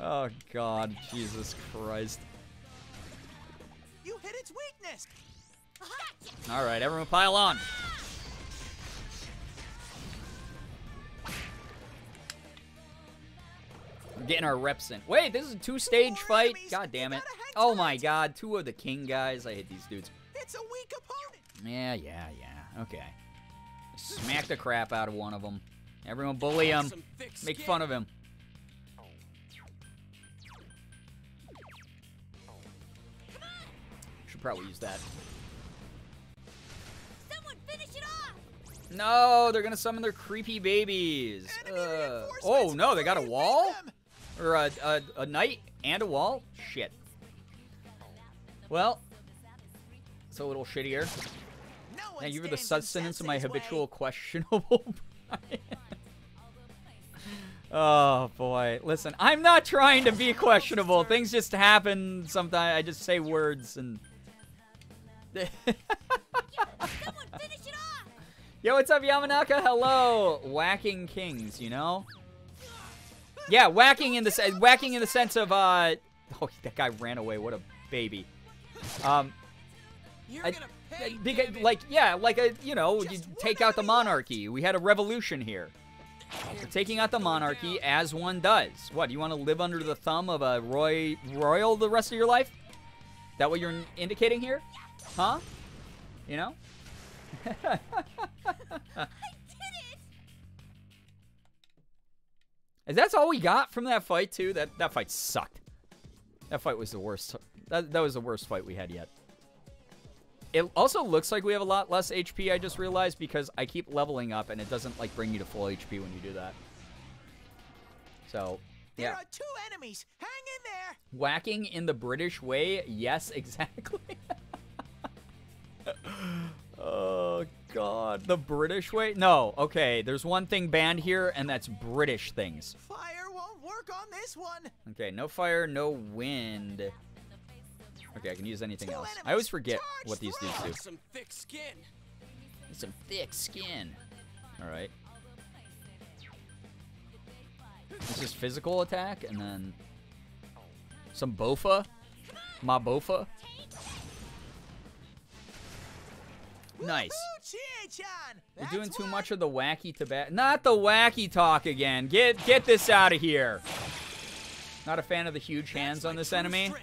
Oh, God. Jesus Christ. You hit its weakness. All right, everyone pile on. We're getting our reps in. Wait, this is a 2-stage fight? God damn it. Oh my god, 2 of the king guys. I hate these dudes. It's a weak opponent. Yeah. Okay. Smack the crap out of one of them. Everyone bully him. Make fun of him. Should probably use that. Someone finish it off. No, they're gonna summon their creepy babies. Oh no, they got a wall? Or a knight and a wall? Shit. Well, it's a little shittier. Thank you for the sustenance of my habitual questionable. Oh boy, listen, I'm not trying to be questionable. Things just happen sometimes. I just say words and. Someone finish it off. Yo, what's up, Yamanaka? Hello, whacking kings. You know. Yeah, whacking in the sense of oh, that guy ran away. What a baby. You're gonna pay, Because, like, yeah, like you take out the monarchy. We had a revolution here. We're taking out the monarchy as one does. What, you want to live under the thumb of a royal the rest of your life? That what you're indicating here? Huh? You know? I did it. And that's all we got from that fight, too? That fight sucked. That fight was the worst. That was the worst fight we had yet. It also looks like we have a lot less HP, I just realized, because I keep leveling up, and it doesn't, like, bring you to full HP when you do that. So, There yeah. are 2 enemies. Hang in there. Whacking in the British way? Yes, exactly. Oh, God. The British way? No. Okay, there's one thing banned here, and that's British things. Fire won't work on this one. Okay, no fire, no wind. Okay, I can use anything 2 else. enemies. I always forget Charge what these dudes do. Some thick skin. Some thick skin. All right. It's just physical attack, and then some bofa. Ma bofa. Nice. Chie-chan. You're doing That's too one. much of the wacky tobacco. Not the wacky talk again. Get this out of here. Not a fan of the huge hands on this enemy.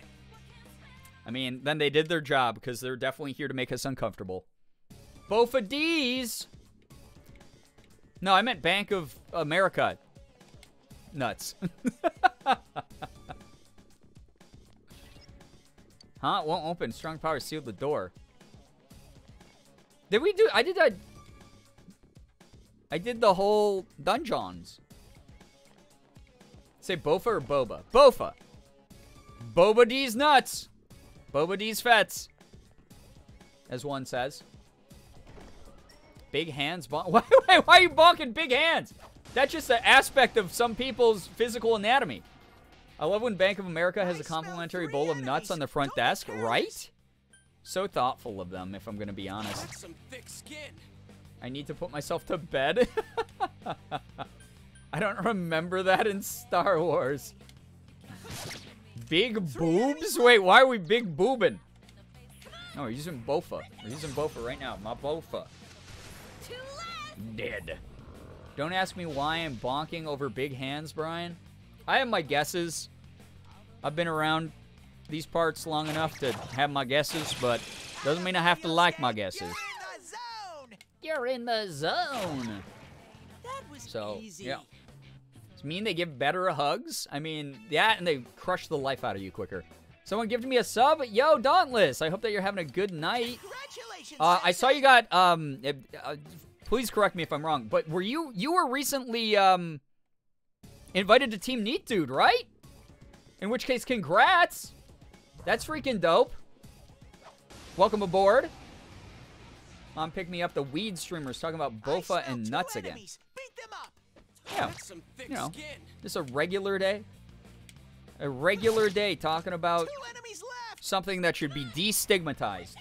I mean, then they did their job, because they're definitely here to make us uncomfortable. Bofa D's. No, I meant Bank of America. Nuts. Huh? It won't open. Strong power sealed the door. Did we do... I did that... I did the whole dungeons. Say Bofa or Boba? Bofa. Boba D's nuts. Boba D's fets. As one says. Big hands. Why are you bonking big hands? That's just an aspect of some people's physical anatomy. I love when Bank of America has a complimentary bowl of nuts on the front desk, right? So thoughtful of them, if I'm going to be honest. That's some thick skin. I need to put myself to bed. I don't remember that in Star Wars. Big boobs? Wait, why are we big boobing? No, we're using Bofa. We're using Bofa right now. My Bofa. Dead. Don't ask me why I'm bonking over big hands, Brian. I have my guesses. I've been around these parts long enough to have my guesses, but doesn't mean I have to like my guesses. You're in the zone. That was So, easy. yeah. Does it mean they give better hugs? I mean, yeah, and they crush the life out of you quicker. Someone gifted me a sub. Yo, Dauntless. I hope that you're having a good night. Congratulations. I saw you got, please correct me if I'm wrong, but you were recently, invited to Team Neat Dude, right? In which case, congrats. That's freaking dope. Welcome aboard. Mom picked me up. The weed streamers talking about Bofa and nuts again. Beat them up. Yeah, That's some thick you know, skin. just a regular day. A regular day talking about 2 enemies left. something that should be destigmatized.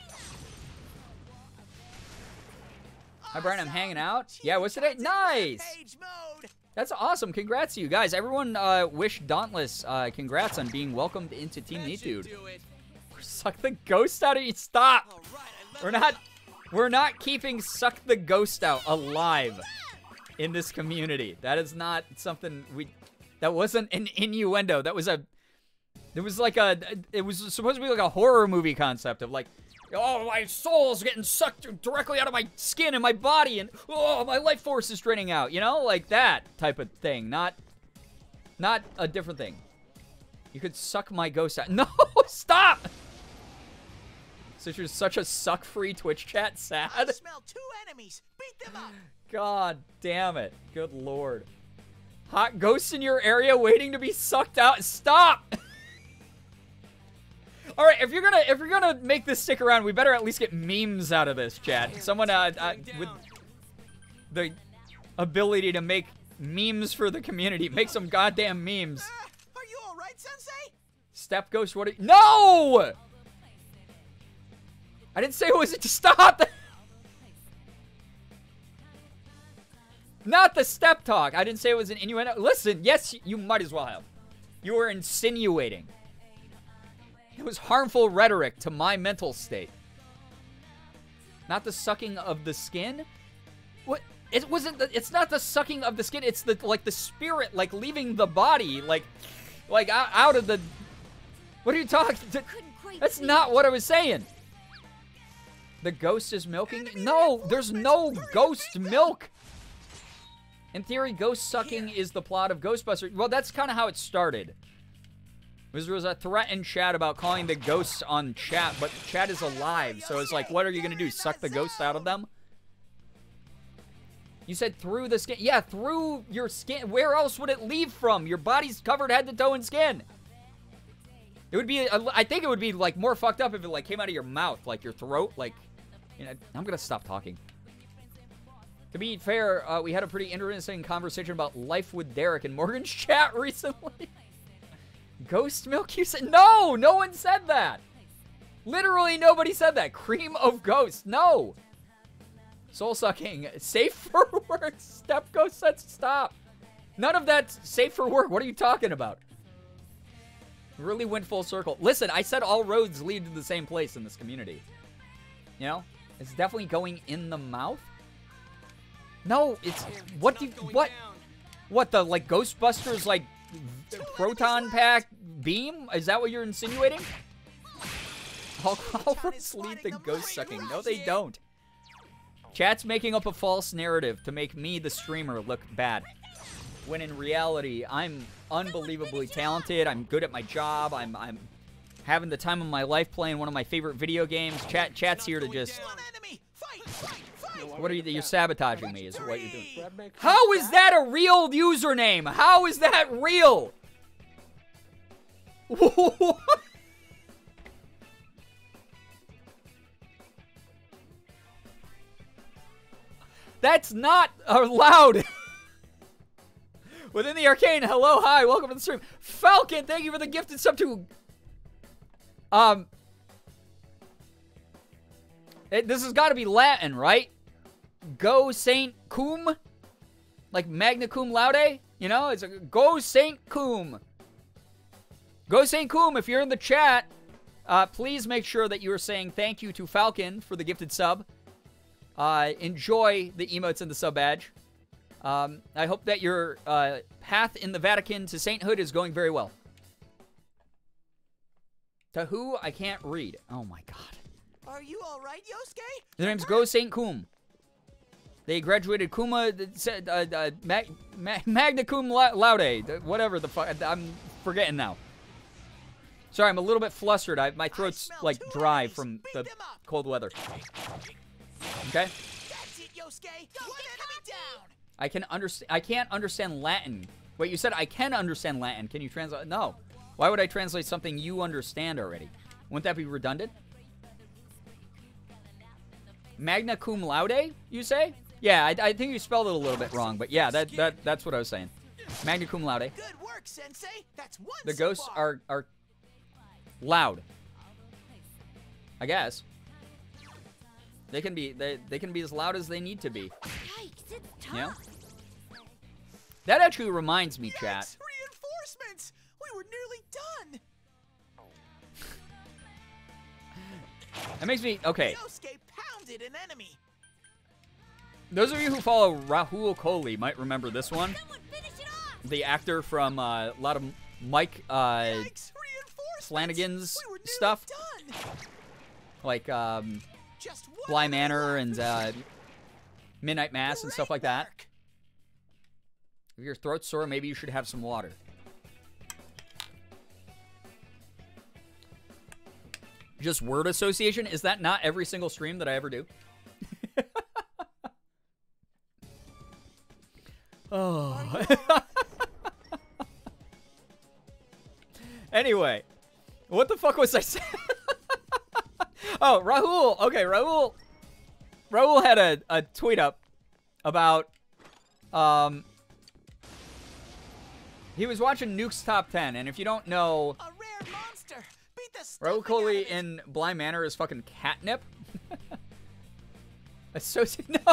Hi, Brian. I'm hanging out. Yeah, what's today? Nice. Page mode. That's awesome. Congrats to you guys. Everyone wish Dauntless congrats on being welcomed into Team That Neat should Dude. do it. Suck the ghost out of you. Stop. All right, I love We're not keeping Suck the Ghost Out alive in this community. That is not something that wasn't an innuendo. It was supposed to be like a horror movie concept of like, oh, my soul's getting sucked directly out of my skin and my body, and oh, my life force is draining out, you know? Like that type of thing, not a different thing. You could suck my ghost out. No, stop! Since you're such a suck-free Twitch chat, I sad. smell 2 enemies. Beat them up. God damn it. Good lord. Hot ghosts in your area waiting to be sucked out. Stop! All right, if you're gonna make this stick around, we better at least get memes out of this, chat. Someone with the ability to make memes for the community, make some goddamn memes. Are you all right, Sensei? Step Ghost, what are you? No! I didn't say it was to stop. Not the step talk. I didn't say it was an innuendo. Listen, yes, you might as well have. You were insinuating. It was harmful rhetoric to my mental state. Not the sucking of the skin? What? It wasn't. It's not the sucking of the skin. It's the spirit leaving the body, like out of the. What are you talking? That's not what I was saying. The ghost is milking? No, there's no ghost milk. In theory, ghost sucking is the plot of Ghostbusters. Well, that's kind of how it started. There was a threat in chat about calling the ghosts on chat, but chat is alive, so it's like, what are you going to do, suck the ghosts out of them? You said through the skin. Yeah, through your skin. Where else would it leave from? Your body's covered head to toe in skin. It would be, I think it would be, like, more fucked up if it, like, came out of your mouth, like, your throat, like, you know, I'm gonna stop talking. To be fair, we had a pretty interesting conversation about life with Derek in Morgan's chat recently. Ghost milk, you said? No, no one said that. Literally nobody said that. Cream of ghost, no. Soul sucking, safe for work. Step Ghost said stop. None of that's safe for work. What are you talking about? Really went full circle. Listen, I said all roads lead to the same place in this community. You know? It's definitely going in the mouth. No, it's what the like Ghostbusters like proton pack beam? Is that what you're insinuating? All roads lead to ghost sucking. No, they don't. Chat's making up a false narrative to make me, the streamer, look bad. When in reality, I'm unbelievably talented. I'm good at my job. I'm having the time of my life playing one of my favorite video games. Chat's here to just... What are you... You're sabotaging me is what you're doing. How is that a real username? How is that real? That's not allowed. Within the arcane, hello, hi, welcome to the stream. Falcon, thank you for the gifted sub to... this has got to be Latin, right? Go Saint Cum? Like magna cum laude? You know, it's a go Saint Cum. Go Saint Cum, if you're in the chat, please make sure that you are saying thank you to Falcon for the gifted sub. Enjoy the emotes and the sub badge. I hope that your path in the Vatican to sainthood is going very well. To who? I can't read. Oh my god. Are you all right, Yosuke? Their name's Go Saint Cum. They graduated magna cum laude. Whatever the fuck. I'm forgetting now. Sorry, I'm a little bit flustered. My throat's like dry from the cold weather. Okay. That's it, Yosuke. One enemy down. I can't understand Latin. Wait, you said I can understand Latin. Can you translate? No. Why would I translate something you understand already? Wouldn't that be redundant? Magna cum laude, you say? Yeah, I think you spelled it a little bit wrong, but yeah, that's what I was saying. Magna cum laude. Good work, Sensei. That's one. The ghosts are loud. I guess. They can be as loud as they need to be. Yikes, it's tough. Yeah. That actually reminds me, chat. Yikes, reinforcements. We were nearly done. That makes me okay. Yosuke pounded an enemy. Those of you who follow Rahul Kohli might remember this one. Someone finish it off. The actor from a lot of Mike Yikes, Flanagan's we were nearly stuff. Done. Like Just one Bly enemy Manor left. and Midnight Mass and stuff like that. Great work. If your throat's sore, maybe you should have some water. Just word association? Is that not every single stream that I ever do? Oh. Anyway, what the fuck was I saying? Oh, Rahul. Okay, Rahul. Rahul had a tweet up about he was watching Nuke's Top 10, and if you don't know, A rare monster. Beat the Rahul stuffing out Kohli of it. in Bly Manor is fucking catnip. Associated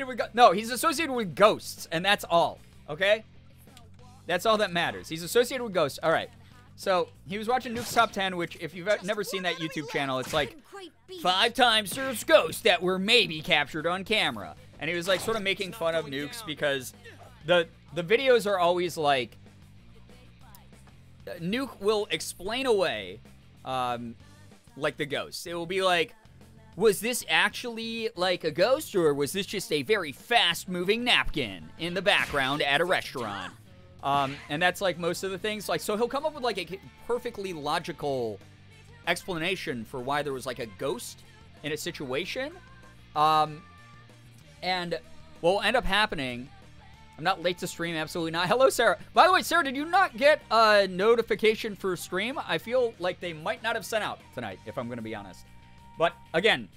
with no, he's associated with ghosts, and that's all. Okay, that's all that matters. He's associated with ghosts. All right. So he was watching Nuke's Top 10, which if you've never seen that YouTube channel, it's like Couldn't quite beat 5 times there's ghosts that were maybe captured on camera. And he was like sort of making fun of Nukes because the videos are always like Nuke will explain away like the ghosts. It will be like, was this actually like a ghost, or was this just a very fast-moving napkin in the background at a restaurant? And that's like most of the things. Like, so he'll come up with like a perfectly logical explanation for why there was like a ghost in a situation. And what will end up happening, I'm not late to stream, absolutely not. Hello, Sarah. By the way, Sarah, did you not get a notification for stream? I feel like they might not have sent out tonight, if I'm going to be honest. But again,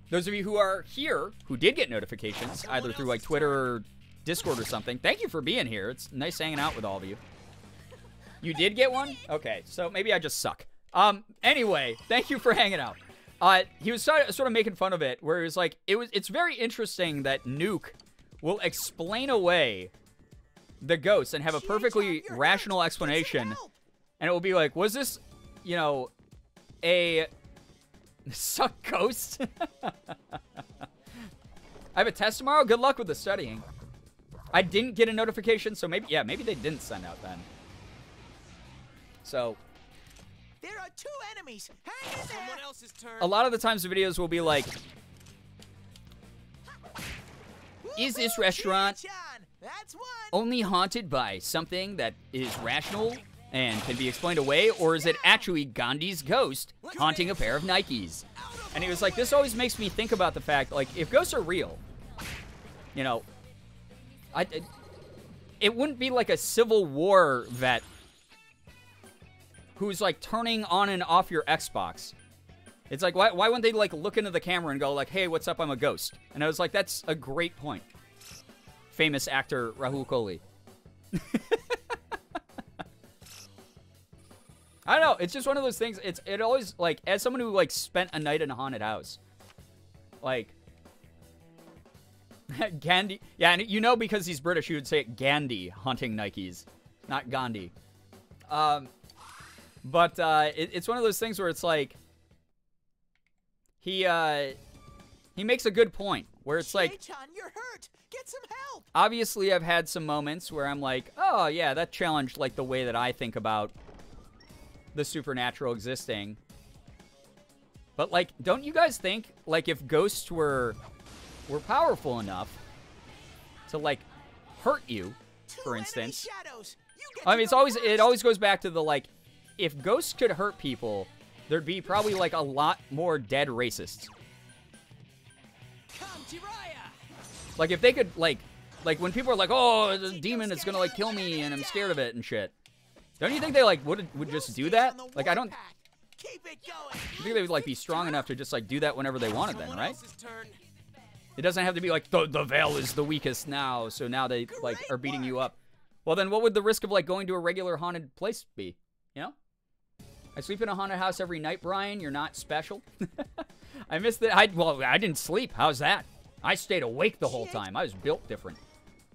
those of you who are here, who did get notifications, either through like Twitter or Discord or something, thank you for being here. It's nice hanging out with all of you. You did get one? Okay, so maybe I just suck. Anyway, thank you for hanging out. He was sort of making fun of it, where he was like, it's very interesting that Nuke will explain away the ghosts and have a perfectly rational explanation. And it will be like, was this, you know, a suck ghost? I have a test tomorrow. Good luck with the studying. I didn't get a notification, so maybe they didn't send out then. So There are 2 enemies. Hang in there. Someone else's turn. a lot of the times the videos will be like, is this restaurant John, that's one. only haunted by something that is rational and can be explained away, or is it actually Gandhi's ghost haunting a pair of Nikes? And he was like, this always makes me think about the fact, like, if ghosts are real, you know, it wouldn't be like a Civil War vet who's, like, turning on and off your Xbox. It's like, why wouldn't they, like, look into the camera and go, like, hey, what's up, I'm a ghost? And I was like, that's a great point. Famous actor Rahul Kohli. I don't know, it's just one of those things, it always, like, as someone who, like, spent a night in a haunted house, like, Gandhi, yeah, and you know because he's British, you would say it Gandhi haunting Nikes, not Gandhi. But it's one of those things where it's like, he makes a good point, where it's like, John, you're hurt. Get some help. obviously I've had some moments where I'm like, oh yeah, that challenged, like, the way that I think about the supernatural existing. But, like, don't you guys think, like, if ghosts were powerful enough to, like, hurt you, for instance. I mean, it always goes back to the, like, if ghosts could hurt people, there'd be probably, like, a lot more dead racists. Like, if they could, like when people are like, oh, the demon is gonna, like, kill me and I'm scared of it and shit. Don't you think they, like, would just do that? Like, I don't Keep it going. you think they would, like, be strong enough to just, like, do that whenever they wanted then, right? It doesn't have to be like, the veil is the weakest now, so now they, like, are beating you up. Well, then what would the risk of, like, going to a regular haunted place be? You know? I sleep in a haunted house every night, Brian. You're not special. I missed it. Well, I didn't sleep. How's that? I stayed awake the whole time. I was built different.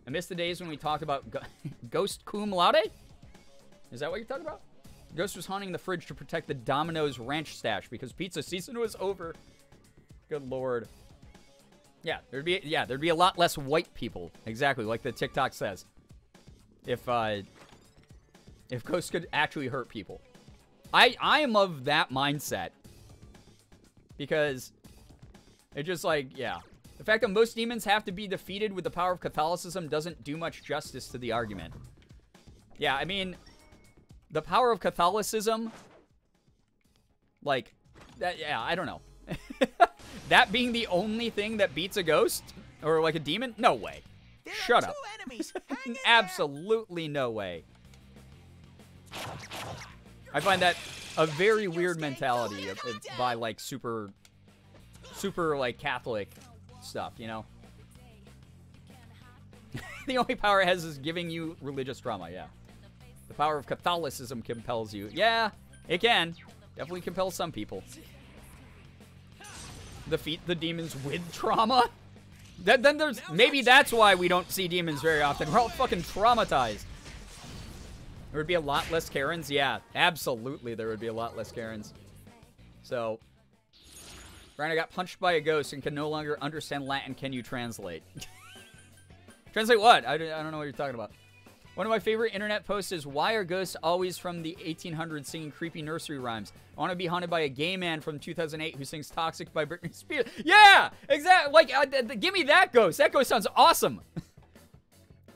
I missed the days when we talked about Ghost Cum Laude? Is that what you're talking about? Ghost was haunting the fridge to protect the Domino's ranch stash because pizza season was over. Good lord. Yeah, there'd be a lot less white people. Exactly, like the TikTok says. If ghosts could actually hurt people. I am of that mindset. Because it just, like, yeah. The fact that most demons have to be defeated with the power of Catholicism doesn't do much justice to the argument. Yeah, I mean, the power of Catholicism, like, that, yeah, I don't know. That being the only thing that beats a ghost? Or, like, a demon? No way. Shut up. Absolutely no way. I find that a very weird mentality by, like, super, like, Catholic stuff, you know? The only power it has is giving you religious trauma, yeah. The power of Catholicism compels you. Yeah, it can. Definitely compels some people. Defeat the demons with trauma? Then there's... Maybe that's why we don't see demons very often. We're all fucking traumatized. There would be a lot less Karens. Yeah, absolutely there would be a lot less Karens. So... Brian, I got punched by a ghost and can no longer understand Latin. Can you translate? Translate what? I don't know what you're talking about. One of my favorite internet posts is, why are ghosts always from the 1800s singing creepy nursery rhymes? I want to be haunted by a gay man from 2008 who sings Toxic by Britney Spears. Yeah! Exactly. Like, give me that ghost. That ghost sounds awesome.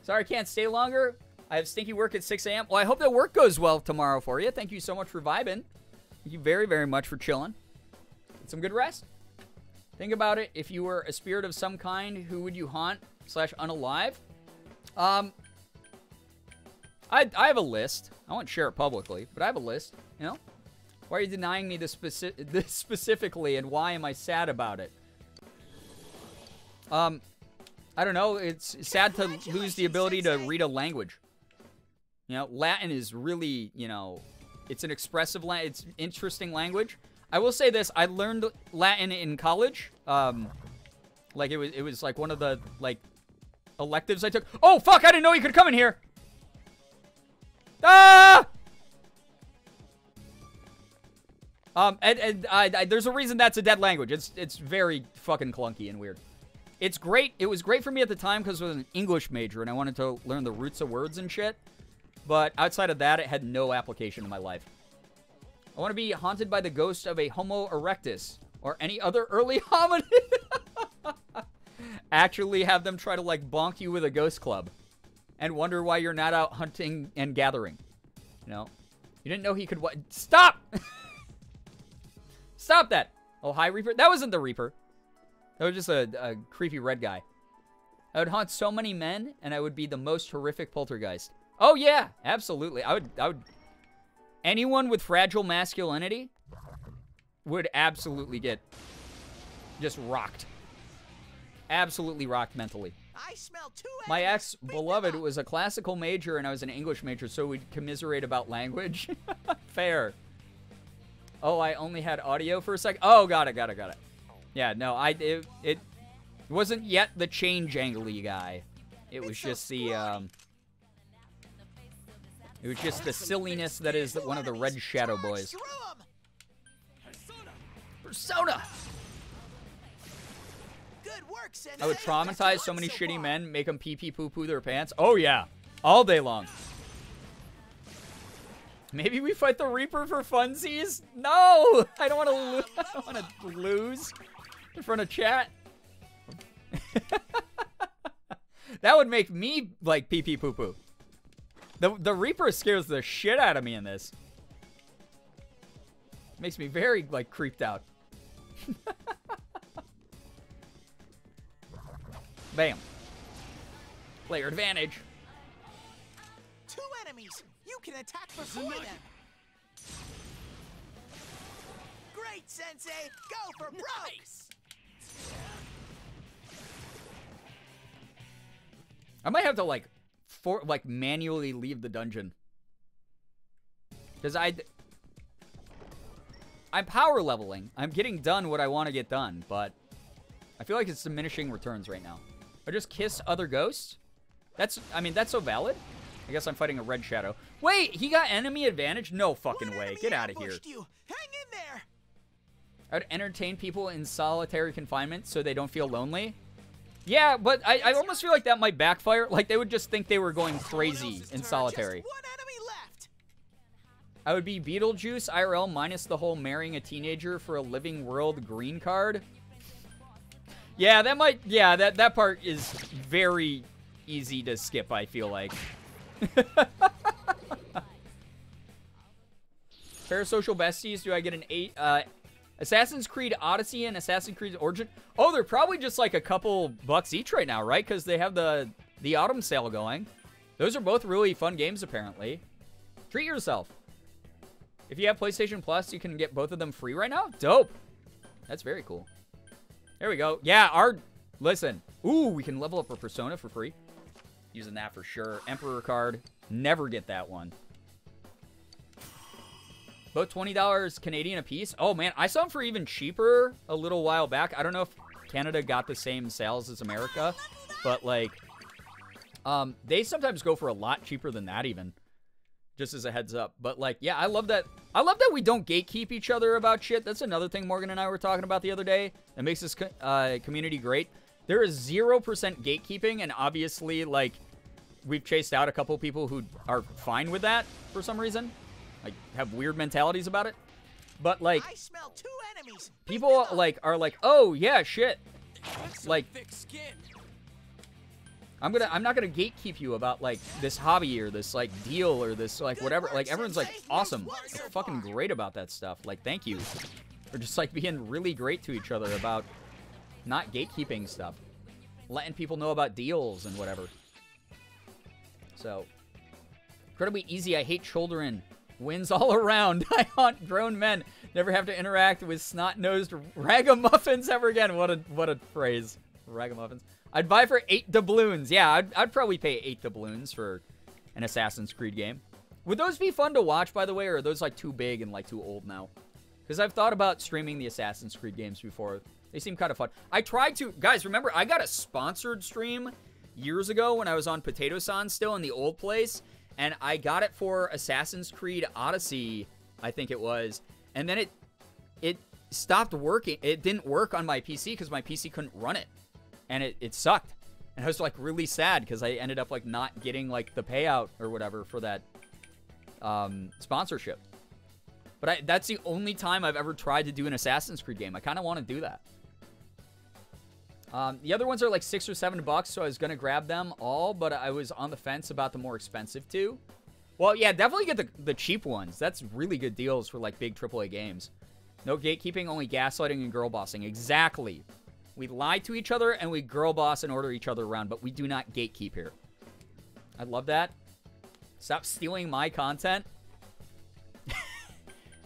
Sorry I can't stay longer. I have stinky work at 6 a.m. Well, I hope that work goes well tomorrow for you. Thank you so much for vibing. Thank you very, very much for chilling. Get some good rest. Think about it. If you were a spirit of some kind, who would you haunt / unalive? I have a list. I won't share it publicly, but I have a list, you know? Why are you denying me this specifically, and why am I sad about it? I don't know. It's sad to lose the ability to read a language. You know, Latin is really, you know, it's an expressive language. It's an interesting language. I will say this. I learned Latin in college. Like, it was like one of the, like, electives I took. Oh, fuck! I didn't know you could come in here! Ah! There's a reason that's a dead language. It's very fucking clunky and weird. It's great. It was great for me at the time because I was an English major and I wanted to learn the roots of words and shit. But outside of that, it had no application in my life. I want to be haunted by the ghost of a Homo erectus or any other early hominid. actually have them try to, like, bonk you with a ghost club and wonder why you're not out hunting and gathering. You know? You didn't know he could what? Stop! Stop that! Oh, hi, Reaper. That wasn't the Reaper. That was just a creepy red guy. I would haunt so many men, and I would be the most horrific poltergeist. Oh, yeah, absolutely. I would... Anyone with fragile masculinity would absolutely get just rocked. Absolutely rocked mentally. I smell 2 My enemies. ex-beloved was a classical major, and I was an English major, so we'd commiserate about language. Fair. Oh, I only had audio for a sec. Oh, got it. Yeah, no, it wasn't yet the change-angly guy. It was just the, it was just the silliness that is one of the Red Shadow boys. Persona! Good work, Sensei. I would traumatize so many shitty men, make them pee-pee poo-poo their pants. Oh, yeah. All day long. Maybe we fight the Reaper for funsies? No! I don't want to lose in front of chat. That would make me, like, pee-pee poo-poo. The Reaper scares the shit out of me in this. Makes me very, like, creeped out. Bam. Player advantage. 2 enemies. You can attack before them. Great, Sensei. Go for broke. I might have to, like, manually leave the dungeon. Because I'm power leveling. I'm getting done what I want to get done, but I feel like it's diminishing returns right now. I just kiss other ghosts? I mean, that's so valid. I guess I'm fighting a Red Shadow. Wait, he got enemy advantage? No fucking way. Get out of here. You. Hang in there. I'd entertain people in solitary confinement so they don't feel lonely. Yeah, but I almost feel like that might backfire. Like, they would just think they were going crazy in solitary. Just 1 enemy left. I would be Beetlejuice IRL minus the whole marrying a teenager for a living world green card. Yeah, that might... Yeah, that part is very easy to skip, I feel like. Parasocial besties, do I get an 8... Assassin's Creed Odyssey and Assassin's Creed Origin. Oh, they're probably just like a couple bucks each right now, right? Because they have the autumn sale going. Those are both really fun games, apparently. Treat yourself. If you have PlayStation Plus, you can get both of them free right now. Dope. That's very cool. There we go. Yeah, listen. Ooh, we can level up our Persona for free. Using that for sure. Emperor card. Never get that one. Both $20 Canadian a piece. Oh, man. I saw them for even cheaper a little while back. I don't know if Canada got the same sales as America. But, like, they sometimes go for a lot cheaper than that even. Just as a heads up. But, like, yeah, I love that. I love that we don't gatekeep each other about shit. That's another thing Morgan and I were talking about the other day. That makes this community great. There is 0% gatekeeping. And obviously, like, we've chased out a couple people who are fine with that for some reason. Like, have weird mentalities about it. But, like, I smell 2 enemies. people, like, are like, oh, yeah, shit. Like, I'm not gonna gatekeep you about, like, this hobby or this, like, deal or this, like, whatever. Like, everyone's, like, awesome. Like, fucking great about that stuff. Like, thank you. Or just, like, being really great to each other about not gatekeeping stuff. Letting people know about deals and whatever. So, incredibly easy. I hate children. Wins all around. I haunt grown men. Never have to interact with snot-nosed ragamuffins ever again. What a phrase. Ragamuffins. I'd buy for 8 doubloons. Yeah, I'd probably pay 8 doubloons for an Assassin's Creed game. Would those be fun to watch, by the way, or are those, like, too big and, like, too old now? Because I've thought about streaming the Assassin's Creed games before. They seem kind of fun. I tried to... Guys, remember, I got a sponsored stream years ago when I was on Potato-san still in the old place. And I got it for Assassin's Creed Odyssey, I think it was. And then it stopped working. It didn't work on my PC because my PC couldn't run it. And it sucked. And I was, like, really sad because I ended up, like, not getting, like, the payout or whatever for that sponsorship. But that's the only time I've ever tried to do an Assassin's Creed game. I kind of want to do that. The other ones are like $6 or $7, so I was gonna grab them all, but I was on the fence about the more expensive two. Well, yeah, definitely get the cheap ones. That's really good deals for like big AAA games. No gatekeeping, only gaslighting and girl bossing. Exactly. We lie to each other and we girl boss and order each other around, but we do not gatekeep here. I love that. Stop stealing my content.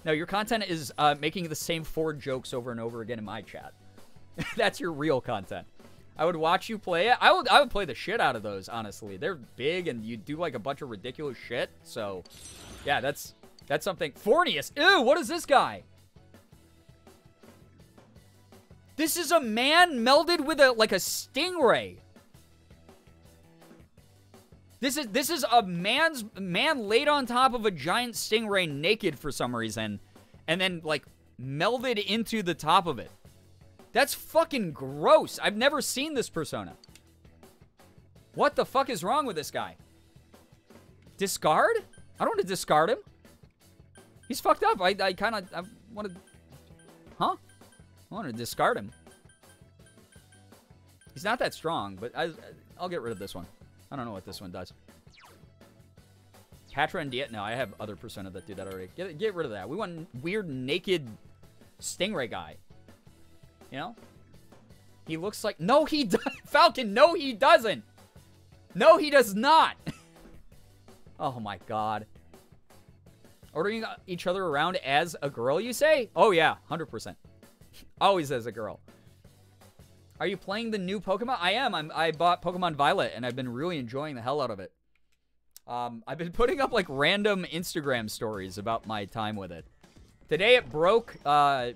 No, your content is making the same 4 jokes over and over again in my chat. That's your real content. I would watch you play it. I would play the shit out of those, honestly. They're big and you do like a bunch of ridiculous shit. So, yeah, that's something. Fornius. Ew, what is this guy? This is a man melded with a stingray. This is a man laid on top of a giant stingray naked for some reason and then like melded into the top of it. That's fucking gross. I've never seen this persona. What the fuck is wrong with this guy? Discard? I don't want to discard him. He's fucked up. I want to... Huh? I want to discard him. He's not that strong, but I'll get rid of this one. I don't know what this one does. Patra and Diet? No, I have other persona that do that already. Get rid of that. We want weird, naked stingray guy. You know? He looks like... No, he does... Falcon, no, he doesn't! No, he does not! Oh, my God. Ordering each other around as a girl, you say? Oh, yeah, 100%. Always as a girl. Are you playing the new Pokemon? I am. I bought Pokemon Violet, and I've been really enjoying the hell out of it. I've been putting up, like, random Instagram stories about my time with it. Today it broke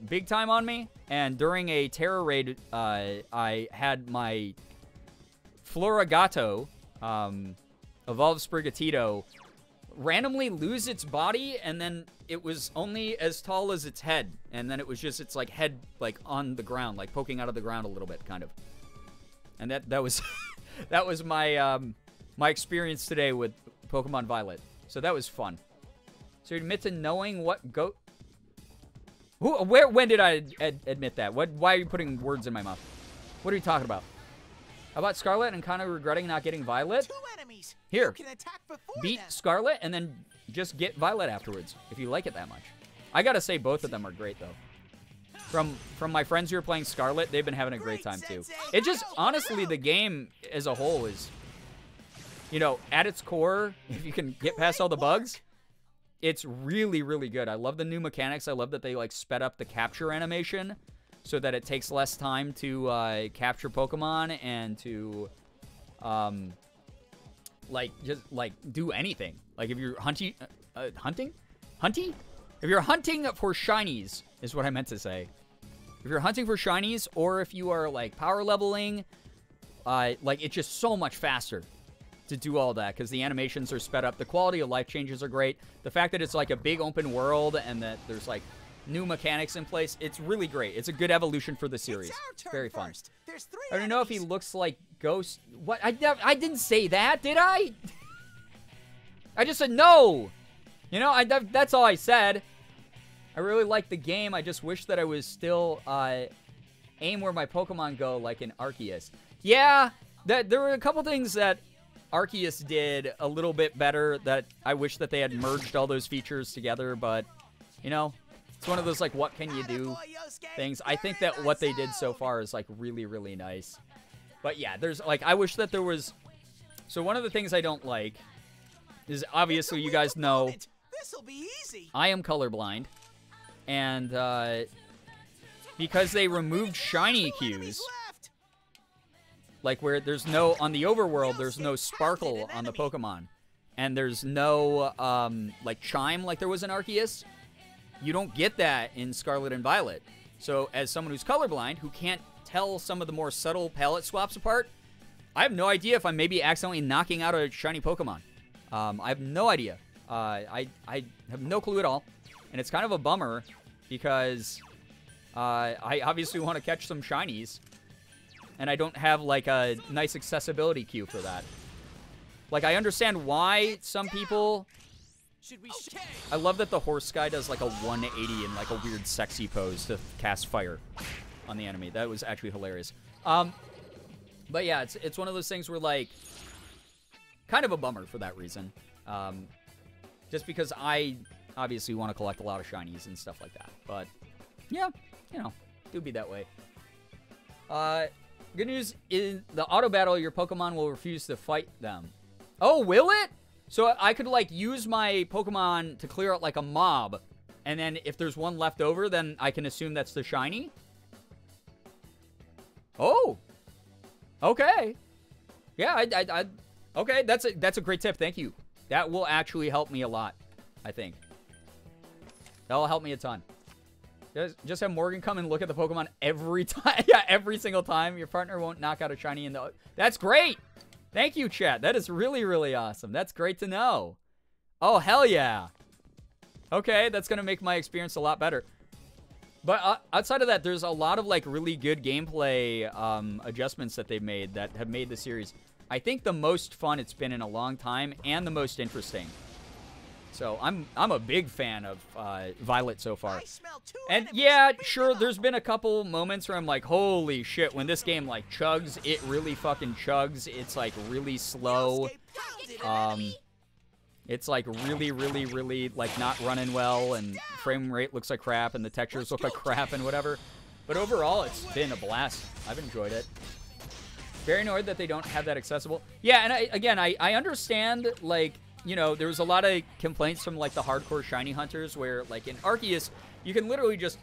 big time on me, and during a terror raid, I had my Floragato, Evolved Sprigatito, randomly lose its body, and then it was only as tall as its head, and then it was just its like head like on the ground, like poking out of the ground a little bit, kind of. And that was that was my my experience today with Pokemon Violet. So that was fun. So you admit to knowing what when did I admit that? Why are you putting words in my mouth? What are you talking about? How about Scarlet and kind of regretting not getting Violet? 2 enemies. Here, You can attack before beat them. Scarlet and then just get Violet afterwards, if you like it that much. I gotta say, both of them are great, though. From my friends who are playing Scarlet, they've been having a great time, too. It just, honestly, the game as a whole is, you know, at its core, if you can get past all the bugs, it's really, really good. I love the new mechanics. I love that they, like, sped up the capture animation so that it takes less time to capture Pokemon and to, like, just, like, do anything. Like, if you're hunting? If you're hunting for shinies, is what I meant to say. If you're hunting for shinies, or if you are, like, power leveling, like, it's just so much faster to do all that, because the animations are sped up. The quality of life changes are great. The fact that it's, like, a big open world, and that there's, like, new mechanics in place, it's really great. It's a good evolution for the series. It's our turn Very fun. first. There's 3 I don't know if he enemies. looks like Ghost. What? I didn't say that, did I? I just said no. You know, that's all I said. I really like the game. I just wish that I was still aim where my Pokemon go, like in Arceus. Yeah, there were a couple things that Arceus did a little bit better that I wish that they had merged all those features together, but, you know, it's one of those, like, what can you do things. I think that what they did so far is, like, really, really nice. But, yeah, there's, like, I wish that there was... So one of the things I don't like is, obviously, you guys know, This'll be easy. I am colorblind. And, because they removed shiny 2 enemies cues, left. like where there's no, on the overworld, there's no sparkle on the Pokemon. And there's no, like, chime like there was in Arceus. You don't get that in Scarlet and Violet. So, as someone who's colorblind, who can't tell some of the more subtle palette swaps apart, I have no idea if I'm maybe accidentally knocking out a shiny Pokemon. I have no idea. I have no clue at all. And it's kind of a bummer because I obviously want to catch some shinies. And I don't have, like, a nice accessibility cue for that. Like, I understand why some people... Should we I love that the horse guy does, like, a 180 in, like, a weird sexy pose to cast fire on the enemy. That was actually hilarious. But yeah, it's one of those things where, like, kind of a bummer for that reason. Just because I obviously want to collect a lot of shinies and stuff like that. But, yeah, you know, do be that way. Good news, in the auto battle, your Pokemon will refuse to fight them. Oh, will it? So I could, like, use my Pokemon to clear out, like, a mob. And then if there's one left over, then I can assume that's the shiny? Oh. Okay. Yeah, okay, that's a great tip. Thank you. That will actually help me a lot, I think. That'll help me a ton. Just have Morgan come and look at the Pokemon every time. Yeah, every single time. Your partner won't knock out a shiny in the... That's great! Thank you, chat. That is really, really awesome. That's great to know. Oh, hell yeah. Okay, that's going to make my experience a lot better. But outside of that, there's a lot of, like, really good gameplay adjustments that they've made that have made the series, I think, the most fun it's been in a long time and the most interesting. So I'm a big fan of Violet so far. And yeah, sure, there's been a couple moments where I'm like, holy shit, when this game, like, chugs, it really fucking chugs. It's, like, really slow. It's, like, really, really, really, like, not running well, and frame rate looks like crap, and the textures look like crap and whatever. But overall, it's been a blast. I've enjoyed it. Very annoyed that they don't have that accessible. Yeah, and I understand, like, you know, there was a lot of complaints from, like, the hardcore shiny hunters where, like, in Arceus, you can literally just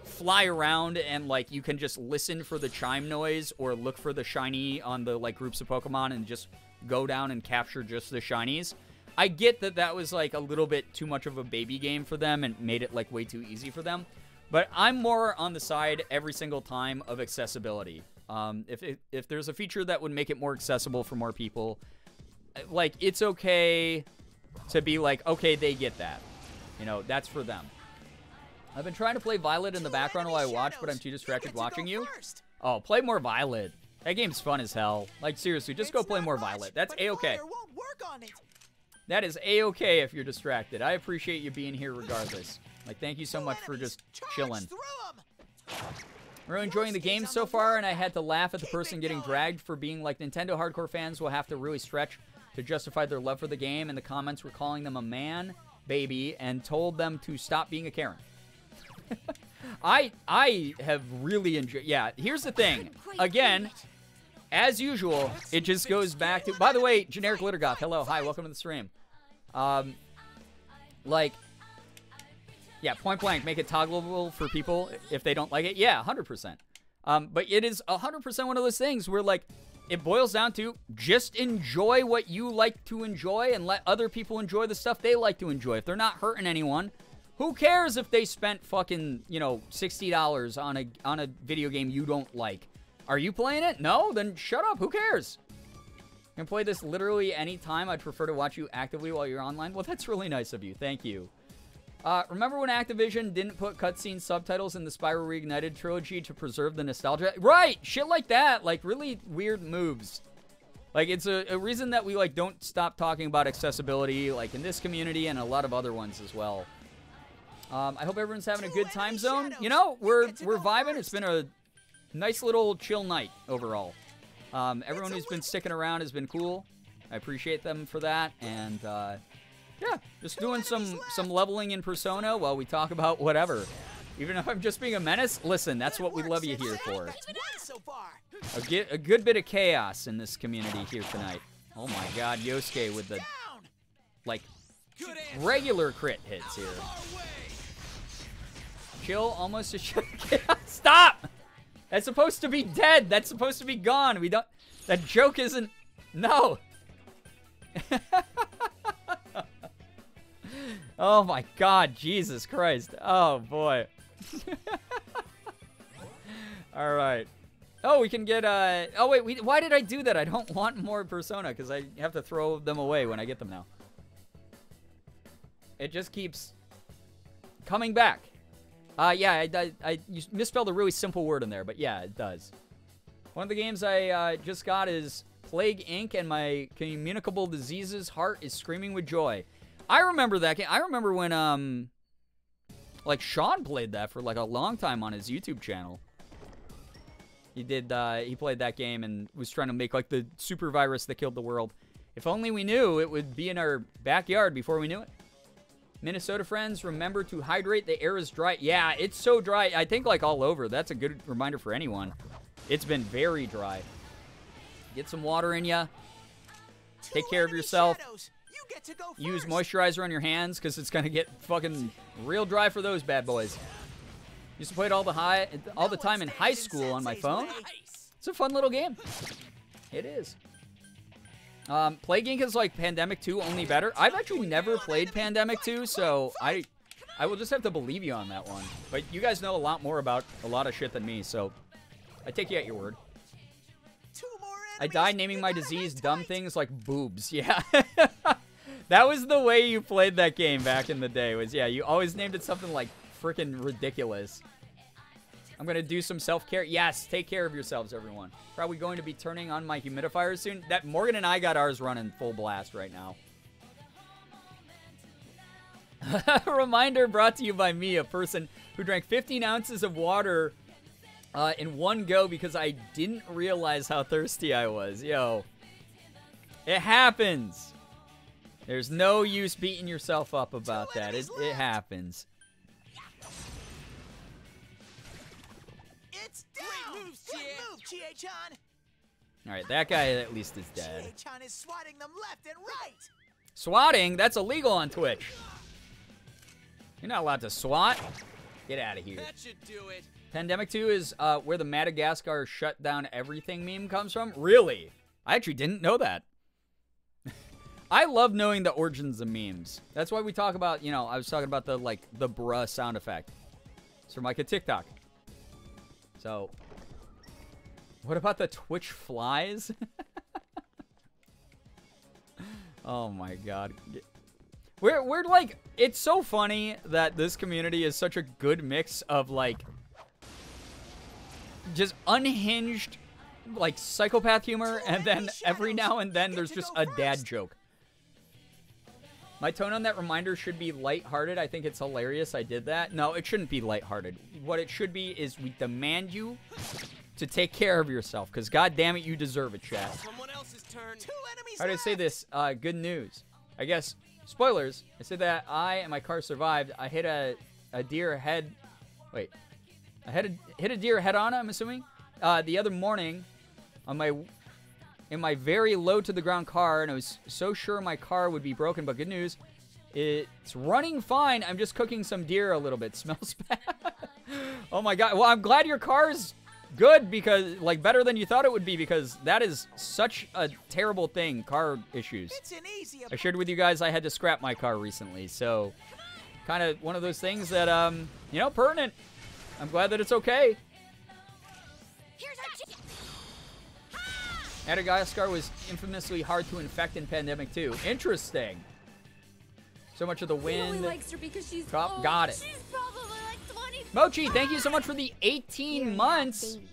fly around and, like, you can just listen for the chime noise or look for the shiny on the, like, groups of Pokemon and just go down and capture just the shinies. I get that that was, like, a little bit too much of a baby game for them and made it, like, way too easy for them. But I'm more on the side every single time of accessibility. If there's a feature that would make it more accessible for more people, like, it's okay to be like, okay, they get that. You know, that's for them. I've been trying to play Violet in the background while I watch, but I'm too distracted watching you. Oh, play more Violet. That game's fun as hell. Like, seriously, just go play more Violet. That's A-okay. That is A-okay if you're distracted. I appreciate you being here regardless. Like, thank you so much for just chilling. I'm really enjoying the game so far, and I had to laugh at the person getting dragged for being like, Nintendo hardcore fans will have to really stretch to justify their love for the game, and the comments were calling them a man, baby, and told them to stop being a Karen. I have really enjoyed... Yeah, here's the thing. Again, as usual, it just goes back to... By the way, Generic Glittergoth, hello, hi, welcome to the stream. Like, yeah, point blank, make it toggleable for people if they don't like it. Yeah, 100%. But it is 100% one of those things where, like, it boils down to just enjoy what you like to enjoy and let other people enjoy the stuff they like to enjoy. If they're not hurting anyone, who cares if they spent fucking, you know, $60 on a video game you don't like? Are you playing it? No? Then shut up. Who cares? You can play this literally any time. I'd prefer to watch you actively while you're online. Well, that's really nice of you. Thank you. Remember when Activision didn't put cutscene subtitles in the Spyro Reignited trilogy to preserve the nostalgia? Right! Shit like that. Like, really weird moves. Like, it's a reason that we, like, don't stop talking about accessibility, like, in this community and a lot of other ones as well. I hope everyone's having a good time zone. You know, we're vibing. It's been a nice little chill night overall. Everyone who's been sticking around has been cool. I appreciate them for that, and, yeah, just doing some leveling in Persona while we talk about whatever. Even if I'm just being a menace, listen, that's what we love you here for. A good bit of chaos in this community here tonight. Oh my god, Yosuke with the, like, regular crit hits here. Chill, almost a chill. Stop! That's supposed to be dead. That's supposed to be gone. We don't... That joke isn't... No. Oh my god, Jesus Christ. Oh boy. Alright. Oh, we can get, oh wait, why did I do that? I don't want more Persona, because I have to throw them away when I get them now. It just keeps coming back. Yeah, you misspelled a really simple word in there, but yeah, it does. One of the games I just got is Plague Inc., and my communicable diseases heart is screaming with joy. I remember that game. I remember when, like, Sean played that for, like, a long time on his YouTube channel. He played that game and was trying to make like the super virus that killed the world. If only we knew it would be in our backyard before we knew it. Minnesota friends, remember to hydrate. The air is dry. Yeah, it's so dry. I think like all over. That's a good reminder for anyone. It's been very dry. Get some water in ya. Take care of yourself. Use moisturizer on your hands because it's going to get fucking real dry for those bad boys. Used to play it all the time in high school on my phone. It's a fun little game. It is. Plague Inc. is like Pandemic 2, only better. I've actually never played Pandemic 2, so I will just have to believe you on that one. But you guys know a lot more about a lot of shit than me, so I take you at your word. I died naming my disease dumb things like boobs. Yeah. That was the way you played that game back in the day. Was, yeah, you always named it something like freaking ridiculous. I'm going to do some self-care. Yes, take care of yourselves, everyone. Probably going to be turning on my humidifier soon. That Morgan and I got ours running full blast right now. Reminder brought to you by me, a person who drank 15 ounces of water in one go because I didn't realize how thirsty I was. Yo, it happens. There's no use beating yourself up about that. It happens. It's down. Good move, Chie-chan. All right, that guy at least is dead. Chie-chan is swatting them left and right. Swatting? That's illegal on Twitch. You're not allowed to swat. Get out of here. That should do it. Pandemic 2 is where the Madagascar shut down everything meme comes from? Really? I actually didn't know that. I love knowing the origins of memes. That's why we talk about, you know, I was talking about the, like, the bruh sound effect. It's from, like, a TikTok. So, what about the Twitch flies? Oh, my God. We're, like, it's so funny that this community is such a good mix of, like, just unhinged, like, psychopath humor, and then every now and then there's just a dad joke. My tone on that reminder should be lighthearted. I think it's hilarious I did that. No, it shouldn't be lighthearted. What it should be is we demand you to take care of yourself, because god damn it, you deserve it, chat. Someone else's turn. How do I say this? Good news. I guess, spoilers, I said that I and my car survived. I hit a deer head. Wait. I hit a deer head on, I'm assuming, the other morning in my very low to the ground car, and I was so sure my car would be broken, but good news, it's running fine. I'm just cooking some deer a little bit. Smells bad. Oh my god. Well, I'm glad your car's good, because, like, better than you thought it would be, because that is such a terrible thing, car issues. I shared with you guys I had to scrap my car recently, so kind of one of those things that, you know, pertinent. I'm glad that it's okay. Madagascar was infamously hard to infect in Pandemic 2. Interesting. So much of the wind. He only likes her because she's got it. She's probably like 20. Mochi, thank you so much for the 18 months. Baby.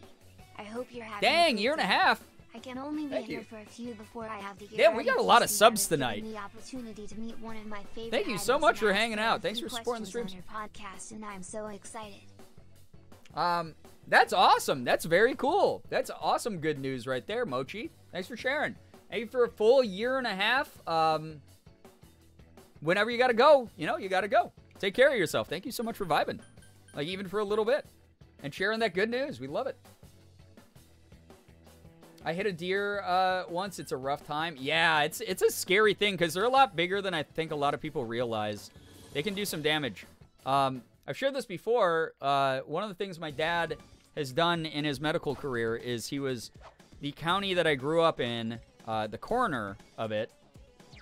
I hope you're having Dang, year and a half. I can only be Thank here you. for a few before I have to get Damn, we ready got a to lot of see subs that I've tonight. given the opportunity to meet one of my favorite Thank you so idols much for and hanging ask her out. a Thanks few for supporting the questions streams. on her podcast, and I'm so excited. That's awesome. That's very cool. That's awesome good news right there, Mochi. Thanks for sharing. Thank you for a full year and a half. Whenever you gotta go, you know, you gotta go. Take care of yourself. Thank you so much for vibing. Like, even for a little bit. And sharing that good news. We love it. I hit a deer once. It's a rough time. Yeah, it's a scary thing because they're a lot bigger than I think a lot of people realize. They can do some damage. I've shared this before. One of the things my dad has done in his medical career is he was the county that I grew up in, the coroner of it.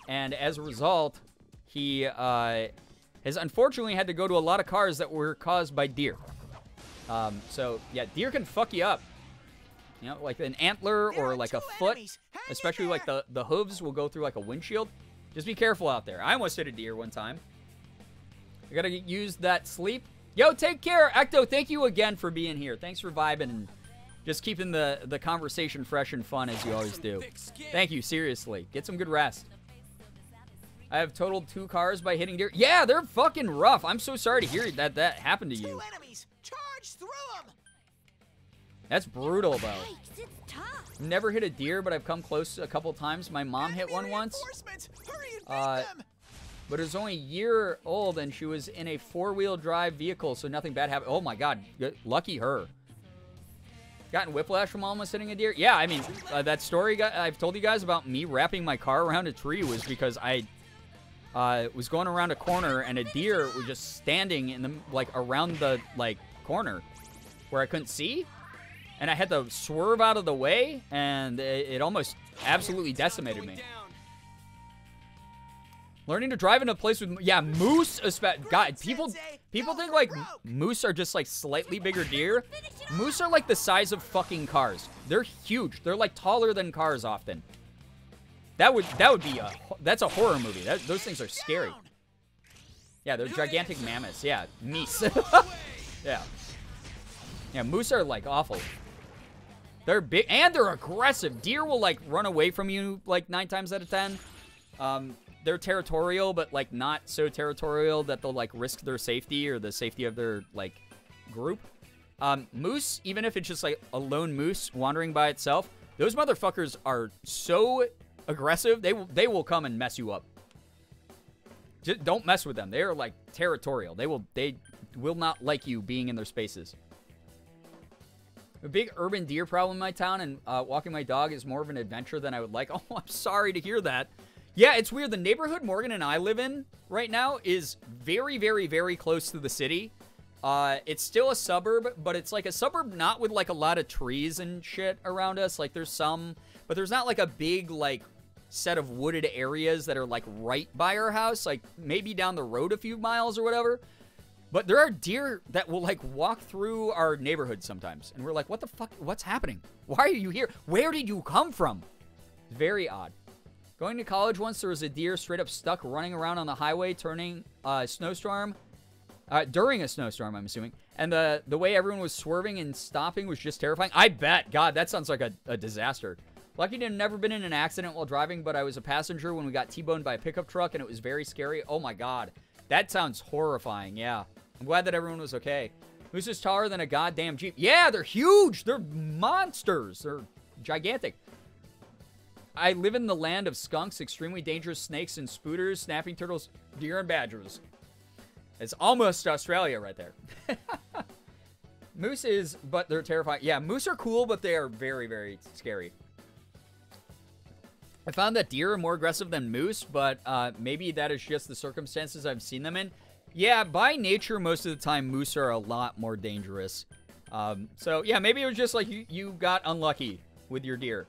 And as a result, he has unfortunately had to go to a lot of cars that were caused by deer. So, yeah, deer can fuck you up. You know, like an antler or like a foot, especially like the hooves will go through like a windshield. Just be careful out there. I almost hit a deer one time. I gotta use that sleep. Yo, take care. Ecto, thank you again for being here. Thanks for vibing and just keeping the conversation fresh and fun as you always do. Thank you, seriously. Get some good rest. I have totaled 2 cars by hitting deer. Yeah, they're fucking rough. I'm so sorry to hear that happened to you. 2 enemies. Charge through them. That's brutal, though. Yikes, it's tough. Never hit a deer, but I've come close a couple times. My mom hit one once. Hurry and beat them. But it was only a year old, and she was in a four-wheel drive vehicle, so nothing bad happened. Oh, my God. Lucky her. Gotten whiplash from almost hitting a deer? Yeah, I mean, that story I've told you guys about me wrapping my car around a tree was because I was going around a corner, and a deer was just standing in the, like, around the, like, corner where I couldn't see. And I had to swerve out of the way, and it almost absolutely decimated me. Learning to drive in a place with, yeah, moose, God, people think, like, moose are just, like, slightly bigger deer. Moose are, like, the size of fucking cars. They're huge. They're, like, taller than cars often. That would be that's a horror movie. Those things are scary. Yeah, they're gigantic mammoths. Yeah, meese. Yeah. Yeah, moose are, like, awful. They're big, and they're aggressive. Deer will, like, run away from you, like, 9 times out of 10. They're territorial, but, like, not so territorial that they'll, like, risk their safety or the safety of their, like, group. Moose, even if it's just, like, a lone moose wandering by itself, those motherfuckers are so aggressive, they will come and mess you up. Just don't mess with them. They are, like, territorial. They will not like you being in their spaces. A big urban deer problem in my town, and walking my dog is more of an adventure than I would like. Oh, I'm sorry to hear that. Yeah, it's weird. The neighborhood Morgan and I live in right now is very, very, very close to the city. It's still a suburb, but it's like a suburb not with, like, a lot of trees and shit around us. Like, there's some, but there's not, like, a big, like, set of wooded areas that are, like, right by our house. Like, maybe down the road a few miles or whatever. But there are deer that will, like, walk through our neighborhood sometimes. And we're like, what the fuck? What's happening? Why are you here? Where did you come from? Very odd. Going to college once, there was a deer straight up stuck running around on the highway during a snowstorm, I'm assuming. And the way everyone was swerving and stopping was just terrifying. I bet. God, that sounds like a disaster. Lucky to have never been in an accident while driving, but I was a passenger when we got T-boned by a pickup truck, and it was very scary. Oh, my God. That sounds horrifying, yeah. I'm glad that everyone was okay. Moose is taller than a goddamn Jeep. Yeah, they're huge. They're monsters. They're gigantic. I live in the land of skunks, extremely dangerous snakes and spooters, snapping turtles, deer, and badgers. It's almost Australia right there. Moose is, but they're terrifying. Yeah, moose are cool, but they are very, very scary. I found that deer are more aggressive than moose, but maybe that is just the circumstances I've seen them in. Yeah, by nature, most of the time, moose are a lot more dangerous. So, yeah, maybe it was just like you got unlucky with your deer.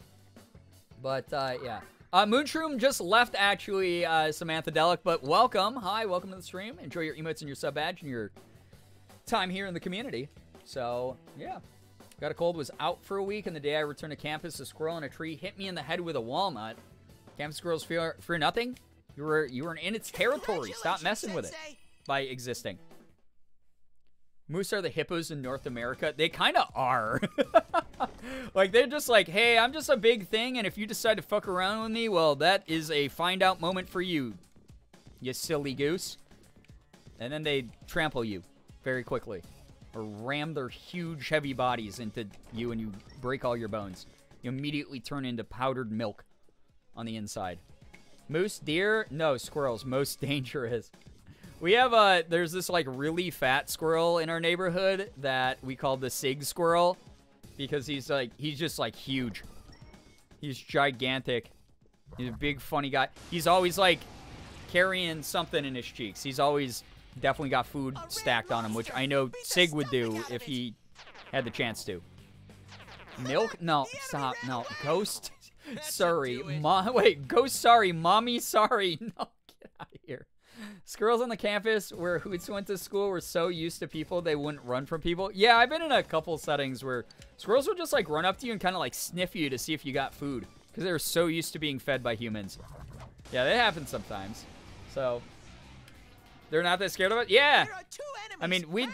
But, yeah. Moonshroom just left, actually, Samantha Delic, but welcome. Hi, welcome to the stream. Enjoy your emotes and your sub badge and your time here in the community. So, yeah. Got a cold, was out for a week, and the day I returned to campus, a squirrel in a tree hit me in the head with a walnut. Campus squirrels fear nothing? You were in its territory. Stop messing with it by existing. Moose are the hippos in North America. They kind of are. Like, they're just like, hey, I'm just a big thing, and if you decide to fuck around with me, well, that is a find-out moment for you, you silly goose. And then they trample you very quickly. Or ram their huge, heavy bodies into you, and you break all your bones. You immediately turn into powdered milk on the inside. Moose, deer, no, squirrels, most dangerous. We have, there's this, like, really fat squirrel in our neighborhood that we call the Sig Squirrel. Because he's just, like, huge. He's gigantic. He's a big, funny guy. He's always, like, carrying something in his cheeks. He's always definitely got food stacked on him, which I know Sig would do if he had the chance to. Milk? No, stop. No. Ghost? Sorry. Wait, Ghost sorry. Mommy sorry. No, get out of here. Squirrels on the campus where Hoots went to school were so used to people they wouldn't run from people. Yeah, I've been in a couple settings where squirrels would just, like, run up to you and kind of, like, sniff you to see if you got food. Because they're so used to being fed by humans. Yeah, that happens sometimes. So, they're not that scared of it? Yeah! I mean, we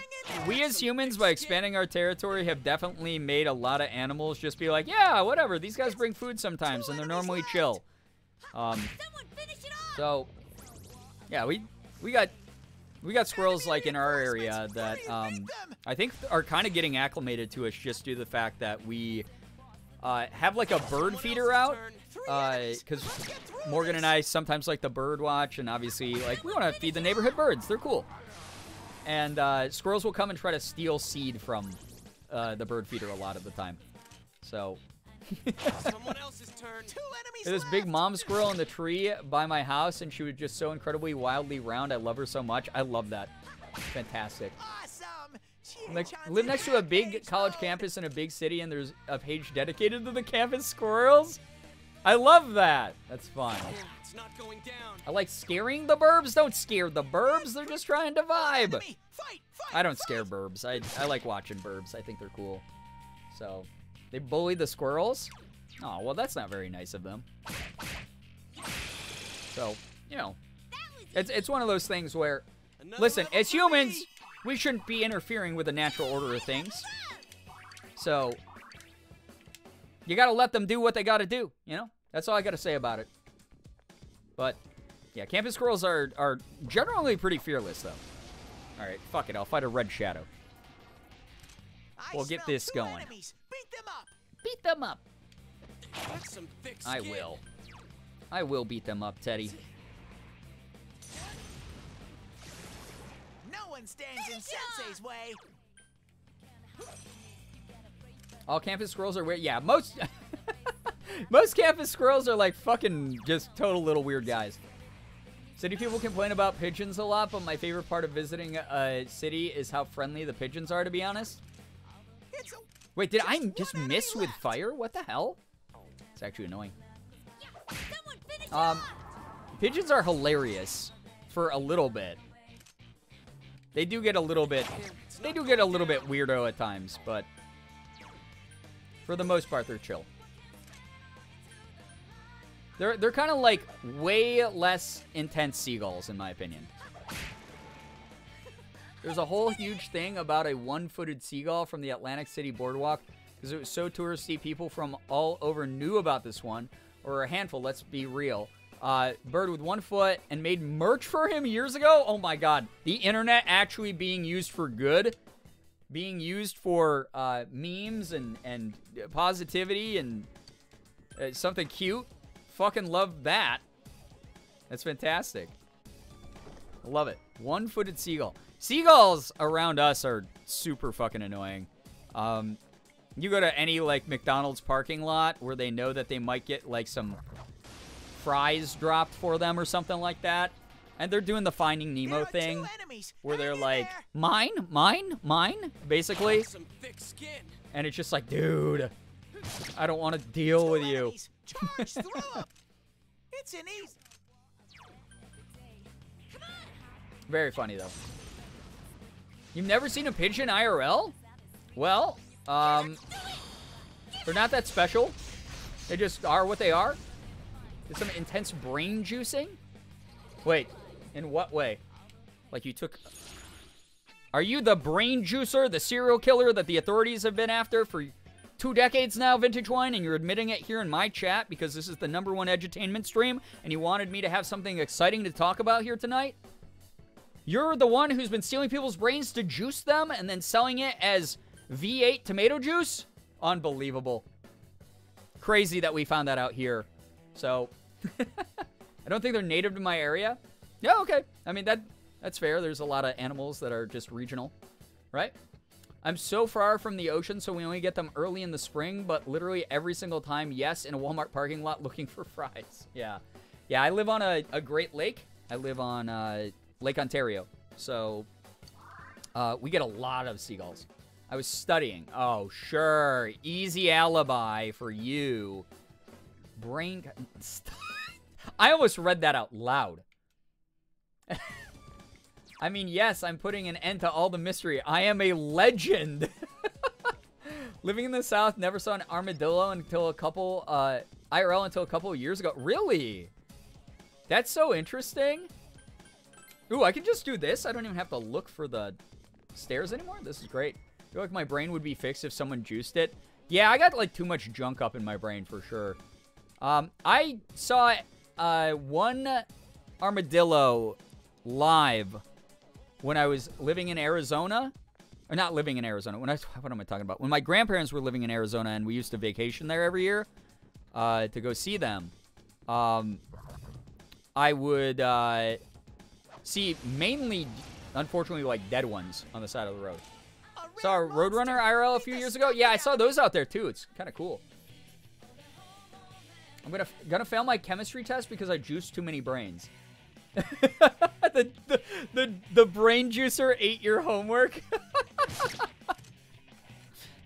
as humans, by expanding our territory, have definitely made a lot of animals just be like, yeah, whatever, these guys bring food sometimes, and they're normally chill. So... yeah, we got We got squirrels like in our area that I think are kind of getting acclimated to us just due to the fact that we have like a bird feeder out. Because Morgan and I sometimes like to bird watch, and obviously like we want to feed the neighborhood birds. They're cool. And squirrels will come and try to steal seed from the bird feeder a lot of the time. So Someone else's turn. 2 enemies there's this big mom squirrel in the tree by my house, and she was just so incredibly wildly round. I love her so much. I love that. Fantastic. Awesome. Like, live next to a big college campus in a big city, and there's a page dedicated to the campus squirrels. I love that. That's fun. It's not going down. I like scaring the burbs. Don't scare the burbs. They're just trying to vibe. Enemy. Fight. I don't scare burbs. I like watching burbs. I think they're cool. So, they bully the squirrels? Oh, well, that's not very nice of them. So, you know, it's one of those things where, listen, as humans, we shouldn't be interfering with the natural order of things. So, you gotta let them do what they gotta do, you know? That's all I gotta say about it. But, yeah, campus squirrels are generally pretty fearless, though. Alright, fuck it, I'll fight a red shadow. We'll get this going. Enemies. Beat them up. Beat them up. That's some thick I skin. will. I will beat them up, Teddy. No one stands in Sensei's way. All campus squirrels are weird. Yeah, most most campus squirrels are like fucking just total little weird guys. City people complain about pigeons a lot, but my favorite part of visiting a city is how friendly the pigeons are, to be honest. Wait, did I just miss with fire? What the hell? It's actually annoying. Pigeons are hilarious for a little bit. They do get a little bit weirdo at times, but for the most part, they're chill. They're kind of like way less intense seagulls, in my opinion. There's a whole huge thing about a one-footed seagull from the Atlantic City boardwalk because it was so touristy. People from all over knew about this one, or a handful. Let's be real. Bird with 1 foot, and made merch for him years ago. Oh my God, the internet actually being used for good, being used for memes and positivity and something cute. Fucking love that. That's fantastic. I love it. One-footed seagull. Seagulls around us are super fucking annoying. You go to any like McDonald's parking lot where they know that they might get like some fries dropped for them or something like that, and they're doing the Finding Nemo thing where they're like, mine, basically. Some thick skin. And it's just like, dude, I don't want to deal with you. Charge through 'em. It's an easy. Very funny though. You've never seen a pigeon IRL? Well, they're not that special. They just are what they are. There's some intense brain juicing. Wait, in what way? Like you took... Are you the brain juicer, the serial killer that the authorities have been after for 2 decades now, Vintage Wine, and you're admitting it here in my chat because this is the #1 edutainment stream and you wanted me to have something exciting to talk about here tonight? You're the one who's been stealing people's brains to juice them and then selling it as V8 tomato juice? Unbelievable. Crazy that we found that out here. So, I don't think they're native to my area. Yeah, okay. I mean, that's fair. There's a lot of animals that are just regional, right? I'm so far from the ocean, so we only get them early in the spring, but literally every single time, yes, in a Walmart parking lot looking for fries. Yeah. Yeah, I live on a Great Lake. I live on Lake Ontario. So, we get a lot of seagulls. I was studying. Oh, sure. Easy alibi for you. Brain... I almost read that out loud. I mean, yes, I'm putting an end to all the mystery. I am a legend. Living in the South, never saw an armadillo until a couple, IRL until a couple of years ago. Really? That's so interesting. Ooh, I can just do this. I don't even have to look for the stairs anymore. This is great. I feel like my brain would be fixed if someone juiced it. Yeah, I got like too much junk up in my brain for sure. I saw one armadillo live when I was living in Arizona. Or not living in Arizona. What am I talking about? When my grandparents were living in Arizona and we used to vacation there every year to go see them, I would see mainly, unfortunately, like dead ones on the side of the road. Saw a Roadrunner IRL a few years ago. Yeah, I saw those out there too. It's kind of cool. I'm gonna fail my chemistry test because I juiced too many brains. the brain juicer ate your homework.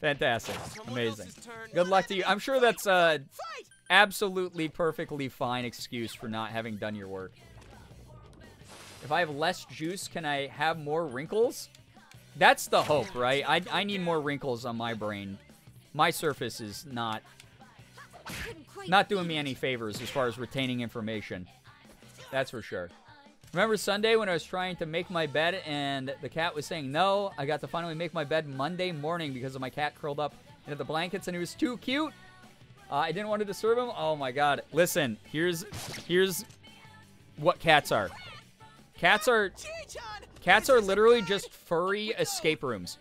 Fantastic. Amazing. Good luck to you. I'm sure that's a absolutely perfectly fine excuse for not having done your work. If I have less juice, can I have more wrinkles? That's the hope, right? I need more wrinkles on my brain. My surface is not doing me any favors as far as retaining information. That's for sure. Remember Sunday when I was trying to make my bed and the cat was saying no? I got to finally make my bed Monday morning because of my cat curled up into the blankets and he was too cute. I didn't want to disturb him. Oh my god. Listen, here's what cats are. Cats are literally just furry escape rooms.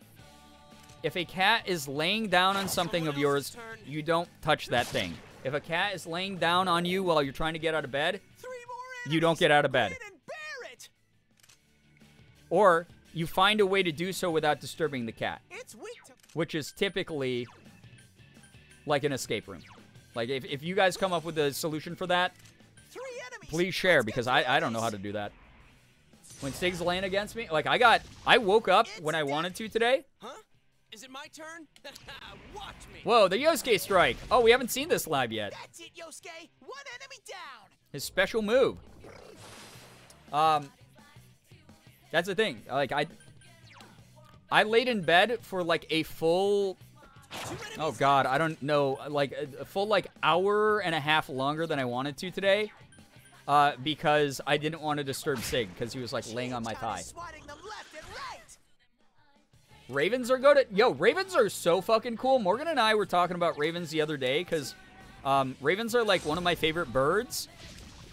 If a cat is laying down on something of yours, you don't touch that thing. If a cat is laying down on you while you're trying to get out of bed, you don't get out of bed. Or you find a way to do so without disturbing the cat, which is typically like an escape room. Like, if you guys come up with a solution for that, please share, because I don't know how to do that. When Stig's laying against me, like, I woke up when I wanted to today. Huh? Is it my turn? Watch me. Whoa, the Yosuke strike. Oh, we haven't seen this live yet. That's it, Yosuke. One enemy down. His special move. That's the thing. Like, I laid in bed for like a full, oh god, I don't know, like a full like hour and a half longer than I wanted to today, because I didn't want to disturb Sig because he was like laying on my thigh. Ravens are good at, yo, ravens are so fucking cool. Morgan and I were talking about ravens the other day because ravens are like one of my favorite birds.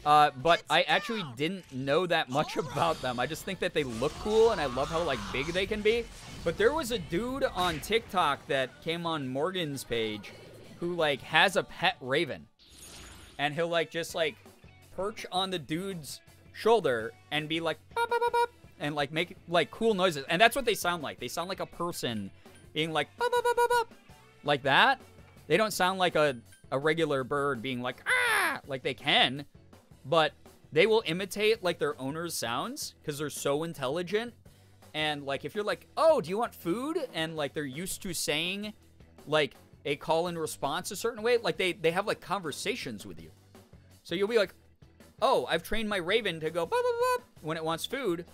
But I actually didn't know that much about them. I just think that they look cool, and I love how, like, big they can be. But there was a dude on TikTok that came on Morgan's page who, like, has a pet raven. And he'll, like, just, like, perch on the dude's shoulder and be like, bop, bop, bop, bop, and, like, make, like, cool noises. And that's what they sound like. They sound like a person being like, bop, bop, bop, bop, bop. Like that. They don't sound like a regular bird being like, ah, like they can. But they will imitate, like, their owner's sounds because they're so intelligent. And, like, if you're like, oh, do you want food? And, like, they're used to saying, like, a call and response a certain way. Like, they have, like, conversations with you. So you'll be like, oh, I've trained my raven to go, bop, bop, bop, when it wants food.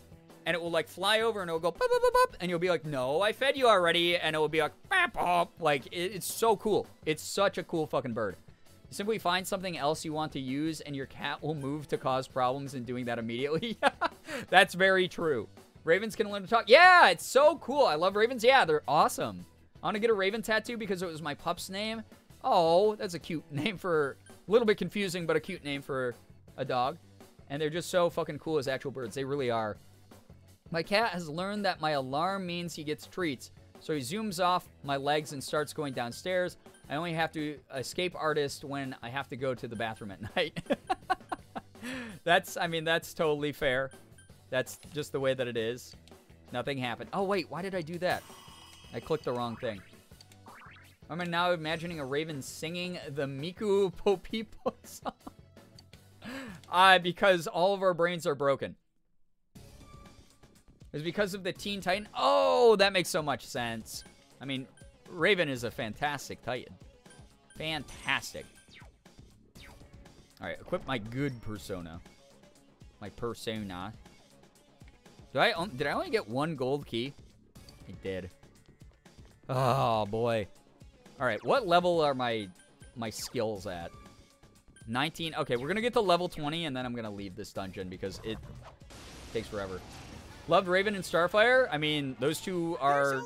And it will, like, fly over and it will go, bop, bop, bop, bop. And you'll be like, no, I fed you already. And it will be like, bop, bop. Like, it's so cool. It's such a cool fucking bird. Simply find something else you want to use, and your cat will move to cause problems in doing that immediately. That's very true. Ravens can learn to talk. Yeah, it's so cool. I love ravens. Yeah, they're awesome. I want to get a raven tattoo because it was my pup's name. Oh, that's a cute name for... A little bit confusing, but a cute name for a dog. And they're just so fucking cool as actual birds. They really are. My cat has learned that my alarm means he gets treats. So he zooms off my legs and starts going downstairs. I only have to escape artist when I have to go to the bathroom at night. I mean, that's totally fair. That's just the way that it is. Nothing happened. Oh, wait, why did I do that? I clicked the wrong thing. I'm now imagining a raven singing the Miku Popipo song. Because all of our brains are broken. It's because of the Teen Titan. Oh, that makes so much sense. I mean... Raven is a fantastic Titan. Fantastic. Alright, equip my good persona. My persona. Did I only get one gold key? I did. Oh, boy. Alright, what level are my skills at? 19. Okay, we're gonna get to level 20, and then I'm gonna leave this dungeon because it takes forever. Loved Raven and Starfire. I mean, those two are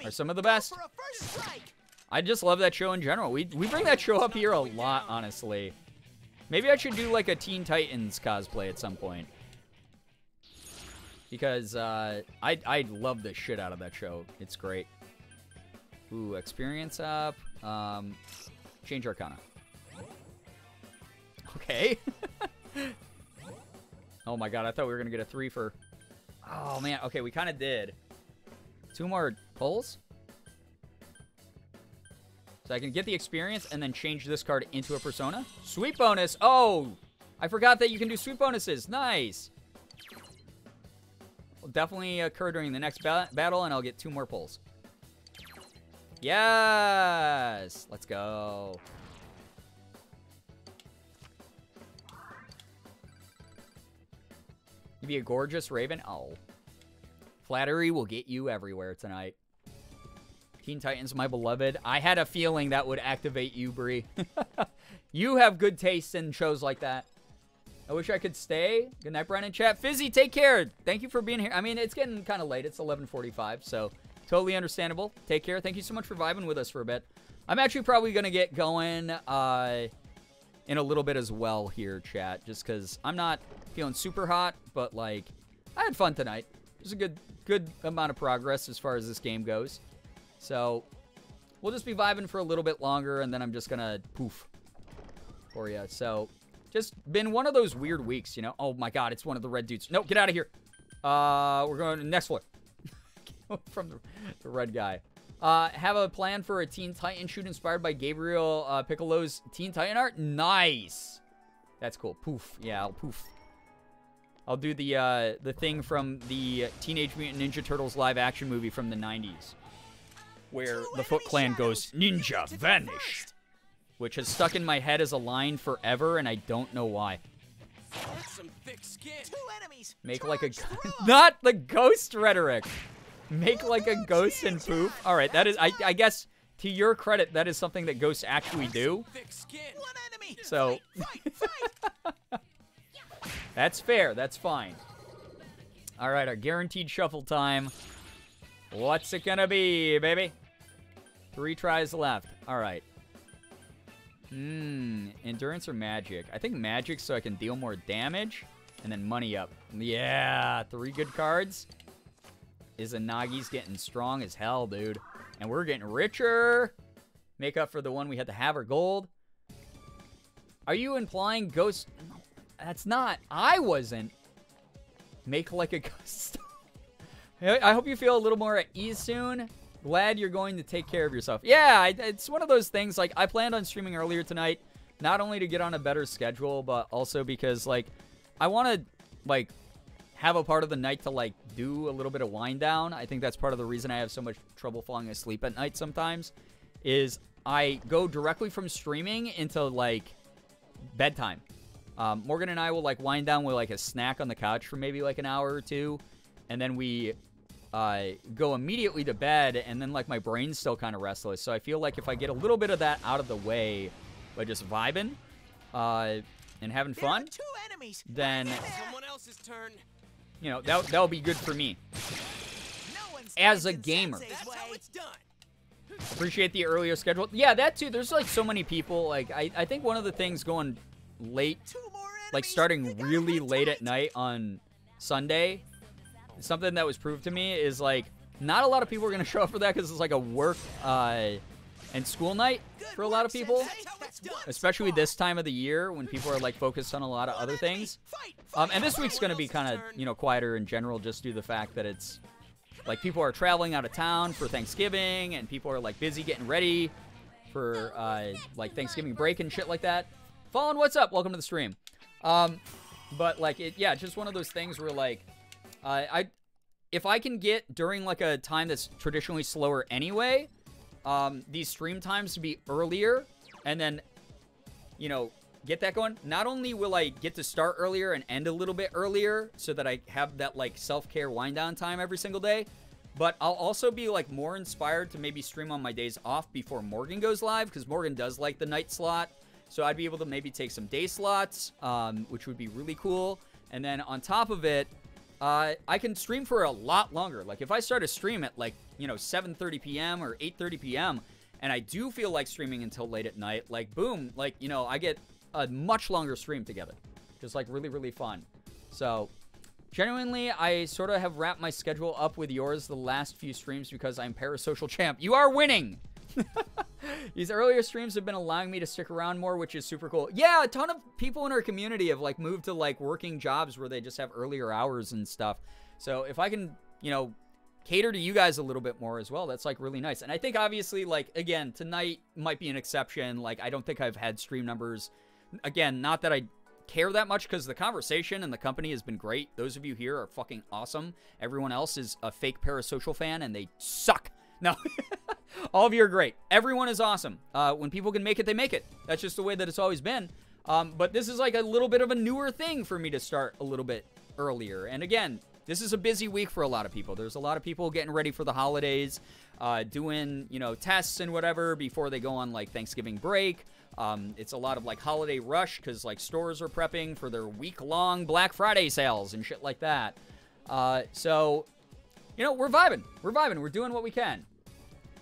some of the best. I just love that show in general. We bring that show up here a lot, honestly. Maybe I should do like a Teen Titans cosplay at some point. because I love the shit out of that show. It's great. Ooh, experience up. Change Arcana. Okay. Oh my god, I thought we were gonna get a 3 for... Oh man, okay, we kind of did. 2 more pulls. So I can get the experience and then change this card into a persona. Sweet bonus. Oh, I forgot that you can do sweet bonuses. Nice. Will definitely occur during the next battle, and I'll get 2 more pulls. Yes. Let's go. You be a gorgeous raven. Oh. Flattery will get you everywhere tonight. Teen Titans, my beloved. I had a feeling that would activate you, Bree. You have good taste in shows like that. I wish I could stay. Good night, Brian and chat. Fizzy, take care. Thank you for being here. I mean, it's getting kind of late. It's 11:45, so totally understandable. Take care. Thank you so much for vibing with us for a bit. I'm actually probably going to get going in a little bit as well here, chat, just because I'm not feeling super hot, but, like, I had fun tonight. It was a good amount of progress as far as this game goes. So, we'll just be vibing for a little bit longer, and then I'm just gonna poof for you. So, just been one of those weird weeks, you know? Oh my god, it's one of the red dudes. No, get out of here. We're going to the next floor. From the red guy. Have a plan for a Teen Titan shoot inspired by Gabriel Piccolo's Teen Titan art? Nice. That's cool. Poof. Yeah, I'll poof. I'll do the thing from the Teenage Mutant Ninja Turtles live action movie from the 90s. Where the Foot Clan goes, Ninja, vanish! Which has stuck in my head as a line forever, and I don't know why. Some thick skin. 2 enemies. Make like a... Not the ghost rhetoric! Make like a ghost and poof. Alright, that is... I guess, to your credit, that is something that ghosts actually do. Thick skin. 1 enemy. So... Fight. That's fair. That's fine. Alright, our guaranteed shuffle time. What's it gonna be, baby? 3 tries left. Alright. Endurance or magic? I think magic so I can deal more damage. And then money up. Yeah, 3 good cards. Izanagi's getting strong as hell, dude. And we're getting richer. Make up for the one we had to have our gold. Are you implying ghost? No, that's not. I wasn't. Make like a ghost. I hope you feel a little more at ease soon. Glad you're going to take care of yourself. Yeah, it's one of those things, like, I planned on streaming earlier tonight, not only to get on a better schedule, but also because, like, I want to, like, have a part of the night to, like, do a little bit of wind down. I think that's part of the reason I have so much trouble falling asleep at night sometimes, is I go directly from streaming into, like, bedtime. Morgan and I will, like, wind down with, like, a snack on the couch for maybe, like, an hour or two, and then we... go immediately to bed, and then, like, my brain's still kind of restless. So I feel like if I get a little bit of that out of the way by just vibing and having fun, then, Someone else's turn. you know, that'll be good for me as a gamer. That's how it's done. Appreciate the earlier schedule. Yeah, that too. There's, like, so many people. Like, I think one of the things going late, like, starting really late at night on Sunday, something that was proved to me is, like, not a lot of people are going to show up for that because it's like a work and school night for a lot of people, especially this time of the year when people are, like, focused on a lot of other things. And this week's going to be kind of, you know, quieter in general, just due to the fact that it's, like, people are traveling out of town for Thanksgiving, and people are, like, busy getting ready for, like, Thanksgiving break and shit like that. Fallen, what's up? Welcome to the stream. But, like, yeah, just one of those things where, like, if I can get during, like, a time that's traditionally slower anyway, these stream times to be earlier, and then, you know, get that going. Not only will I get to start earlier and end a little bit earlier so that I have that, like, self-care wind down time every single day, but I'll also be, like, more inspired to maybe stream on my days off before Morgan goes live, because Morgan does like the night slot. So I'd be able to maybe take some day slots, which would be really cool. And then on top of it, I can stream for a lot longer. Like, if I start a stream at, like, you know, 7:30 p.m. or 8:30 p.m., and I do feel like streaming until late at night, like, boom, like, you know, I get a much longer stream together. Just, like, really, really fun. So, Genuinely, I sort of have wrapped my schedule up with yours the last few streams because I'm parasocial champ. You are winning! These earlier streams have been allowing me to stick around more, which is super cool. Yeah, a ton of people in our community have, like, moved to, like, working jobs where they just have earlier hours and stuff. So if I can, you know, cater to you guys a little bit more as well, that's, like, really nice. And I think, obviously, like, again, tonight might be an exception. Like, I don't think I've had stream numbers. Again, not that I care that much because the conversation and the company has been great. Those of you here are fucking awesome. Everyone else is a fake parasocial fan and they suck. No. All of you are great. Everyone is awesome. When people can make it, they make it. That's just the way that it's always been. But this is like a little bit of a newer thing for me to start a little bit earlier. And again, this is a busy week for a lot of people. There's a lot of people getting ready for the holidays, doing, you know, tests and whatever before they go on, like, Thanksgiving break. It's a lot of, like, holiday rush because, like, stores are prepping for their week-long Black Friday sales and shit like that. So, you know, we're vibing. We're vibing. We're doing what we can.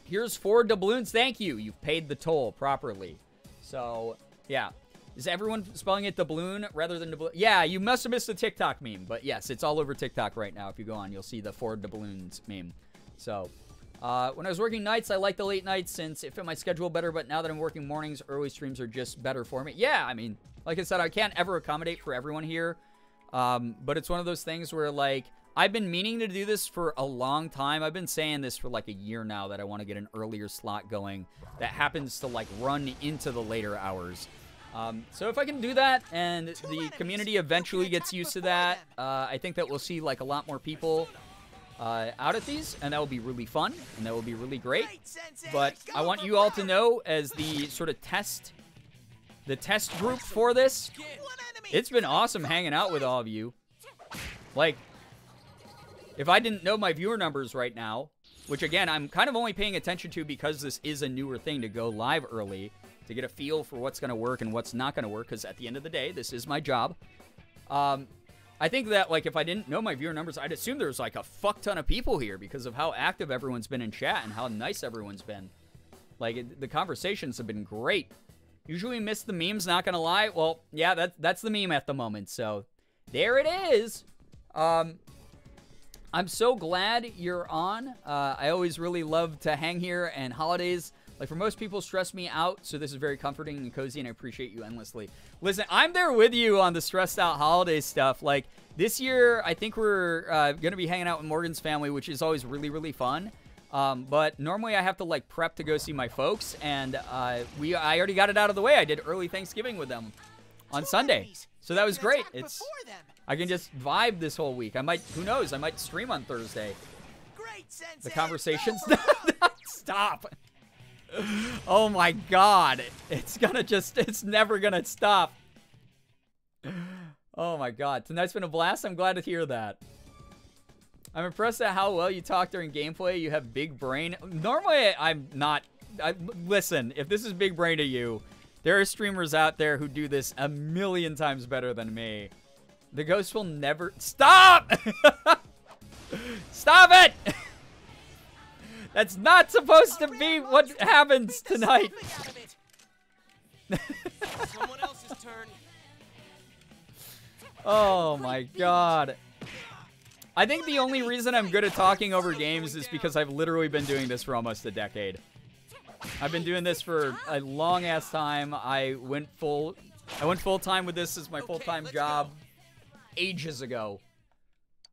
Here's 4 doubloons. Thank you. You've paid the toll properly. So, yeah. Is everyone spelling it doubloon rather than doubloon? Yeah, you must have missed the TikTok meme. But, yes, it's all over TikTok right now. If you go on, you'll see the 4 doubloons meme. So, when I was working nights, I liked the late nights since it fit my schedule better. But now that I'm working mornings, early streams are just better for me. Yeah, I mean, like I said, I can't ever accommodate for everyone here. But it's one of those things where, like, I've been meaning to do this for a long time. I've been saying this for like a year now that I want to get an earlier slot going that happens to like run into the later hours. So if I can do that and the community eventually gets used to that, I think that we'll see like a lot more people out at these, and that will be really fun and that will be really great. But I want you all to know, as the sort of test group for this, it's been awesome hanging out with all of you. Like, if I didn't know my viewer numbers right now, which again, I'm kind of only paying attention to because this is a newer thing to go live early, to get a feel for what's going to work and what's not going to work, because at the end of the day, this is my job. I think that, like, if I didn't know my viewer numbers, I'd assume there's, like, a fuck ton of people here because of how active everyone's been in chat and how nice everyone's been. Like, the conversations have been great. Usually miss the memes, not going to lie. Well, yeah, that's the meme at the moment, so there it is. I'm so glad you're on. I always really love to hang here, and holidays, like, for most people, stress me out, so this is very comforting and cozy, and I appreciate you endlessly. Listen, I'm there with you on the stressed out holiday stuff. Like, this year, I think we're going to be hanging out with Morgan's family, which is always really, really fun. But normally I have to, like, prep to go see my folks, and I already got it out of the way. I did early Thanksgiving with them on Sunday, so that was great. I can just vibe this whole week. I might, who knows, I might stream on Thursday. The conversations, stop. Oh my God, it's never gonna stop. Oh my God, tonight's been a blast. I'm glad to hear that. I'm impressed at how well you talk during gameplay. You have big brain. Normally, I'm not. Listen, if this is big brain to you, there are streamers out there who do this a million times better than me. The ghost will never... Stop! Stop it! That's not supposed to be what happens tonight. Someone else's turn. Oh my God. I think the only reason I'm good at talking over games is because I've literally been doing this for almost a decade. I've been doing this for a long ass time. I went full time with this as my full-time job ages ago.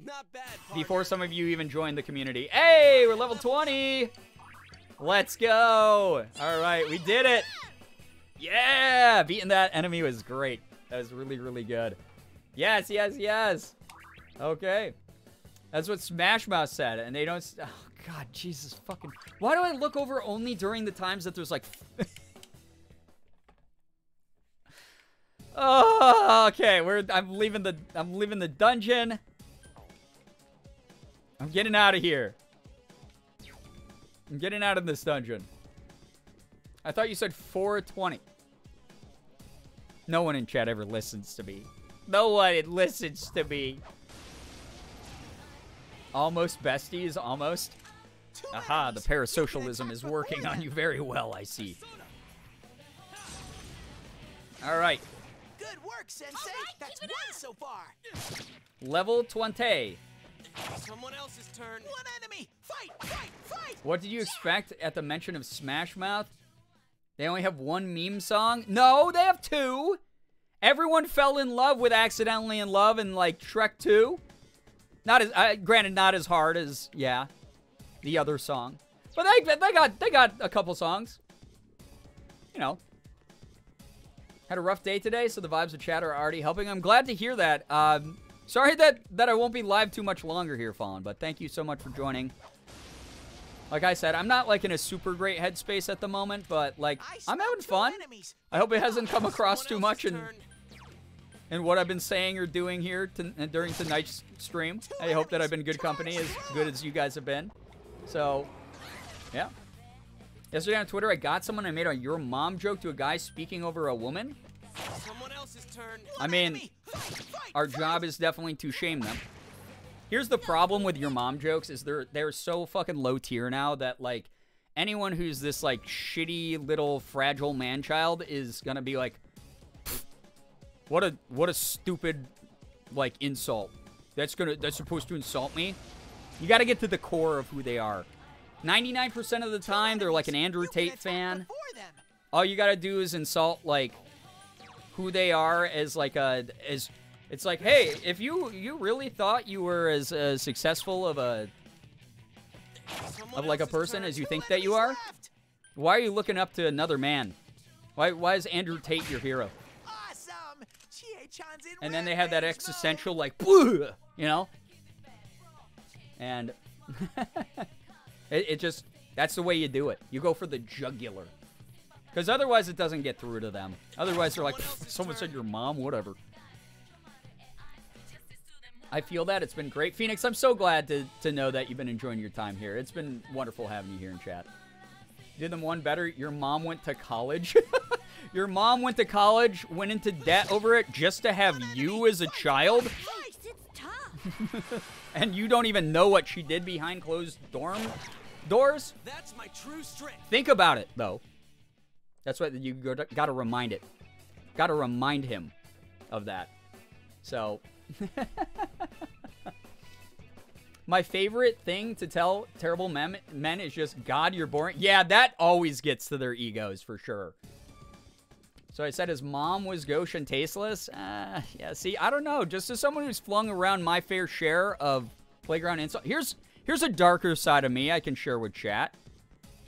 Not bad, before some of you even joined the community. Hey, we're level 20. Let's go. All right, we did it. Yeah, beating that enemy was great. That was really, really good. Yes, yes, yes. Okay. That's what Smash Mouth said, and they don't... Oh, God, Jesus fucking... Why do I look over only during the times that there's, like... Oh, okay, I'm leaving the dungeon. I'm getting out of here. I'm getting out of this dungeon. I thought you said 420. No one in chat ever listens to me. No one listens to me. Almost besties, almost. Aha, the parasocialism is working on you very well, I see. All right. Good work, Sensei. That's one so far. Level 20. Someone else's turn. One enemy. Fight, fight, fight. What did you expect at the mention of Smash Mouth? They only have one meme song? No, they have two. Everyone fell in love with Accidentally in Love in, like, Shrek 2. Not as, granted, not as hard as, yeah, the other song. But they got a couple songs. You know. Had a rough day today, so the vibes of chat are already helping. I'm glad to hear that. Sorry that I won't be live too much longer here, Fallen, but thank you so much for joining. Like I said, I'm not, like, in a super great headspace at the moment, but, like, I'm having fun. I hope it hasn't come across too much in what I've been saying or doing here during tonight's stream. I hope that I've been good company, as good as you guys have been. So, yeah. Yesterday on Twitter, I got someone. I made a "your mom" joke to a guy speaking over a woman. Someone else's turn. I mean, our job is definitely to shame them. Here's the problem with your mom jokes is they're so fucking low tier now that, like, anyone who's this, like, shitty little fragile man-child is gonna be like, what a stupid, like, insult. That's supposed to insult me? You gotta get to the core of who they are. 99% of the time, they're like an Andrew Tate fan. All you gotta do is insult, like, who they are as, like, it's like, hey, if you really thought you were as successful of a person as you think that you are, why are you looking up to another man? Why is Andrew Tate your hero? Awesome. And then they have that existential, like, you know? And it just, that's the way you do it. You go for the jugular. Because otherwise it doesn't get through to them. Otherwise they're like, someone said your mom, whatever. I feel that. It's been great. Phoenix, I'm so glad to know that you've been enjoying your time here. It's been wonderful having you here in chat. Did them one better. Your mom went to college. Your mom went to college, went into debt over it just to have you as a child. And you don't even know what she did behind closed dorm doors? That's my true strength. Think about it, though. That's what you gotta remind it. Gotta remind him of that. So... My favorite thing to tell terrible men is just, God, you're boring. Yeah, that always gets to their egos, for sure. So I said his mom was gauche and tasteless. Yeah, see, I don't know. Just as someone who's flung around my fair share of playground insult, here's a darker side of me I can share with chat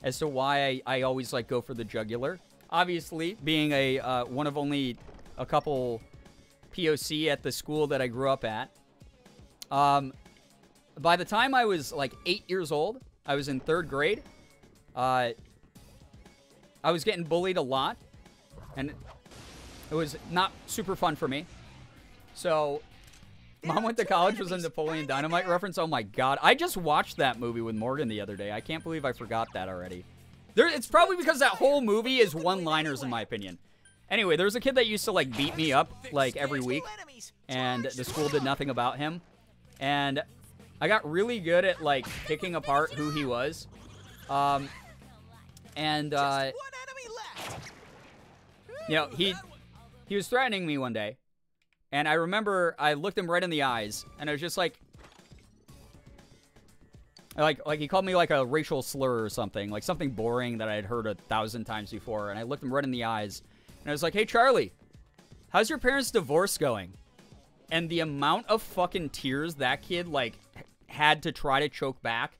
as to why I always, like, go for the jugular. Obviously, being a one of only a couple POC at the school that I grew up at. By the time I was, like, 8 years old, I was in 3rd grade. I was getting bullied a lot, and it was not super fun for me. So, Mom Went to College was a Napoleon Dynamite reference. Oh my god. I just watched that movie with Morgan the other day. I can't believe I forgot that already. It's probably because that whole movie is one-liners, in my opinion. Anyway, there was a kid that used to, like, beat me up, like, every week, and the school did nothing about him. And I got really good at, like, picking apart who he was. You know, he was threatening me one day, and I remember I looked him right in the eyes, and I was just like he called me, like, a racial slur or something, like something boring that I had heard 1,000 times before, and I looked him right in the eyes, and I was like, hey, Charlie, how's your parents' divorce going? And the amount of fucking tears that kid, like, had to try to choke back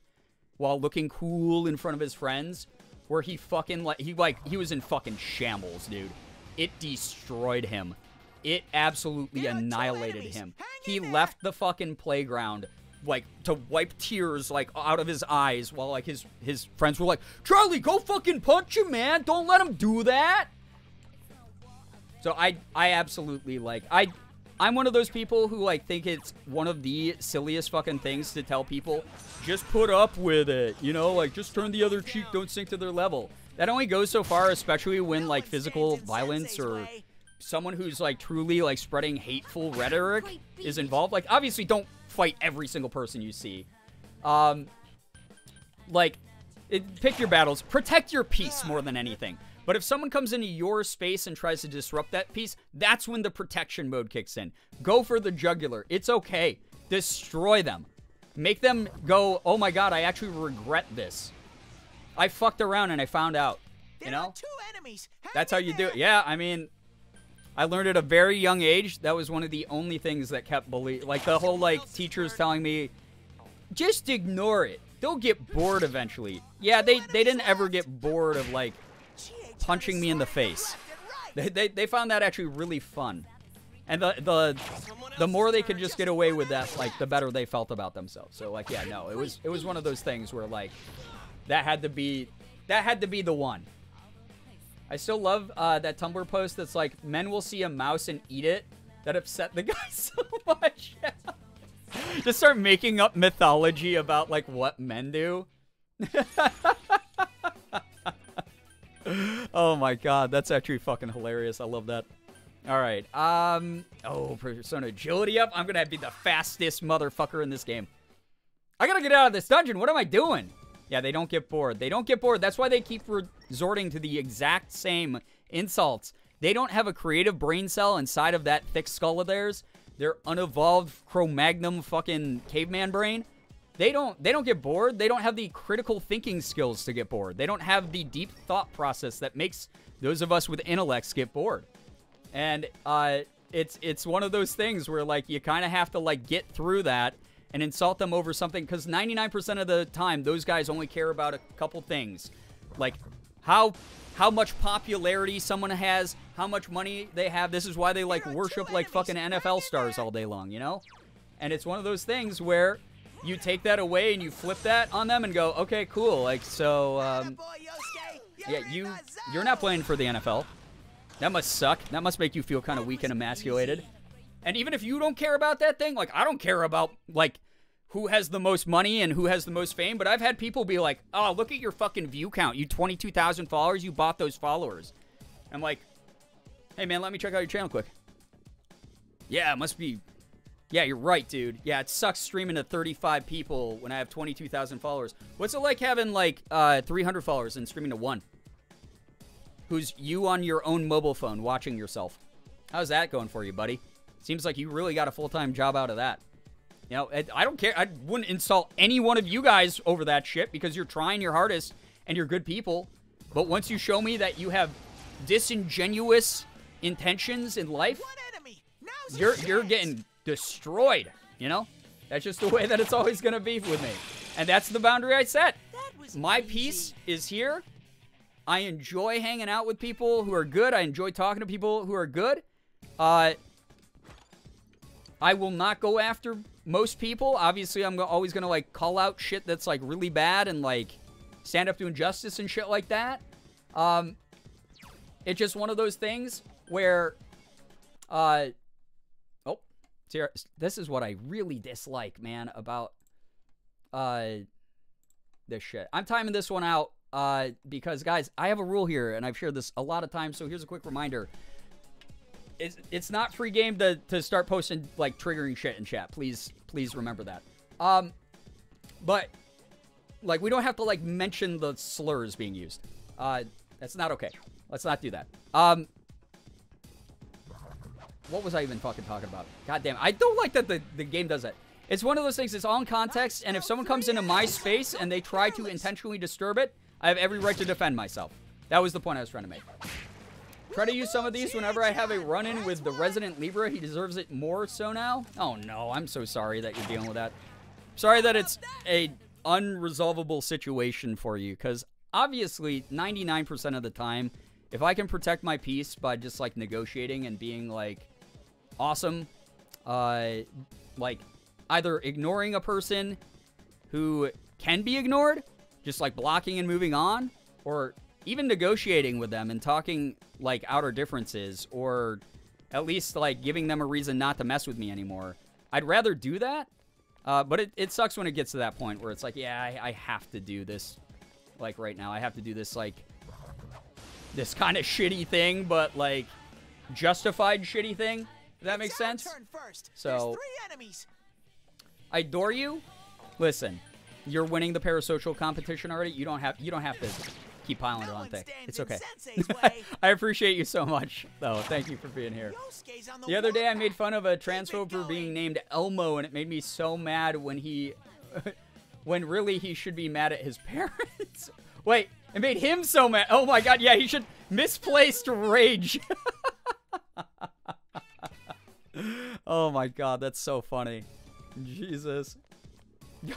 while looking cool in front of his friends, where he fucking, like, he was in fucking shambles, dude. It destroyed him. It absolutely annihilated him. He left the fucking playground, like, to wipe tears, like, out of his eyes while, like, his friends were like, Charlie, go fucking punch him, man. Don't let him do that. So I absolutely, like, I'm one of those people who, like, think it's one of the silliest fucking things to tell people, just put up with it, you know, like, just turn the other cheek, don't sink to their level. That only goes so far, especially when, like, physical violence or someone who's, like, truly, like, spreading hateful rhetoric is involved. Like, obviously, don't fight every single person you see. Like, pick your battles. Protect your peace more than anything. But if someone comes into your space and tries to disrupt that peace, that's when the protection mode kicks in. Go for the jugular. It's okay. Destroy them. Make them go, oh my god, I actually regret this. I fucked around and I found out. You know? That's how you do it. Yeah, I mean, I learned at a very young age. That was one of the only things that kept bullying. Like, the whole, like, teachers telling me, just ignore it. They'll get bored eventually. Yeah, they didn't ever get bored of, like, punching me in the face. They found that actually really fun. And the more they could just get away with that, like, the better they felt about themselves. So, like, yeah, no, it was one of those things where, like, that had to be the one. I still love that Tumblr post that's like, men will see a mouse and eat it. That upset the guy so much. Just start making up mythology about, like, what men do. Oh my god, that's actually fucking hilarious. I love that. Alright, oh, Persona agility up. I'm gonna be the fastest motherfucker in this game. I gotta get out of this dungeon. What am I doing? Yeah, they don't get bored. They don't get bored. That's why they keep resorting to the exact same insults. They don't have a creative brain cell inside of that thick skull of theirs. Their unevolved Cro-Magnon fucking caveman brain. They don't get bored. They don't have the critical thinking skills to get bored. They don't have the deep thought process that makes those of us with intellects get bored. And it's one of those things where, like, you kind of have to, like, get through that and insult them over something, because 99% of the time those guys only care about a couple things, like how much popularity someone has, how much money they have. This is why they, like, worship, like, fucking NFL stars all day long, you know? And it's one of those things where you take that away and you flip that on them and go, okay, cool, like, so yeah, you're not playing for the NFL. That must suck. That must make you feel kind of weak and emasculated. And even if you don't care about that thing, like, I don't care about, like, who has the most money and who has the most fame, but I've had people be like, oh, look at your fucking view count. You 22,000 followers, you bought those followers. I'm like, hey, man, let me check out your channel quick. Yeah, it must be, yeah, you're right, dude. Yeah, it sucks streaming to 35 people when I have 22,000 followers. What's it like having, like, 300 followers and streaming to 1? Who's you on your own mobile phone watching yourself? How's that going for you, buddy? Seems like you really got a full-time job out of that. You know, I don't care. I wouldn't insult any one of you guys over that shit because you're trying your hardest and you're good people. But once you show me that you have disingenuous intentions in life, you're getting destroyed, you know? That's just the way that it's always going to be with me. And that's the boundary I set. My peace is here. I enjoy hanging out with people who are good. I enjoy talking to people who are good. I will not go after most people. Obviously, I'm always going to, like, call out shit that's, like, really bad and, like, stand up to injustice and shit like that. It's just one of those things where, oh, this is what I really dislike, man, about, this shit. I'm timing this one out, because, guys, I have a rule here, and I've shared this a lot of times, so here's a quick reminder. It's not free game to start posting, like, triggering shit in chat. Please remember that. But, like, we don't have to, like, mention the slurs being used. That's not okay. Let's not do that. What was I even fucking talking about? God damn, I don't like that the game does that. It's one of those things, it's all in context, and if someone comes into my space and they try to intentionally disturb it, I have every right to defend myself. That was the point I was trying to make. Try to use some of these whenever I have a run-in with the resident Libra. He deserves it more so now. Oh, no. I'm so sorry that you're dealing with that. Sorry that it's a unresolvable situation for you, because obviously 99% of the time, if I can protect my peace by just, like, negotiating and being, like, awesome, like, either ignoring a person who can be ignored, just, like, blocking and moving on, or even negotiating with them and talking, like, out our differences, or at least, like, giving them a reason not to mess with me anymore. I'd rather do that, but it sucks when it gets to that point where it's like, yeah, I have to do this, like, right now. I have to do this, like, this kind of shitty thing, but, like, justified shitty thing, if that makes sense. So, I adore you. Listen, you're winning the parasocial competition already. You don't have to keep piling it No on one thing. stands It's in okay. Sensei's way. I appreciate you so much, though. Thank you for being here. Yosuke's on The other day, I made warpath. fun of a Keep it transphobe for being going. named Elmo, and it made me so mad when he, when really he should be mad at his parents. Wait, it made him so mad. Oh my god, yeah, he should misplaced rage. Oh my god, that's so funny. Jesus.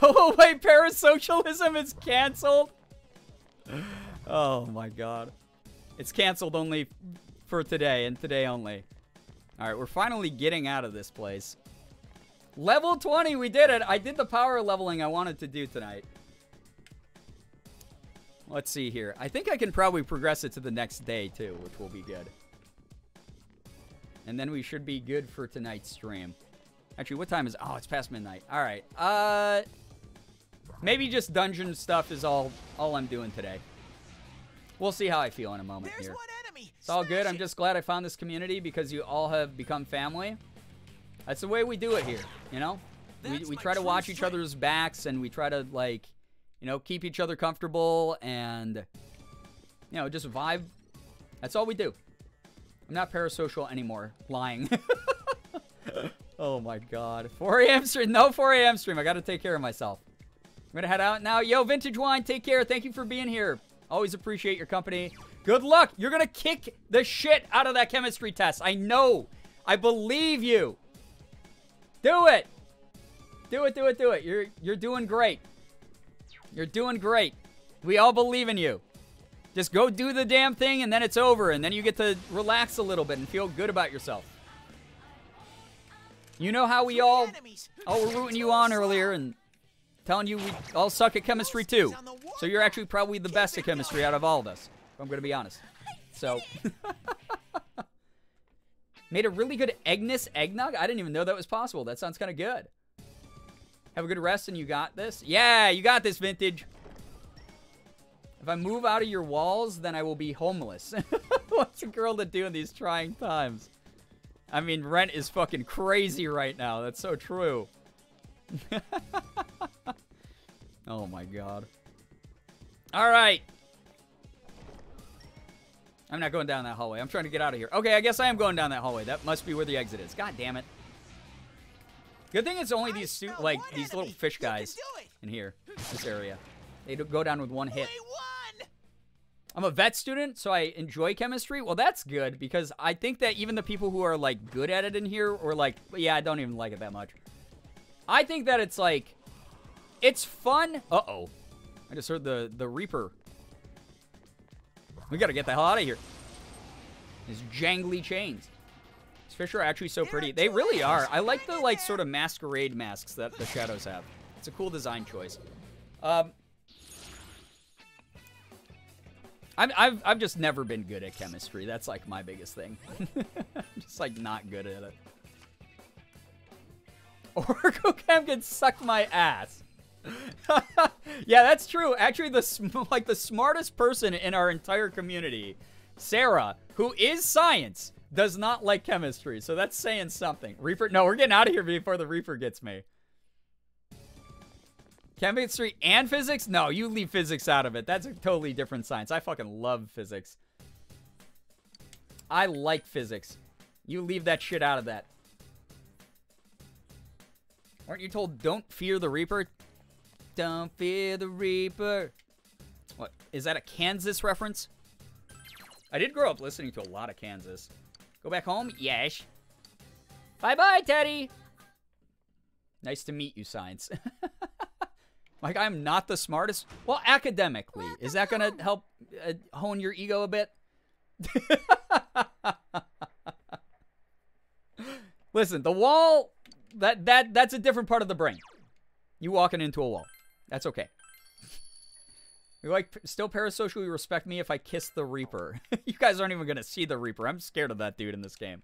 Oh wait, parasocialism is canceled. Oh my god. It's canceled only for today and today only. Alright, we're finally getting out of this place. Level 20, we did it. I did the power leveling I wanted to do tonight. Let's see here. I think I can probably progress it to the next day too, which will be good. And then we should be good for tonight's stream. Actually, what time is it? Oh, it's past midnight. Alright. Maybe just dungeon stuff is all I'm doing today. We'll see how I feel in a moment There's here. one enemy. It's all good. Smash I'm it. just glad I found this community because you all have become family. That's the way we do it here, you know? That's We my try to true watch each strength. other's backs and we try to, like, you know, keep each other comfortable and, you know, just vibe. That's all we do. I'm not parasocial anymore. Lying. Oh my god. 4 a.m. stream. No 4 a.m. stream. I gotta take care of myself. I'm gonna head out now. Yo, Vintage Wine, take care. Thank you for being here. Always appreciate your company. Good luck. You're gonna kick the shit out of that chemistry test. I know. I believe you. Do it. Do it, do it, do it. You're doing great. You're doing great. We all believe in you. Just go do the damn thing and then it's over. And then you get to relax a little bit and feel good about yourself. You know how we all were rooting you on earlier and telling you we all suck at chemistry too. So you're actually probably the best at chemistry out of all of us. If I'm going to be honest. So. Made a really good Agnes eggnog? I didn't even know that was possible. That sounds kind of good. Have a good rest and you got this? Yeah, you got this, Vintage. If I move out of your walls, then I will be homeless. What's a girl to do in these trying times? I mean, rent is fucking crazy right now. That's so true. Oh my god. All right. I'm not going down that hallway. I'm trying to get out of here. Okay, I guess I am going down that hallway. That must be where the exit is. God damn it. Good thing it's only these these little fish guys in here, this area. They go down with one hit. I'm a vet student, so I enjoy chemistry. Well, that's good, because I think that even the people who are, like, good at it in here, or, like, yeah, I don't even like it that much. I think that it's, like, it's fun. Uh-oh. I just heard the Reaper. We gotta get the hell out of here. These jangly chains. These fish are actually so pretty. They really are. I like the, like, sort of masquerade masks that the shadows have. It's a cool design choice. I've just never been good at chemistry. That's like my biggest thing. I'm just like not good at it. Oracle Chem can suck my ass. Yeah, that's true. Actually, the smartest person in our entire community, Sarah, who is science, does not like chemistry. So that's saying something. Reaper, no, we're getting out of here before the Reaper gets me. Chemistry and physics? No, you leave physics out of it. That's a totally different science. I fucking love physics. I like physics. You leave that shit out of that. Aren't you told, don't fear the Reaper? Don't fear the Reaper. What, is that a Kansas reference? I did grow up listening to a lot of Kansas. Go back home? Yes. Bye-bye, Teddy. Nice to meet you, Science. Like, I'm not the smartest. Well, academically. Is that going to help hone your ego a bit? Listen, the wall, that's a different part of the brain. You walking into a wall. That's okay. You're like, still parasocially respect me if I kiss the Reaper. You guys aren't even going to see the Reaper. I'm scared of that dude in this game.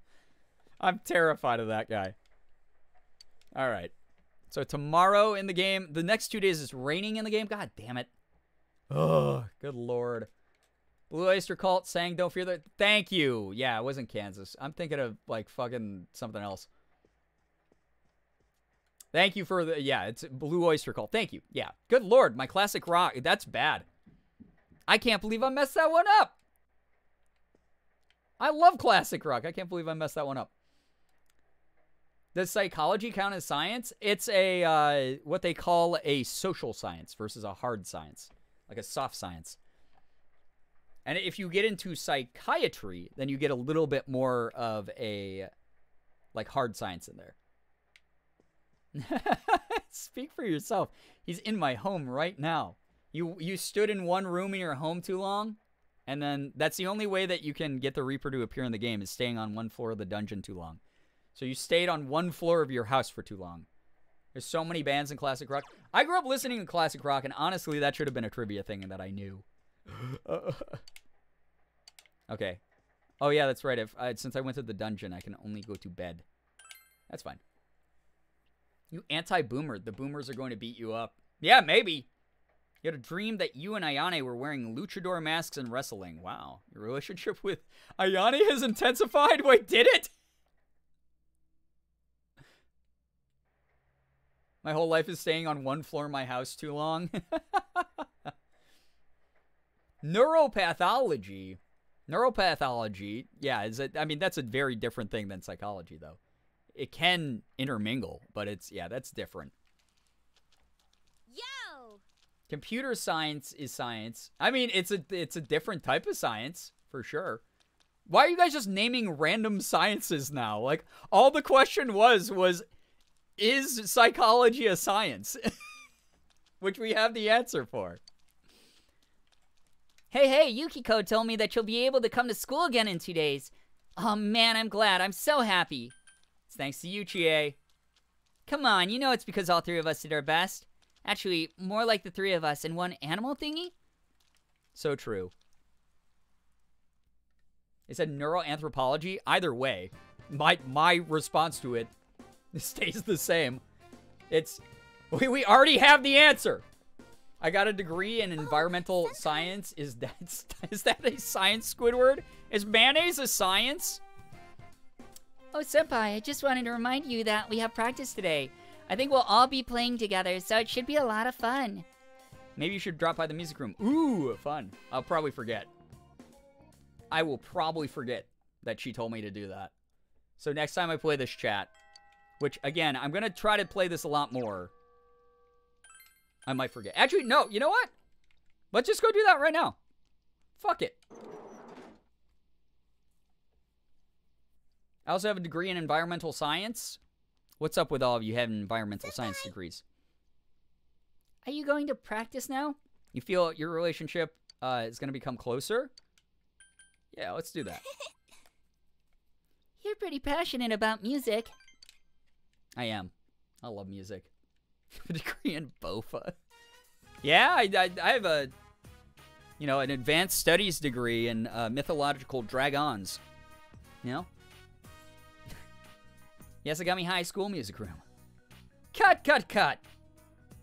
I'm terrified of that guy. All right. So tomorrow in the game, the next 2 days is raining in the game. God damn it. Oh, good lord. Blue Oyster Cult saying don't fear the... Thank you. Yeah, it wasn't Kansas. I'm thinking of, like, fucking something else. Thank you for the... Yeah, it's Blue Oyster Cult. Thank you. Yeah. Good lord, my classic rock. That's bad. I can't believe I messed that one up. I love classic rock. I can't believe I messed that one up. Does psychology count as science? It's a what they call a social science versus a hard science, like a soft science. And if you get into psychiatry, then you get a little bit more of a like hard science in there. Speak for yourself. He's in my home right now. You stood in one room in your home too long, and then that's the only way that you can get the Reaper to appear in the game is staying on one floor of the dungeon too long. So you stayed on one floor of your house for too long. There's so many bands in classic rock. I grew up listening to classic rock, and honestly, that should have been a trivia thing that I knew. Okay. Oh, yeah, that's right. Since I went to the dungeon, I can only go to bed. That's fine. You anti-boomer. The boomers are going to beat you up. Yeah, maybe. You had a dream that you and Ayane were wearing luchador masks and wrestling. Wow. Your relationship with Ayane has intensified? Wait, did it? My whole life is staying on one floor of my house too long. Neuropathology. Neuropathology, yeah, I mean, that's a very different thing than psychology, though. It can intermingle, but yeah, that's different. Yo! Computer science is science. I mean, it's a different type of science, for sure. Why are you guys just naming random sciences now? Like, all the question was, is psychology a science? Which we have the answer for. Hey, Yukiko told me that you'll be able to come to school again in 2 days. Oh man, I'm glad. I'm so happy. It's thanks to you, Chie. Come on, you know it's because all three of us did our best. Actually, more like the three of us in one animal thingy. So true. It said neuroanthropology. Either way, my response to it stays the same. We already have the answer. I got a degree in environmental science. Is that a science, Squidward? Is mayonnaise a science? Oh, Senpai, I just wanted to remind you that we have practice today. I think we'll all be playing together, so it should be a lot of fun. Maybe you should drop by the music room. Ooh, fun. I'll probably forget. I will probably forget that she told me to do that. So next time I play this chat, which, again, I'm going to try to play this a lot more. I might forget. Actually, no. You know what? Let's just go do that right now. Fuck it. I also have a degree in environmental science. What's up with all of you having environmental science degrees? Are you going to practice now? You feel your relationship is going to become closer? Yeah, let's do that. You're pretty passionate about music. I am. I love music. A degree in BOFA. Yeah, I have an advanced studies degree in mythological dragons. You know? Yes, it got me high school music room. Cut.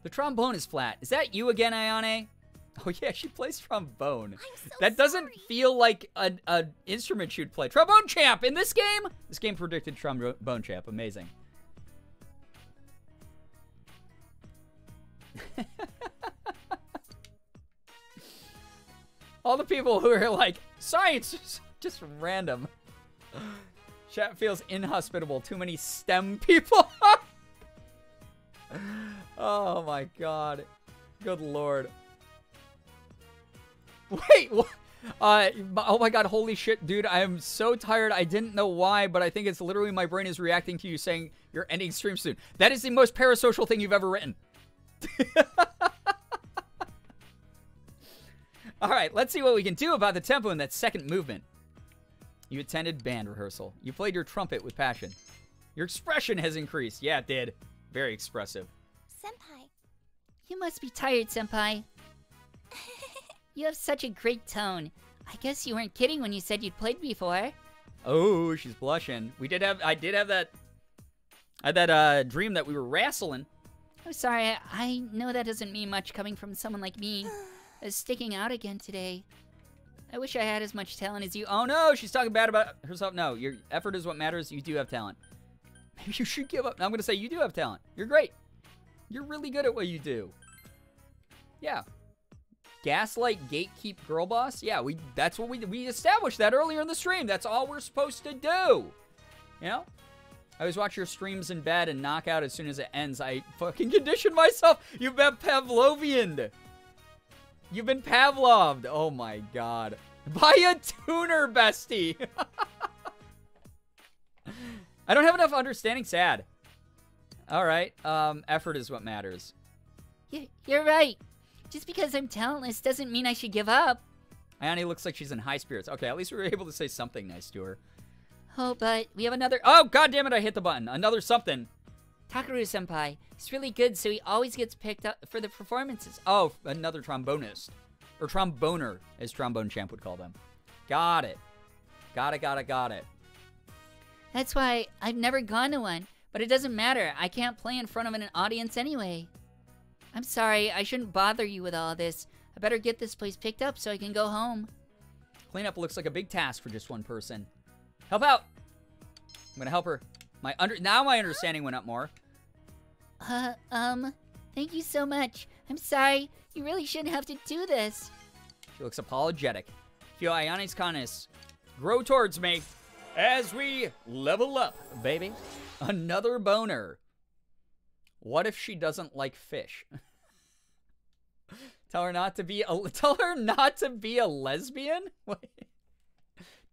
The trombone is flat. Is that you again, Ayane? Oh yeah, she plays trombone. That doesn't feel like an instrument she'd play. Trombone champ in this game? This game predicted trombone champ. Amazing. All the people who are like, science is just random. Chat feels inhospitable. Too many STEM people. Oh my god. Good lord. Wait, what? Oh my god, holy shit, dude. I am so tired. I didn't know why, but I think it's literally my brain is reacting to you saying you're ending stream soon. That is the most parasocial thing you've ever written. Alright, let's see what we can do about the tempo in that second movement. You attended band rehearsal. You played your trumpet with passion. Your expression has increased. Yeah, it did. Very expressive. Senpai. You must be tired, Senpai. You have such a great tone. I guess you weren't kidding when you said you'd played before. Oh, she's blushing. I did have that dream that we were wrestling. I'm sorry, I know that doesn't mean much coming from someone like me. Sticking out again today. I wish I had as much talent as you. Oh no, she's talking bad about herself. No, your effort is what matters. You do have talent. Maybe you should give up. I'm going to say you do have talent. You're great. You're really good at what you do. Yeah. Gaslight, gatekeep, girl boss. Yeah, that's what we established that earlier in the stream. That's all we're supposed to do. You know? I always watch your streams in bed and knock out as soon as it ends. I fucking conditioned myself. You've been Pavlovian. You've been Pavloved. Oh my god. Buy a tuner, bestie. I don't have enough understanding. Sad. All right. Effort is what matters. You're right. Just because I'm talentless doesn't mean I should give up. Ayane looks like she's in high spirits. Okay, at least we were able to say something nice to her. Oh, but we have another... Oh, god damn it, I hit the button. Another something. Takaru-senpai. He's really good, so he always gets picked up for the performances. Oh, another trombonist. Or tromboner, as Trombone Champ would call them. Got it. Got it. That's why I've never gone to one, but it doesn't matter. I can't play in front of an audience anyway. I'm sorry, I shouldn't bother you with all this. I better get this place picked up so I can go home. Cleanup looks like a big task for just one person. Help out! I'm gonna help her. Now my understanding went up more. Thank you so much. I'm sorry. You really shouldn't have to do this. She looks apologetic. Feel Ayane's kindness grow towards me as we level up, baby. Another boner. What if she doesn't like fish? Tell her not to be a lesbian? Wait.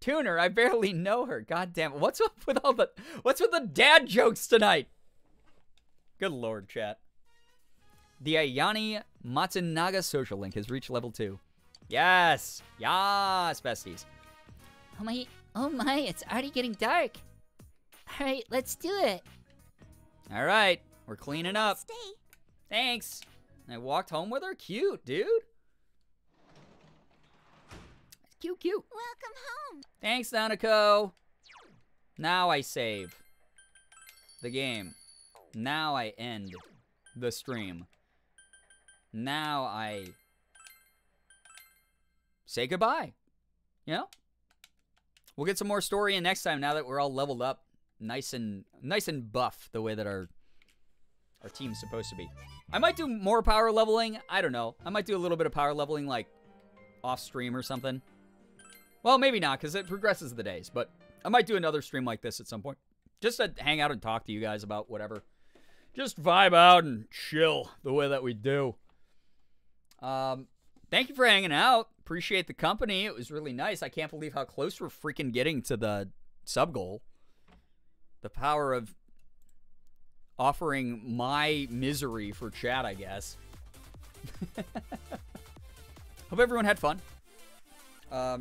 Tuner, I barely know her. God damn it. What's with the dad jokes tonight? Good lord, chat. The Ayane Matsunaga social link has reached level 2. Yes! Yes, besties. Oh my, it's already getting dark. Alright, let's do it. Alright, we're cleaning up. Stay. Thanks. I walked home with her? Cute, dude. Cute. Welcome home. Thanks, Nanako. Now I save the game. Now I end the stream. Now I say goodbye. You know? We'll get some more story in next time now that we're all leveled up. Nice and buff the way that our team's supposed to be. I might do more power leveling. I don't know. I might do a little bit of power leveling like off stream or something. Well, maybe not because it progresses the days, but I might do another stream like this at some point. Just to hang out and talk to you guys about whatever. Just vibe out and chill the way that we do. Thank you for hanging out. Appreciate the company. It was really nice. I can't believe how close we're freaking getting to the sub goal. The power of offering my misery for chat, I guess. Hope everyone had fun. I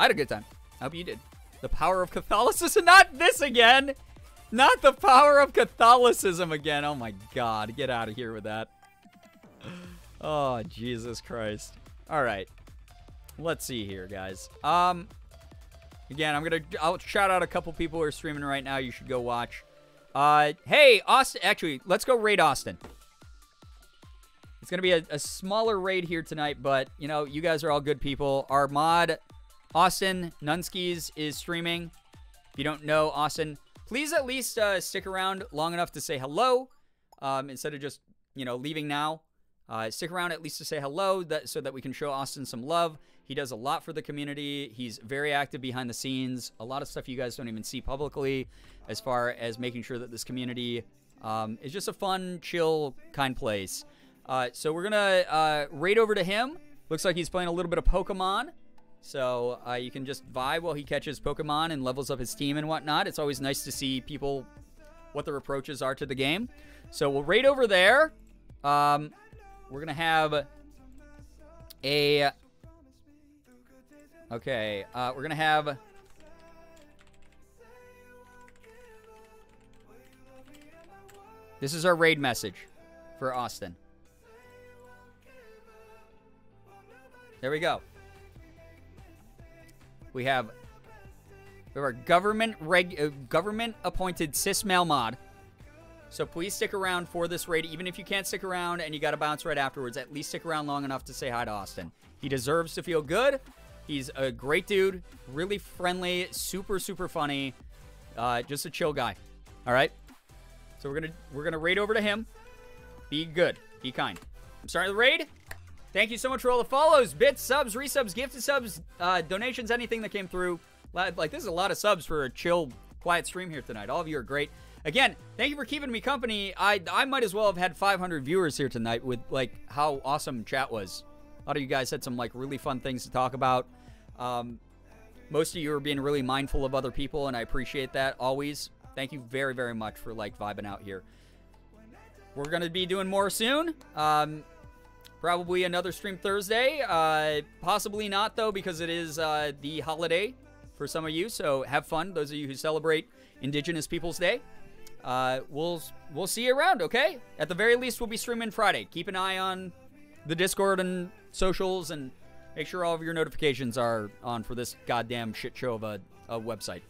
had a good time. I hope you did. The power of Catholicism. Not this again. Not the power of Catholicism again. Oh my god. Get out of here with that. Oh, Jesus Christ. All right. Let's see here, guys. Again, I'll shout out a couple people who are streaming right now. You should go watch. Hey, Austin. Actually, let's go raid Austin. It's going to be a smaller raid here tonight, but, you know, you guys are all good people. Our mod, Austin Nunskis, is streaming. If you don't know Austin, please at least stick around long enough to say hello instead of just, you know, leaving now. Stick around at least to say hello so that we can show Austin some love. He does a lot for the community. He's very active behind the scenes. A lot of stuff you guys don't even see publicly as far as making sure that this community is just a fun, chill, kind place. So we're going to raid over to him. Looks like he's playing a little bit of Pokemon. So you can just vibe while he catches Pokemon and levels up his team and whatnot. It's always nice to see people, what their approaches are to the game. So we'll raid over there. We're going to have a... Okay, we're going to have... This is our raid message for Austin. There we go. We have our government appointed cis male mod. So please stick around for this raid. Even if you can't stick around and you got to bounce right afterwards, at least stick around long enough to say hi to Austin. He deserves to feel good. He's a great dude, really friendly, super funny, just a chill guy. All right. So we're gonna raid over to him. Be good. Be kind. I'm starting the raid. Thank you so much for all the follows, bits, subs, resubs, gifted subs, donations, anything that came through. Like, this is a lot of subs for a chill, quiet stream here tonight. All of you are great. Again, thank you for keeping me company. I might as well have had 500 viewers here tonight with, like, how awesome chat was. A lot of you guys had some, like, really fun things to talk about. Most of you are being really mindful of other people, and I appreciate that always. Thank you very, very much for, like, vibing out here. We're going to be doing more soon. Probably another stream Thursday. Possibly not, though, because it is the holiday for some of you. So have fun, those of you who celebrate Indigenous Peoples Day. We'll see you around, okay? At the very least, we'll be streaming Friday. Keep an eye on the Discord and socials, and make sure all of your notifications are on for this goddamn shit show of a website.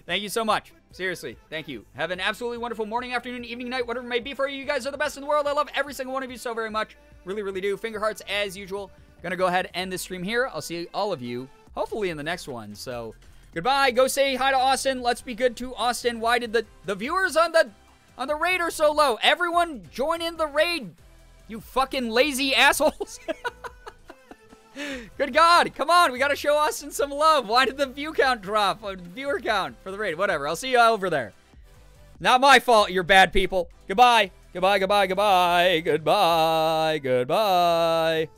Thank you so much. Seriously, thank you. Have an absolutely wonderful morning, afternoon, evening, night, whatever it may be for you. You guys are the best in the world. I love every single one of you so very much. Really, really do. Finger hearts as usual. Gonna go ahead and end this stream here. I'll see all of you, hopefully, in the next one. So, goodbye. Go say hi to Austin. Let's be good to Austin. Why did the viewers on the raid are so low? Everyone join in the raid, you fucking lazy assholes. Good God, come on, we gotta show Austin some love. Why did the view count drop? Viewer count for the raid, whatever. I'll see you over there. Not my fault, you're bad people. Goodbye. Goodbye, goodbye, goodbye, goodbye, goodbye.